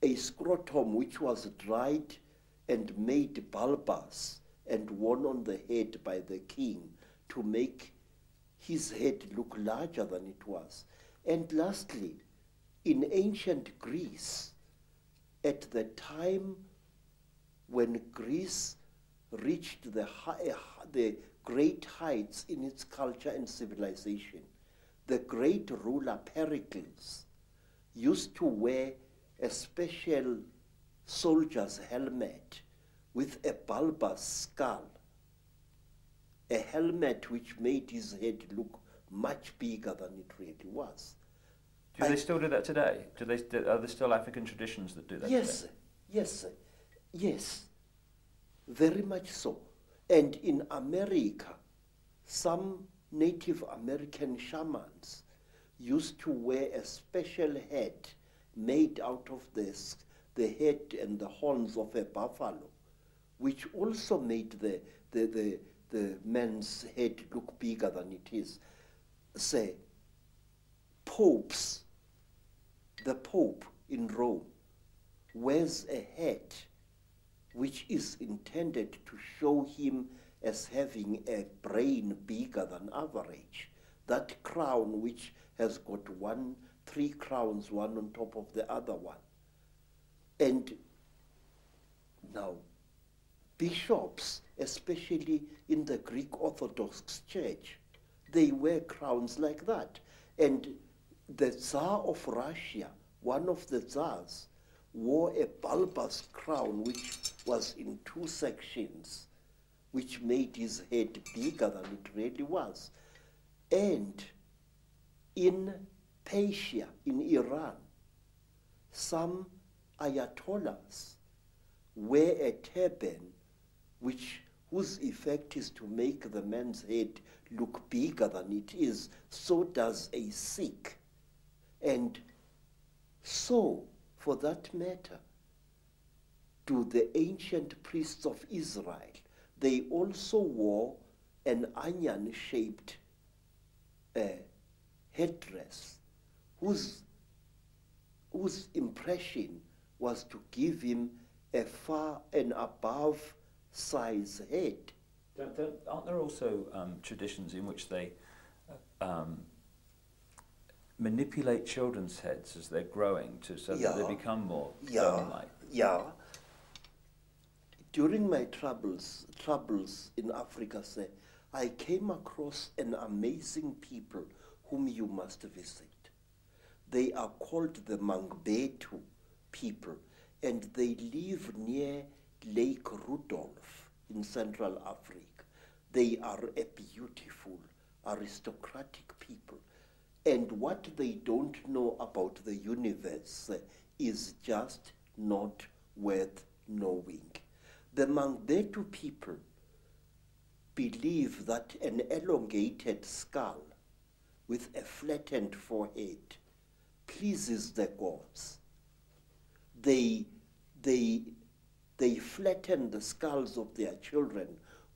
[SPEAKER 2] A scrotum which was dried and made bulbous and worn on the head by the king to make his head look larger than it was. And lastly, in ancient Greece, at the time when Greece reached the great heights in its culture and civilization, the great ruler Pericles used to wear a special soldier's helmet with a bulbous skull, a helmet which made his head look much bigger than it really was.
[SPEAKER 3] Do they still do that today? Are there still African traditions that do that
[SPEAKER 2] yes,
[SPEAKER 3] today?
[SPEAKER 2] Yes, yes, very much so. And in America, some Native American shamans used to wear a special head made out of the head and the horns of a buffalo, which also made the man's head look bigger than it is. Say, popes, the Pope in Rome wears a hat which is intended to show him as having a brain bigger than average. That crown which has got three crowns, one on top of the other one. And now, bishops, especially in the Greek Orthodox Church, they wear crowns like that. And the Tsar of Russia, one of the Tsars, wore a bulbous crown which was in two sections, which made his head bigger than it really was. And in Persia, in Iran, some ayatollahs wear a turban whose effect is to make the man's head look bigger than it is. So does a Sikh. And so, for that matter, do the ancient priests of Israel. They also wore an onion-shaped headdress whose impression was to give him a far and above size head.
[SPEAKER 3] Aren't there also traditions in which they manipulate children's heads as they're growing so that they become more stone-like?
[SPEAKER 2] Yeah. During my travels in Africa, I came across an amazing people whom you must visit. They are called the Mangbetu people, and they live near Lake Rudolph in Central Africa. They are a beautiful, aristocratic people. And what they don't know about the universe is just not worth knowing. The Mangbetu people believe that an elongated skull with a flattened forehead pleases the gods. They flatten the skulls of their children,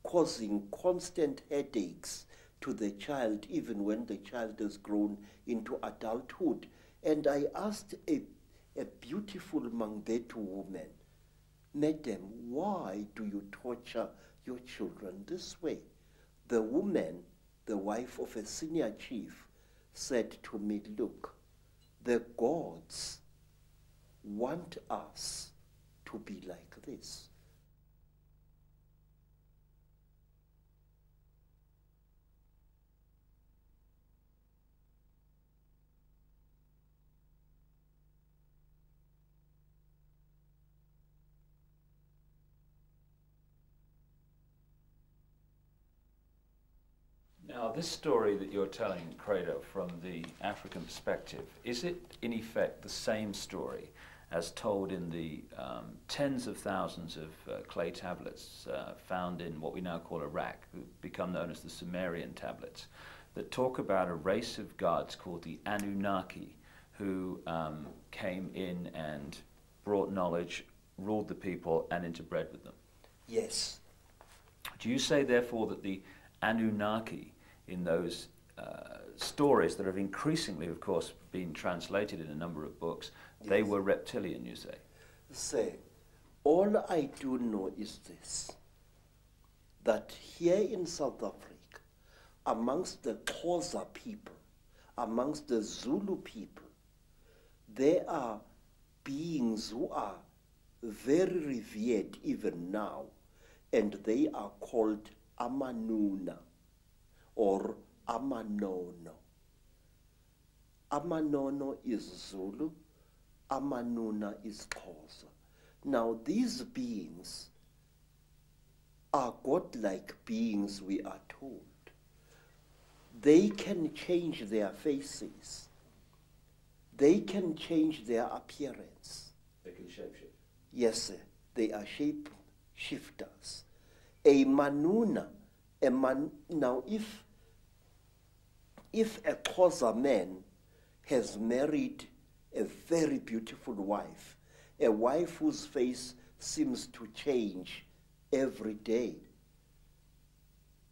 [SPEAKER 2] causing constant headaches to the child even when the child has grown into adulthood. And I asked a a beautiful Mangbetu woman, "Madam, why do you torture your children this way?" The woman, the wife of a senior chief, said to me, "Look, the gods want us to be like this."
[SPEAKER 3] Now, this story that you're telling, Credo, from the African perspective, is it in effect the same story as told in the tens of thousands of clay tablets found in what we now call Iraq, who become known as the Sumerian tablets, that talk about a race of gods called the Anunnaki, who came in and brought knowledge, ruled the people, and interbred with them?
[SPEAKER 2] Yes.
[SPEAKER 3] Do you say, therefore, that the Anunnaki in those stories that have increasingly, of course, been translated in a number of books, yes, they were reptilian, you say?
[SPEAKER 2] Say, all I do know is this, that here in South Africa, amongst the Xhosa people, amongst the Zulu people, there are beings who are very revered even now, and they are called Amanuna or Amanono. Amanono is Zulu, Amanuna is Xhosa. Now these beings are godlike beings, we are told. They can change their faces. They can change their appearance.
[SPEAKER 3] They can shapeshift.
[SPEAKER 2] Yes, sir. They are shape shifters. A manuna, now if a Xhosa man has married a very beautiful wife, a wife whose face seems to change every day,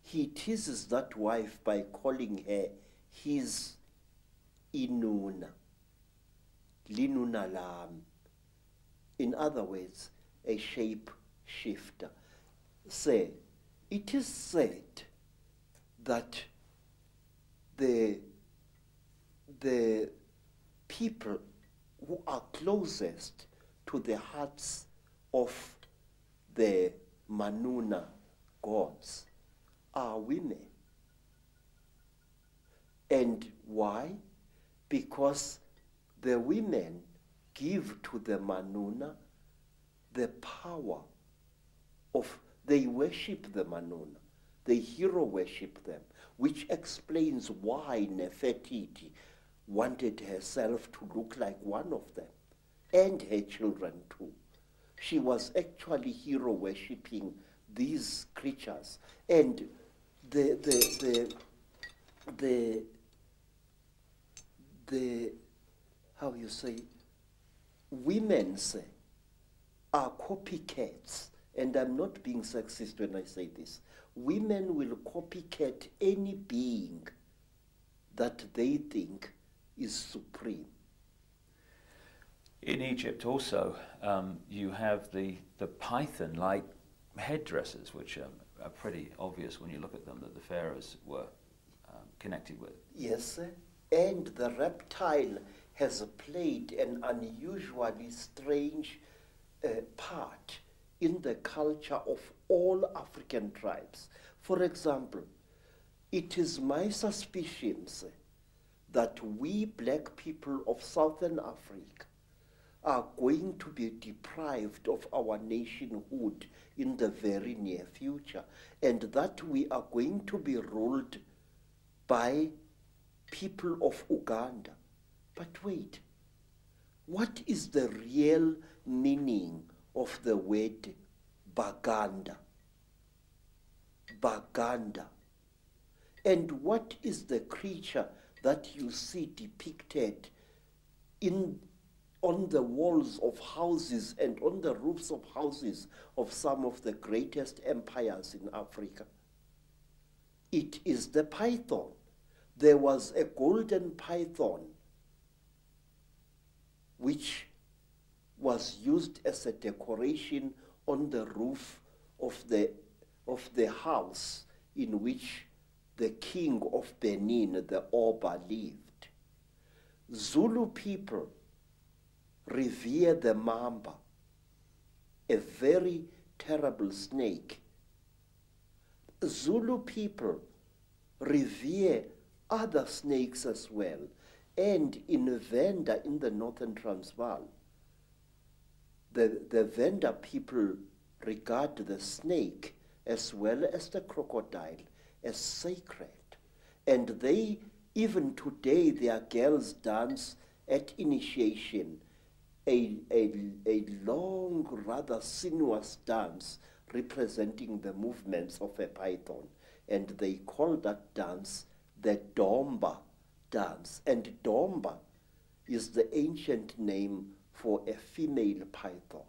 [SPEAKER 2] he teases that wife by calling her his inuna, linuna lam. In other words, a shape shifter. Say, it is said that the people who are closest to the hearts of the Manuna gods are women. And why? Because the women give to the Manuna the power of, they worship the Manuna, they hero worship them, which explains why Nefertiti wanted herself to look like one of them, and her children too. She was actually hero worshipping these creatures. And the how you say, women say, are copycats, and I'm not being sexist when I say this. Women will copycat any being that they think is supreme.
[SPEAKER 3] In Egypt also, you have the python-like headdresses, which are pretty obvious when you look at them, that the pharaohs were connected with.
[SPEAKER 2] Yes, sir. And the reptile has played an unusually strange part in the culture of all African tribes. For example, it is my suspicion, sir, that we black people of Southern Africa are going to be deprived of our nationhood in the very near future, and that we are going to be ruled by people of Uganda. But wait, what is the real meaning of the word Baganda? Baganda. And what is the creature that you see depicted on the walls of houses and on the roofs of houses of some of the greatest empires in Africa? It is the python. There was a golden python which was used as a decoration on the roof of the house in which the king of Benin, the Oba, lived. Zulu people revere the mamba, a very terrible snake. Zulu people revere other snakes as well. And in Venda, in the northern Transvaal, the Venda people regard the snake as well as the crocodile as sacred. And they, even today, their girls dance at initiation, a long, rather sinuous dance representing the movements of a python. And they call that dance the Domba dance. And Domba is the ancient name for a female python.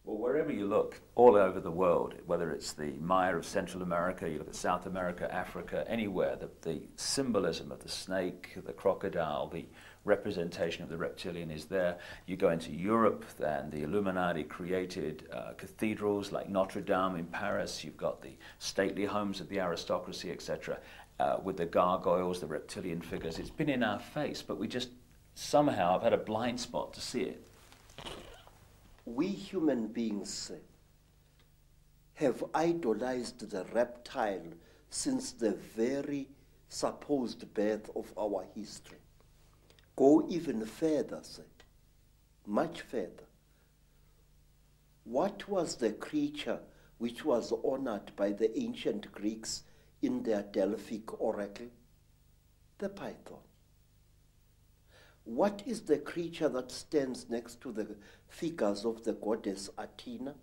[SPEAKER 3] Well, wherever you look, all over the world, whether it's the Maya of Central America, you look at South America, Africa, anywhere, the symbolism of the snake, the crocodile, the representation of the reptilian is there. You go into Europe, and the Illuminati created cathedrals like Notre Dame in Paris. You've got the stately homes of the aristocracy, etc., with the gargoyles, the reptilian figures. It's been in our face, but we just somehow have had a blind spot to see it.
[SPEAKER 2] We human beings have idolized the reptile since the very supposed birth of our history. Go even further, sir, much further. What was the creature which was honored by the ancient Greeks in their Delphic oracle? The python. What is the creature that stands next to the figures of the goddess Athena?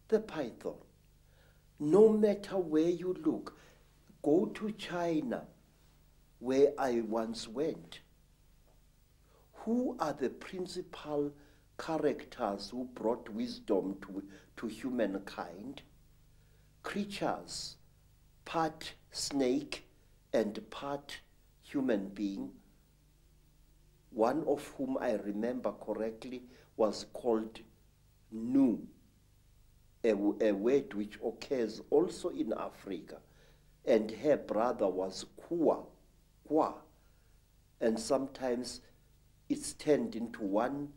[SPEAKER 2] The python. No matter where you look, go to China, where I once went. Who are the principal characters who brought wisdom to humankind? Creatures, part snake and part human being, one of whom I remember correctly was called Nu, a word which occurs also in Africa, and her brother was Kwa, and sometimes it's turned into one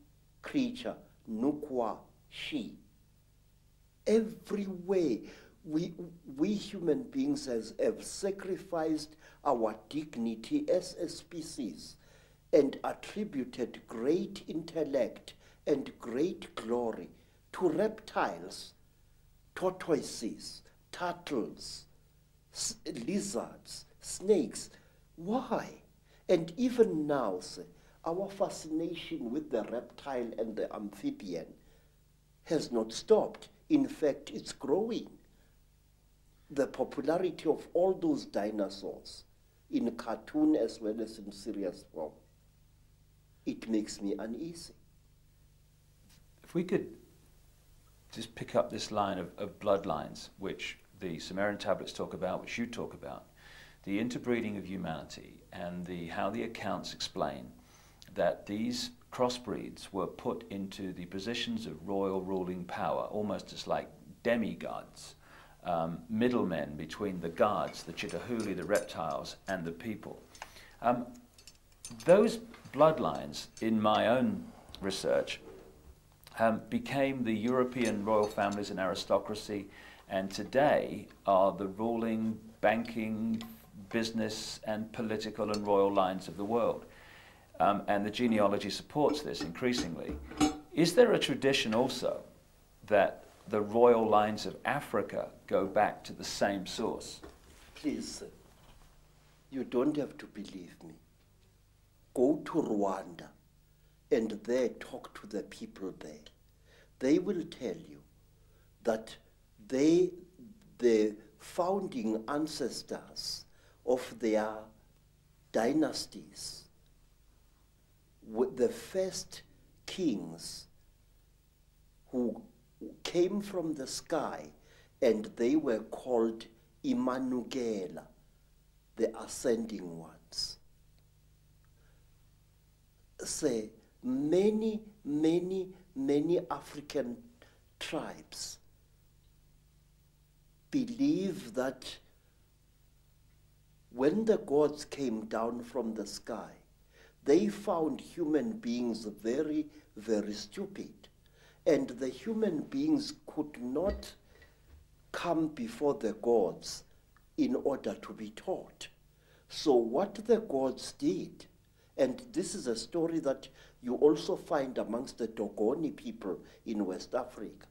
[SPEAKER 2] creature, Nukwa, she. Everywhere, we human beings have sacrificed our dignity as a species and attributed great intellect and great glory to reptiles, tortoises, turtles, lizards, snakes. Why? And even now, our fascination with the reptile and the amphibian has not stopped. In fact, it's growing. The popularity of all those dinosaurs in cartoon as well as in serious form, it makes me uneasy.
[SPEAKER 3] If we could just pick up this line of bloodlines, which the Sumerian tablets talk about, which you talk about, the interbreeding of humanity, and how the accounts explain that these crossbreeds were put into the positions of royal ruling power, almost as like demigods, middlemen between the gods, the Chitahuli, the reptiles, and the people. Those bloodlines, in my own research, became the European royal families and aristocracy, and today are the ruling, banking, business, and political and royal lines of the world. And the genealogy supports this increasingly. Is there a tradition also that the royal lines of Africa go back to the same source?
[SPEAKER 2] Please, you don't have to believe me. Go to Rwanda and there talk to the people there. They will tell you that the founding ancestors of their dynasties, the first kings who came from the sky, and they were called Imanugela, the ascending ones. Say, many many African tribes believe that when the gods came down from the sky, they found human beings very, very stupid. And the human beings could not come before the gods in order to be taught. So what the gods did, and this is a story that you also find amongst the Dogoni people in West Africa,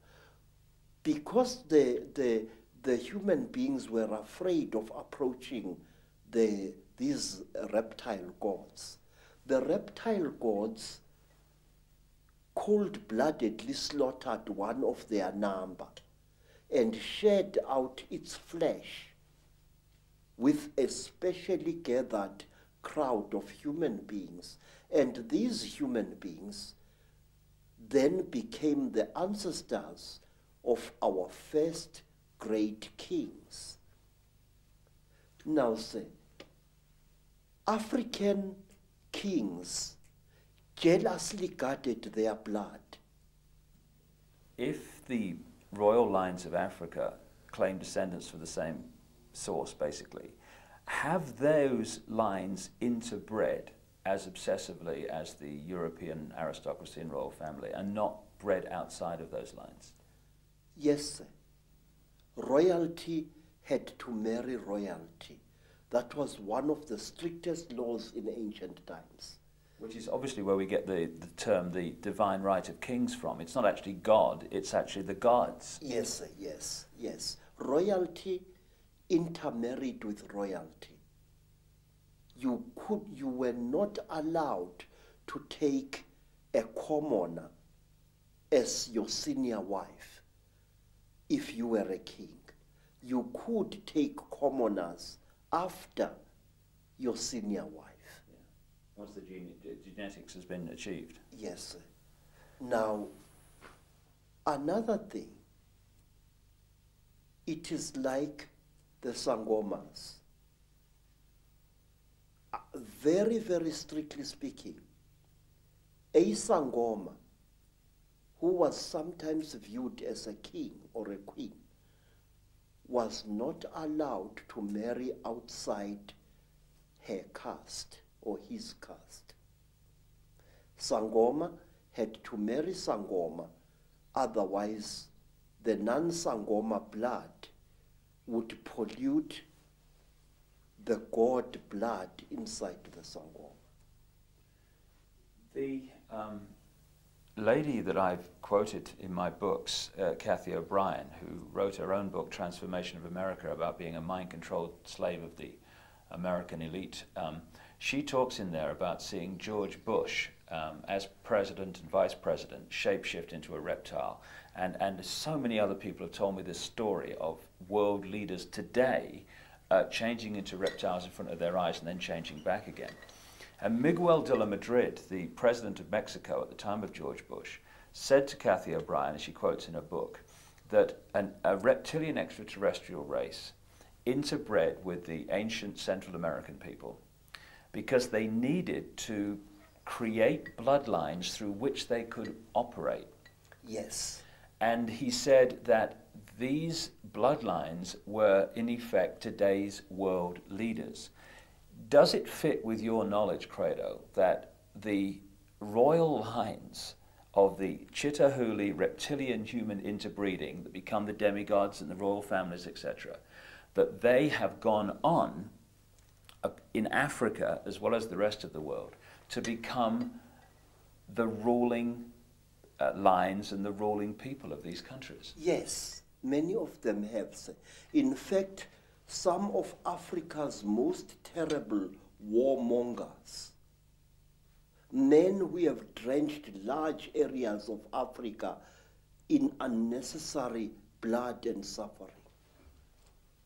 [SPEAKER 2] because the human beings were afraid of approaching these reptile gods. The reptile gods cold-bloodedly slaughtered one of their number and shed out its flesh with a specially gathered crowd of human beings. And these human beings then became the ancestors of our first great kings. Now say, African kings jealously guarded their blood.
[SPEAKER 3] If the royal lines of Africa claim descendants from the same source, basically, have those lines interbred as obsessively as the European aristocracy and royal family, and not bred outside of those lines?
[SPEAKER 2] Yes, sir. Royalty had to marry royalty. That was one of the strictest laws in ancient times.
[SPEAKER 3] Which is obviously where we get the term, the divine right of kings from. It's not actually God, it's actually the gods.
[SPEAKER 2] Yes, sir, yes, yes. Royalty intermarried with royalty. You were not allowed to take a commoner as your senior wife if you were a king. You could take commoners after your senior wife.
[SPEAKER 3] Yeah. Once the genetics has been achieved.
[SPEAKER 2] Yes, sir. Now, another thing, it is like the Sangomas. Very, very strictly speaking, a Sangoma who was sometimes viewed as a king or a queen was not allowed to marry outside her caste or his caste. Sangoma had to marry Sangoma, otherwise the non-Sangoma blood would pollute the god blood inside the Sangoma.
[SPEAKER 3] The lady that I've quoted in my books, Cathy O'Brien, who wrote her own book, Transformation of America, about being a mind-controlled slave of the American elite, she talks in there about seeing George Bush as president and vice president shapeshift into a reptile. And so many other people have told me this story of world leaders today changing into reptiles in front of their eyes and then changing back again. And Miguel de la Madrid, the president of Mexico at the time of George Bush, said to Cathy O'Brien, as she quotes in her book, that a reptilian extraterrestrial race interbred with the ancient Central American people because they needed to create bloodlines through which they could operate.
[SPEAKER 2] Yes.
[SPEAKER 3] And he said that these bloodlines were, in effect, today's world leaders. Does it fit with your knowledge, Credo, that the royal lines of the Chitahuli reptilian human interbreeding that become the demigods and the royal families, etc., that they have gone on in Africa, as well as the rest of the world, to become the ruling lines and the ruling people of these countries?
[SPEAKER 2] Yes, many of them have. In fact, some of Africa's most terrible warmongers, men who have drenched large areas of Africa in unnecessary blood and suffering,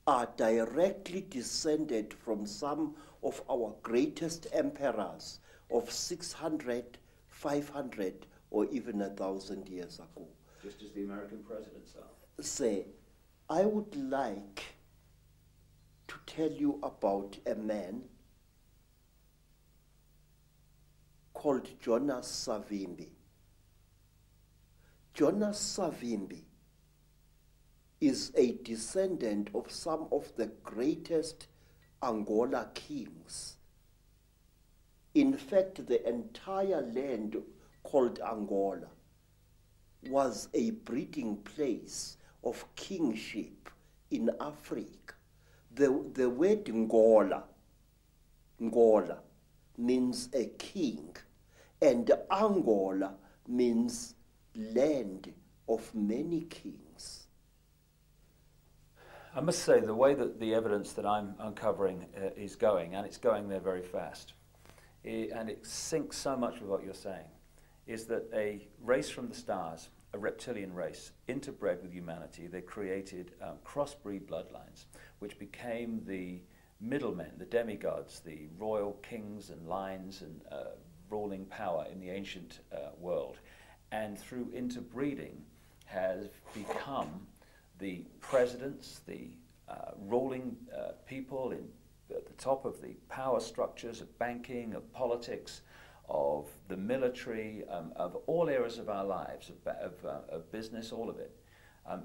[SPEAKER 2] are directly descended from some of our greatest emperors of 600, 500, or even 1,000 years ago.
[SPEAKER 3] Just as the American presidents are.
[SPEAKER 2] Say, I would like to tell you about a man called Jonas Savimbi. Jonas Savimbi is a descendant of some of the greatest Angola kings. In fact, the entire land called Angola was a breeding place of kingship in Africa. The word Ngola means a king, and Angola means land of many kings.
[SPEAKER 3] I must say, the way that the evidence that I'm uncovering is going, and it's going there very fast, and it syncs so much with what you're saying, is that a race from the stars, a reptilian race, interbred with humanity, they created crossbreed bloodlines, which became the middlemen, the demigods, the royal kings and lines and ruling power in the ancient world. And through interbreeding has become the presidents, the ruling people at the top of the power structures of banking, of politics, of the military, of all areas of our lives, of business, all of it.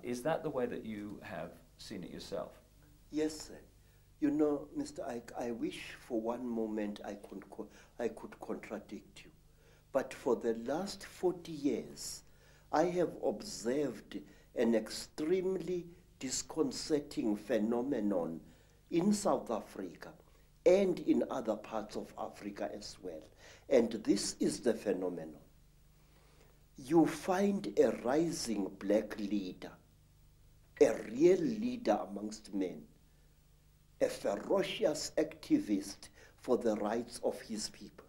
[SPEAKER 3] Is that the way that you have seen it yourself?
[SPEAKER 2] Yes, sir. You know, Mr. Ike, I wish for one moment I could contradict you. But for the last 40 years, I have observed an extremely disconcerting phenomenon in South Africa and in other parts of Africa as well. And this is the phenomenon. You find a rising black leader, a real leader amongst men, a ferocious activist for the rights of his people.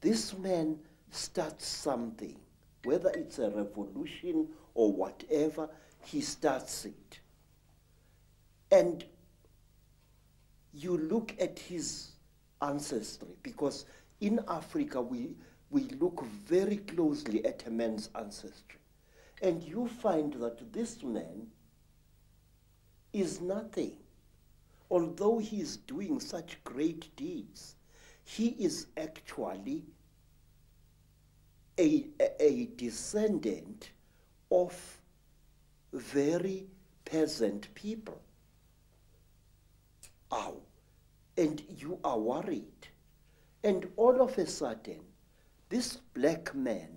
[SPEAKER 2] This man starts something, whether it's a revolution or whatever, he starts it. And you look at his ancestry, because in Africa we look very closely at a man's ancestry. And you find that this man is nothing. Although he is doing such great deeds, he is actually a descendant of very peasant people. Ow. And you are worried. And all of a sudden, this black man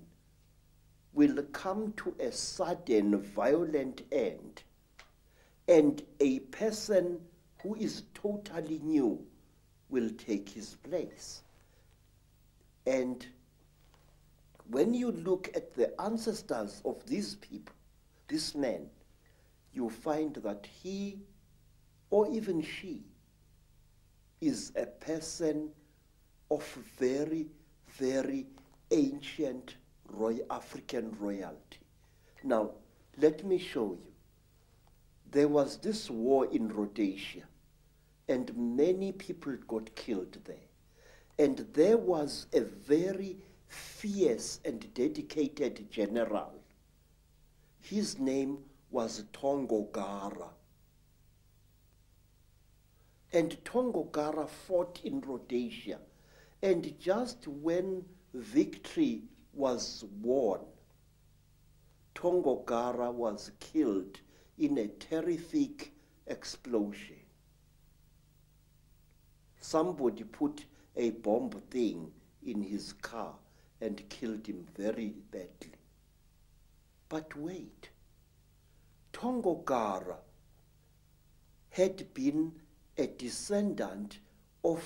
[SPEAKER 2] will come to a sudden violent end, and a person who is totally new will take his place. And when you look at the ancestors of these people, this man, you find that he, or even she, is a person of very, very ancient African royalty. Now, let me show you. There was this war in Rhodesia, and many people got killed there. And there was a very fierce and dedicated general. His name was Tongogara. And Tongogara fought in Rhodesia. And just when victory was won, Tongogara was killed in a terrific explosion. Somebody put a bomb thing in his car and killed him very badly. But wait, Tongogara had been a descendant of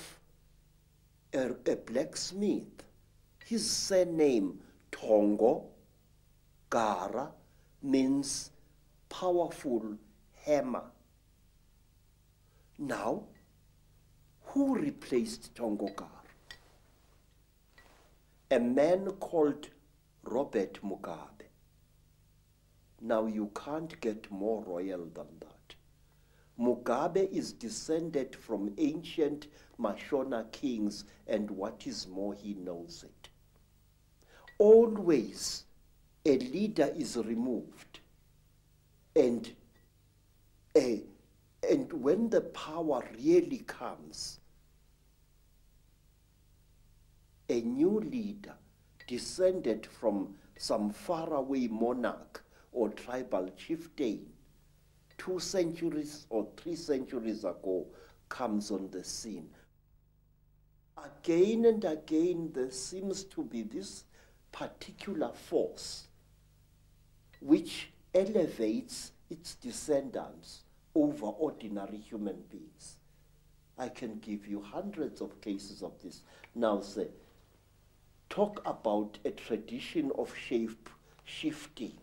[SPEAKER 2] a blacksmith. His surname, Tongo Gara, means powerful hammer. Now, who replaced Tongogara? A man called Robert Mugabe. Now, you can't get more royal than that. Mugabe is descended from ancient Mashona kings, and what is more, he knows it. Always a leader is removed, and when the power really comes, a new leader descended from some faraway monarch or tribal chieftain 2 centuries or 3 centuries ago comes on the scene. Again and again, there seems to be this particular force which elevates its descendants over ordinary human beings. I can give you hundreds of cases of this. Now, say, talk about a tradition of shape shifting.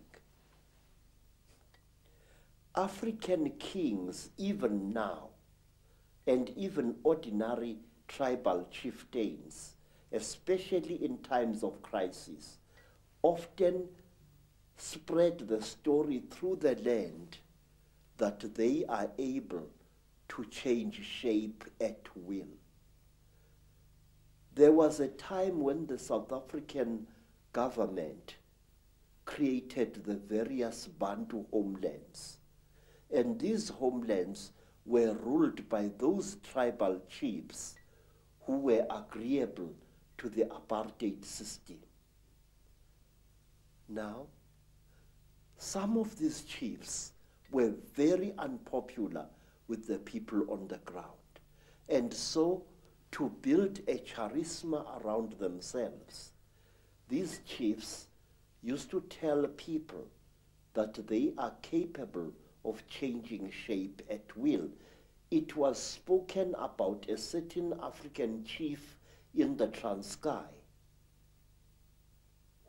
[SPEAKER 2] African kings, even now, and even ordinary tribal chieftains, especially in times of crisis, often spread the story through the land that they are able to change shape at will. There was a time when the South African government created the various Bantu homelands, and these homelands were ruled by those tribal chiefs who were agreeable to the apartheid system. Now, some of these chiefs were very unpopular with the people on the ground. And so, to build a charisma around themselves, these chiefs used to tell people that they are capable of changing shape at will. It was spoken about a certain African chief in the Transkei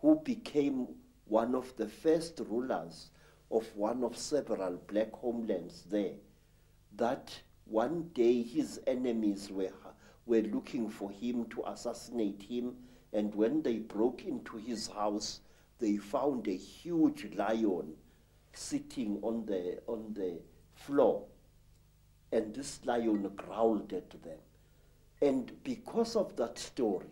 [SPEAKER 2] who became one of the first rulers of one of several black homelands there, that one day his enemies were looking for him to assassinate him, and when they broke into his house, they found a huge lion sitting on the floor, and this lion growled at them. And because of that story,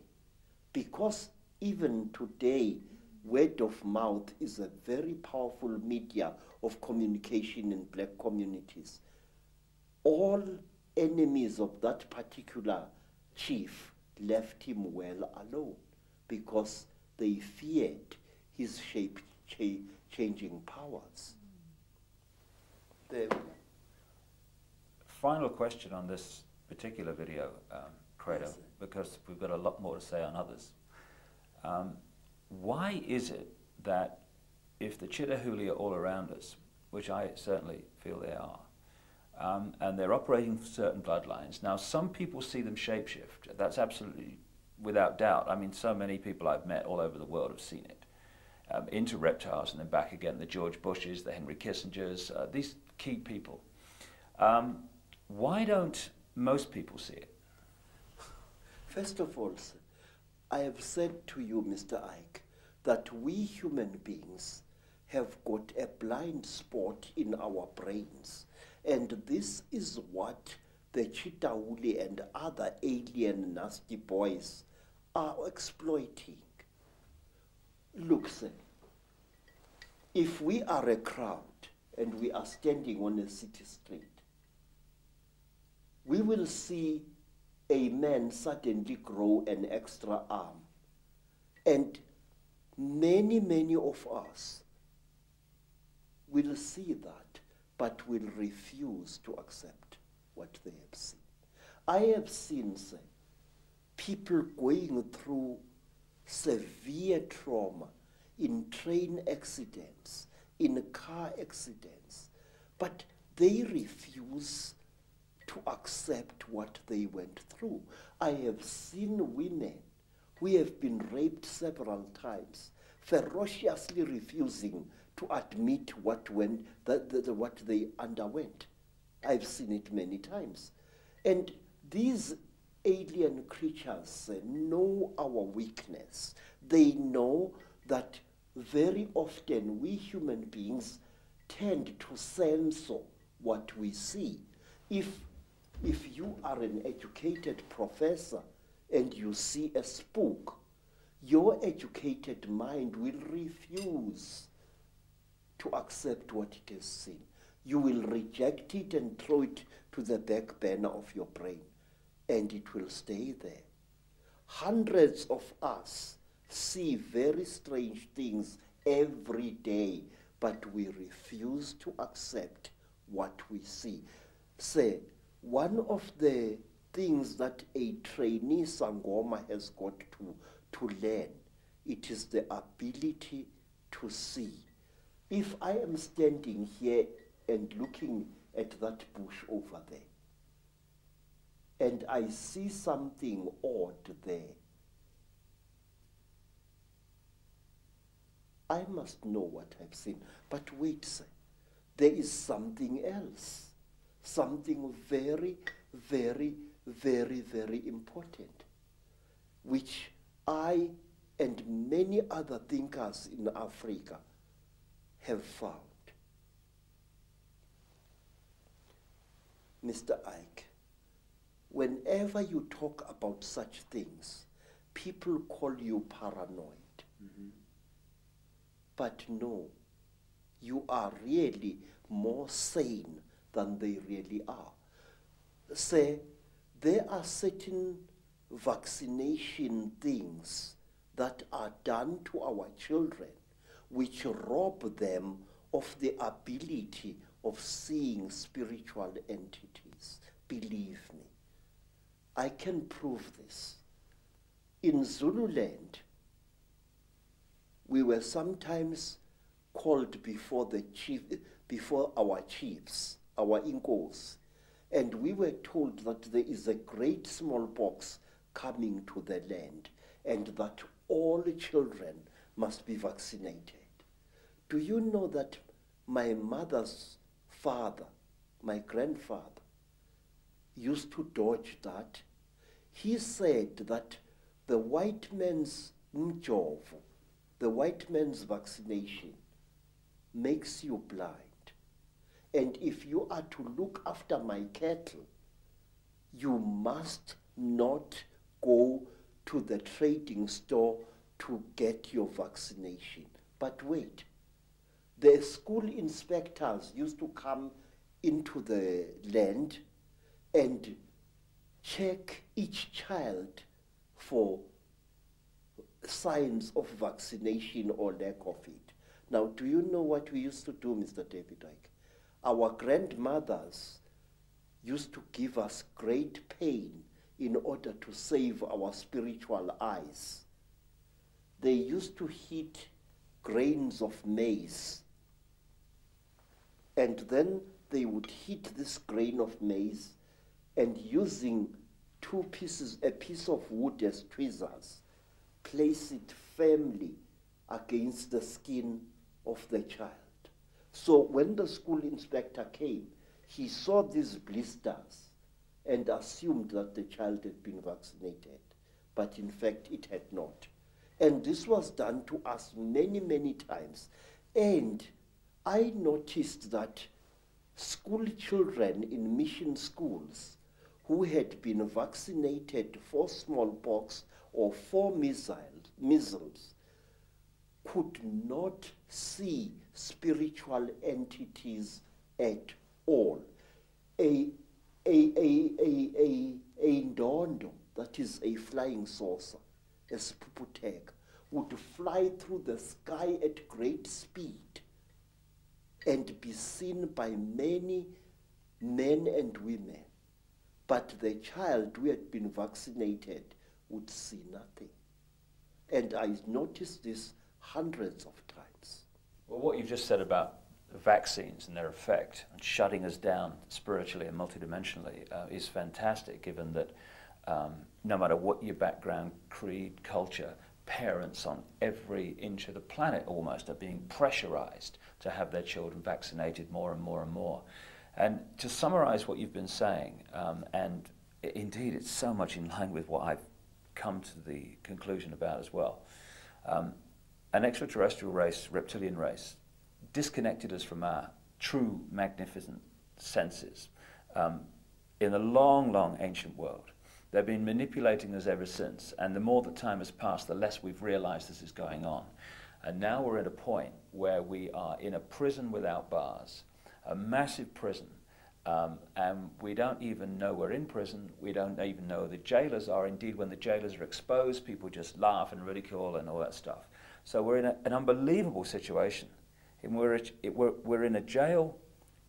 [SPEAKER 2] because even today word of mouth is a very powerful media of communication in black communities, all enemies of that particular chief left him well alone because they feared his shape-changing powers.
[SPEAKER 3] Final question on this particular video, Credo, yes, because we've got a lot more to say on others. Why is it that if the Chitahuli are all around us, which I certainly feel they are, and they're operating certain bloodlines, now some people see them shapeshift. That's absolutely without doubt. I mean, so many people I've met all over the world have seen it. Into reptiles and then back again, the George Bushes, the Henry Kissingers, these key people. Why don't most people see it?
[SPEAKER 2] First of all, sir, I have said to you, Mr. Ike, that we human beings have got a blind spot in our brains. And this is what the Chitahuli and other alien nasty boys are exploiting. Look, sir, if we are a crowd and we are standing on a city street, we will see a man suddenly grow an extra arm. And many, many of us will see that, but will refuse to accept what they have seen. I have seen, sir, people going through severe trauma in train accidents, in car accidents, but they refuse to accept what they went through. I have seen women who have been raped several times, ferociously refusing to admit what they underwent. I've seen it many times. And these alien creatures know our weakness. They know that very often we human beings tend to censor what we see. If you are an educated professor and you see a spook, your educated mind will refuse to accept what it has seen. You will reject it and throw it to the back burner of your brain, and it will stay there. Hundreds of us see very strange things every day, but we refuse to accept what we see. Say, one of the things that a trainee Sangoma has got to learn, it is the ability to see. If I am standing here and looking at that bush over there, and I see something odd there, I must know what I've seen. But wait, sir, there is something else, something very, very, very, very important, which I and many other thinkers in Africa have found. Mr. Ike, whenever you talk about such things, people call you paranoid. Mm-hmm. But no, you are really more sane than they really are. Say, there are certain vaccination things that are done to our children which rob them of the ability of seeing spiritual entities. Believe me, I can prove this. In Zululand, we were sometimes called before our chiefs, our inkos, and we were told that there is a great smallpox coming to the land and that all children must be vaccinated. Do you know that my mother's father, my grandfather, used to dodge that? He said that the white man's mjovo, the white man's vaccination, makes you blind. And if you are to look after my cattle, you must not go to the trading store to get your vaccination. But wait, the school inspectors used to come into the land and check each child for signs of vaccination or lack of it. Now, do you know what we used to do, Mr. David Ike? Our grandmothers used to give us great pain in order to save our spiritual eyes. They used to heat grains of maize, and then they would heat this grain of maize, and using a piece of wood as tweezers, place it firmly against the skin of the child. So when the school inspector came, he saw these blisters and assumed that the child had been vaccinated, but in fact it had not. And this was done to us many, many times. And I noticed that school children in mission schools who had been vaccinated for smallpox or for measles could not see spiritual entities at all. A ndondo, that is a flying saucer, a spuputeg, would fly through the sky at great speed and be seen by many men and women. But the child who had been vaccinated would see nothing. And I noticed this hundreds of times.
[SPEAKER 3] Well, what you've just said about vaccines and their effect and shutting us down spiritually and multidimensionally is fantastic, given that no matter what your background, creed, culture, parents on every inch of the planet almost are being pressurized to have their children vaccinated more and more and more. And to summarize what you've been saying, and indeed it's so much in line with what I've come to the conclusion about as well, an extraterrestrial race, reptilian race, disconnected us from our true magnificent senses in the long, long ancient world. They've been manipulating us ever since, and the more that time has passed, the less we've realized this is going on. And now we're at a point where we are in a prison without bars, a massive prison, And we don't even know we're in prison. We don't even know the jailers are. Indeed, when the jailers are exposed, people just laugh and ridicule and all that stuff. So we're in an unbelievable situation. And we're in a jail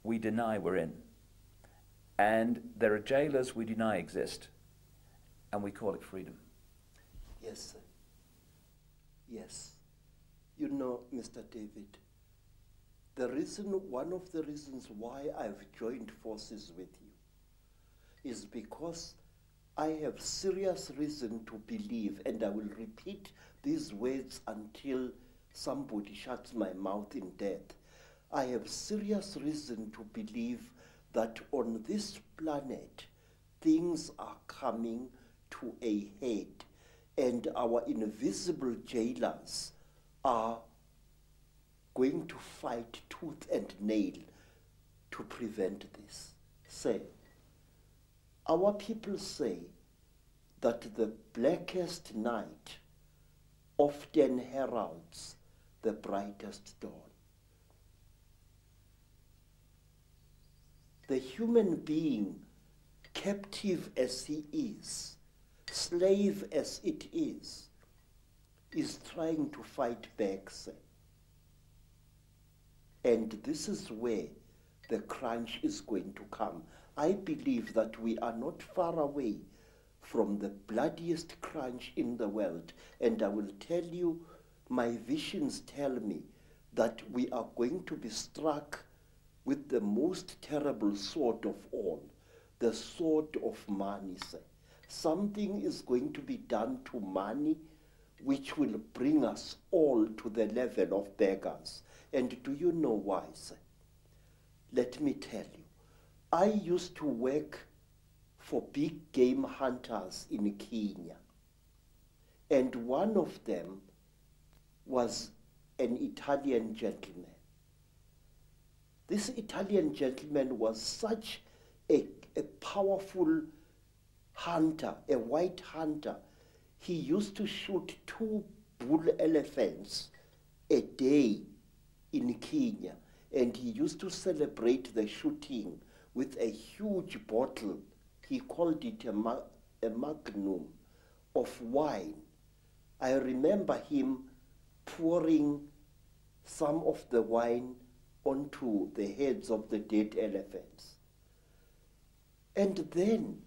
[SPEAKER 3] we deny we're in. And there are jailers we deny exist. And we call it freedom.
[SPEAKER 2] Yes, sir. Yes. You know, Mr. David, one of the reasons why I've joined forces with you is because I have serious reason to believe, and I will repeat these words until somebody shuts my mouth in death. I have serious reason to believe that on this planet, things are coming to a head, and our invisible jailers are going to fight tooth and nail to prevent this. Say, our people say that the blackest night often heralds the brightest dawn. The human being, captive as he is, slave as it is trying to fight back, sir. And this is where the crunch is going to come. I believe that we are not far away from the bloodiest crunch in the world. And I will tell you, my visions tell me that we are going to be struck with the most terrible sword of all, the sword of money, sir. Something is going to be done to money which will bring us all to the level of beggars. And do you know why, sir? Let me tell you. I used to work for big game hunters in Kenya. And one of them was an Italian gentleman. This Italian gentleman was such a powerful hunter, a white hunter. He used to shoot 2 bull elephants a day in Kenya, and he used to celebrate the shooting with a huge bottle. He called it a magnum of wine. I remember him pouring some of the wine onto the heads of the dead elephants. And then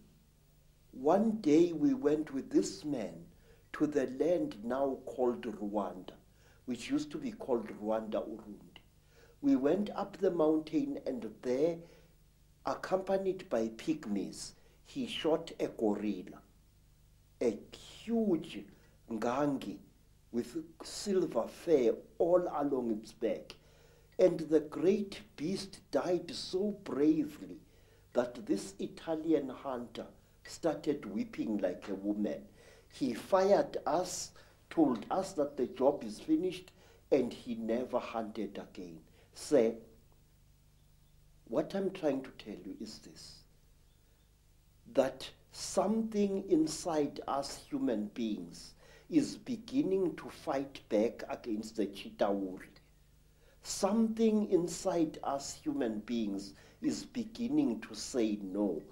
[SPEAKER 2] one day we went with this man to the land now called Rwanda, which used to be called Rwanda-Urundi. We went up the mountain, and there, accompanied by pygmies, he shot a gorilla, a huge ngangi with silver fur all along its back. And the great beast died so bravely that this Italian hunter started weeping like a woman. He fired us, told us that the job is finished, and he never hunted again. Sir, what I'm trying to tell you is this, that something inside us human beings is beginning to fight back against the Chitauri. Something inside us human beings is beginning to say no.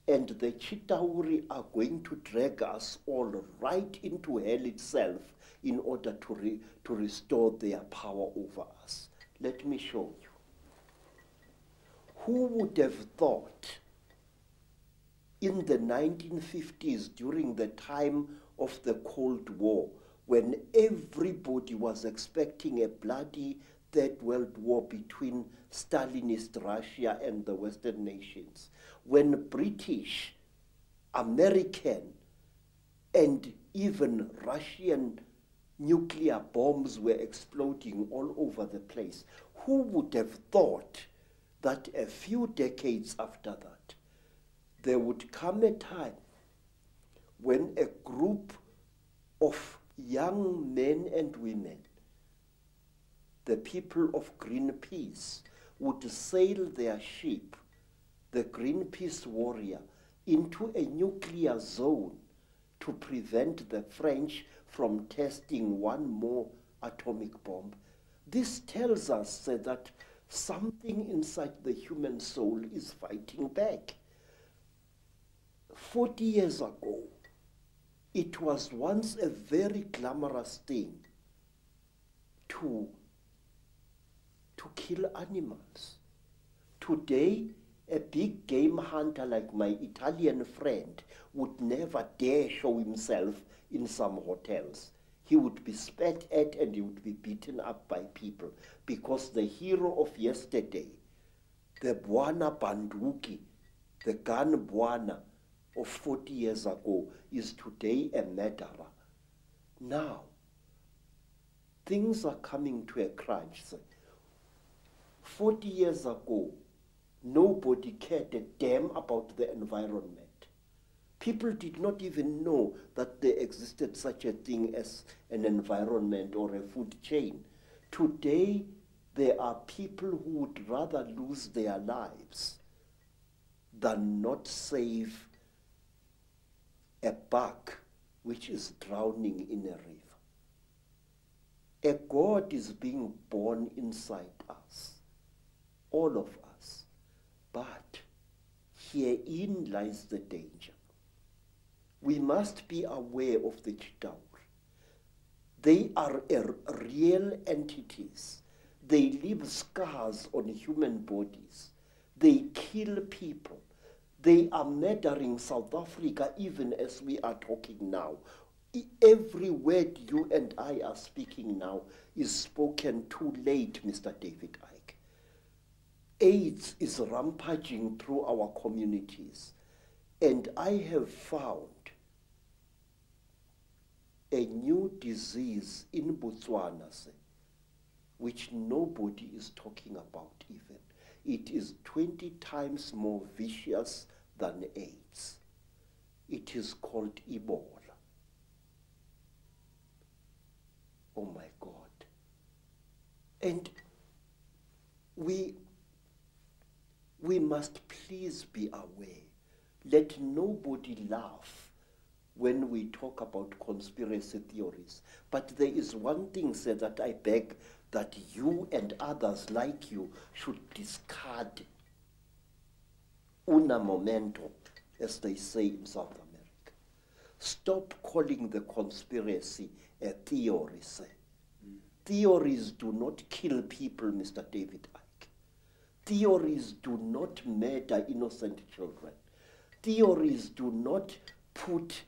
[SPEAKER 2] And the Chitauri are going to drag us all right into hell itself in order to restore their power over us. Let me show you. Who would have thought in the 1950s, during the time of the Cold War, when everybody was expecting a bloody Third World War between Stalinist Russia and the Western nations, when British, American, and even Russian nuclear bombs were exploding all over the place, who would have thought that a few decades after that, there would come a time when a group of young men and women, the people of Greenpeace, would sail their ship, the Greenpeace Warrior, into a nuclear zone to prevent the French from testing one more atomic bomb. This tells us that Something inside the human soul is fighting back. 40 years ago, it was once a very glamorous thing to kill animals. Today, a big game hunter like my Italian friend would never dare show himself in some hotels. He would be spat at and he would be beaten up by people because the hero of yesterday, the Bwana Banduki, the gun Bwana of 40 years ago, is today a murderer. Now, things are coming to a crunch. 40 years ago, nobody cared a damn about the environment. People did not even know that there existed such a thing as an environment or a food chain. Today, there are people who would rather lose their lives than not save a buck which is drowning in a river. A God is being born inside us, all of us. But herein lies the danger. We must be aware of the Chitauri. They are real entities. They leave scars on human bodies. They kill people. They are murdering South Africa even as we are talking now. Every word you and I are speaking now is spoken too late, Mr. David Icke. AIDS is rampaging through our communities. And I have found a new disease in Botswana, which nobody is talking about even. It is 20 times more vicious than AIDS. It is called Ebola. Oh my God. And we must please be aware. Let nobody laugh when we talk about conspiracy theories. But there is one thing, sir, that I beg that you and others like you should discard una momento, as they say in South America. Stop calling the conspiracy a theory, sir. Theories do not kill people, Mr. David Icke. Theories do not murder innocent children. Theories do not put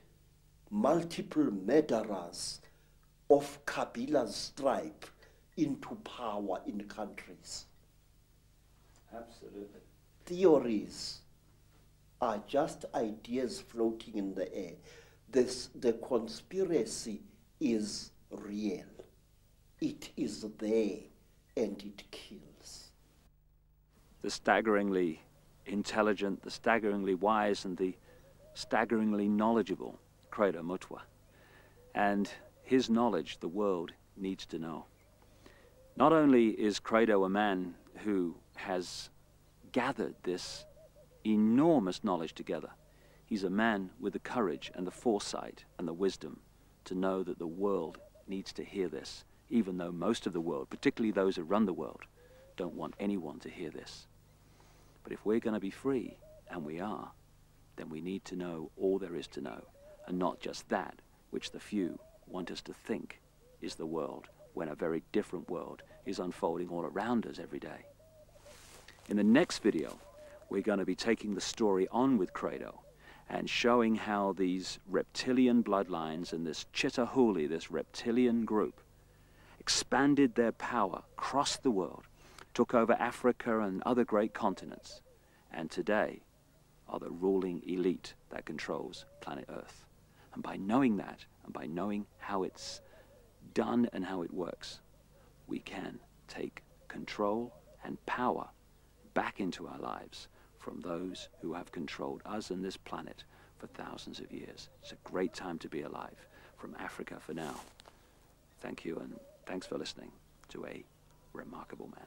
[SPEAKER 2] multiple murderers of Kabila's stripe into power in countries.
[SPEAKER 3] Absolutely.
[SPEAKER 2] Theories are just ideas floating in the air. The conspiracy is real. It is there and it kills.
[SPEAKER 1] The staggeringly intelligent, the staggeringly wise, and the staggeringly knowledgeable Credo Mutwa. And his knowledge the world needs to know. Not only is Credo a man who has gathered this enormous knowledge together, he's a man with the courage and the foresight and the wisdom to know that the world needs to hear this, even though most of the world, particularly those who run the world, don't want anyone to hear this. But if we're going to be free, and we are, then we need to know all there is to know, and not just that which the few want us to think is the world, when a very different world is unfolding all around us every day. In the next video, we're going to be taking the story on with Credo and showing how these reptilian bloodlines and this Chitahuli, this reptilian group, expanded their power across the world, took over Africa and other great continents, and today are the ruling elite that controls planet Earth. And by knowing that, and by knowing how it's done and how it works, we can take control and power back into our lives from those who have controlled us and this planet for thousands of years. It's a great time to be alive. From Africa for now. Thank you, and thanks for listening to A Remarkable Man.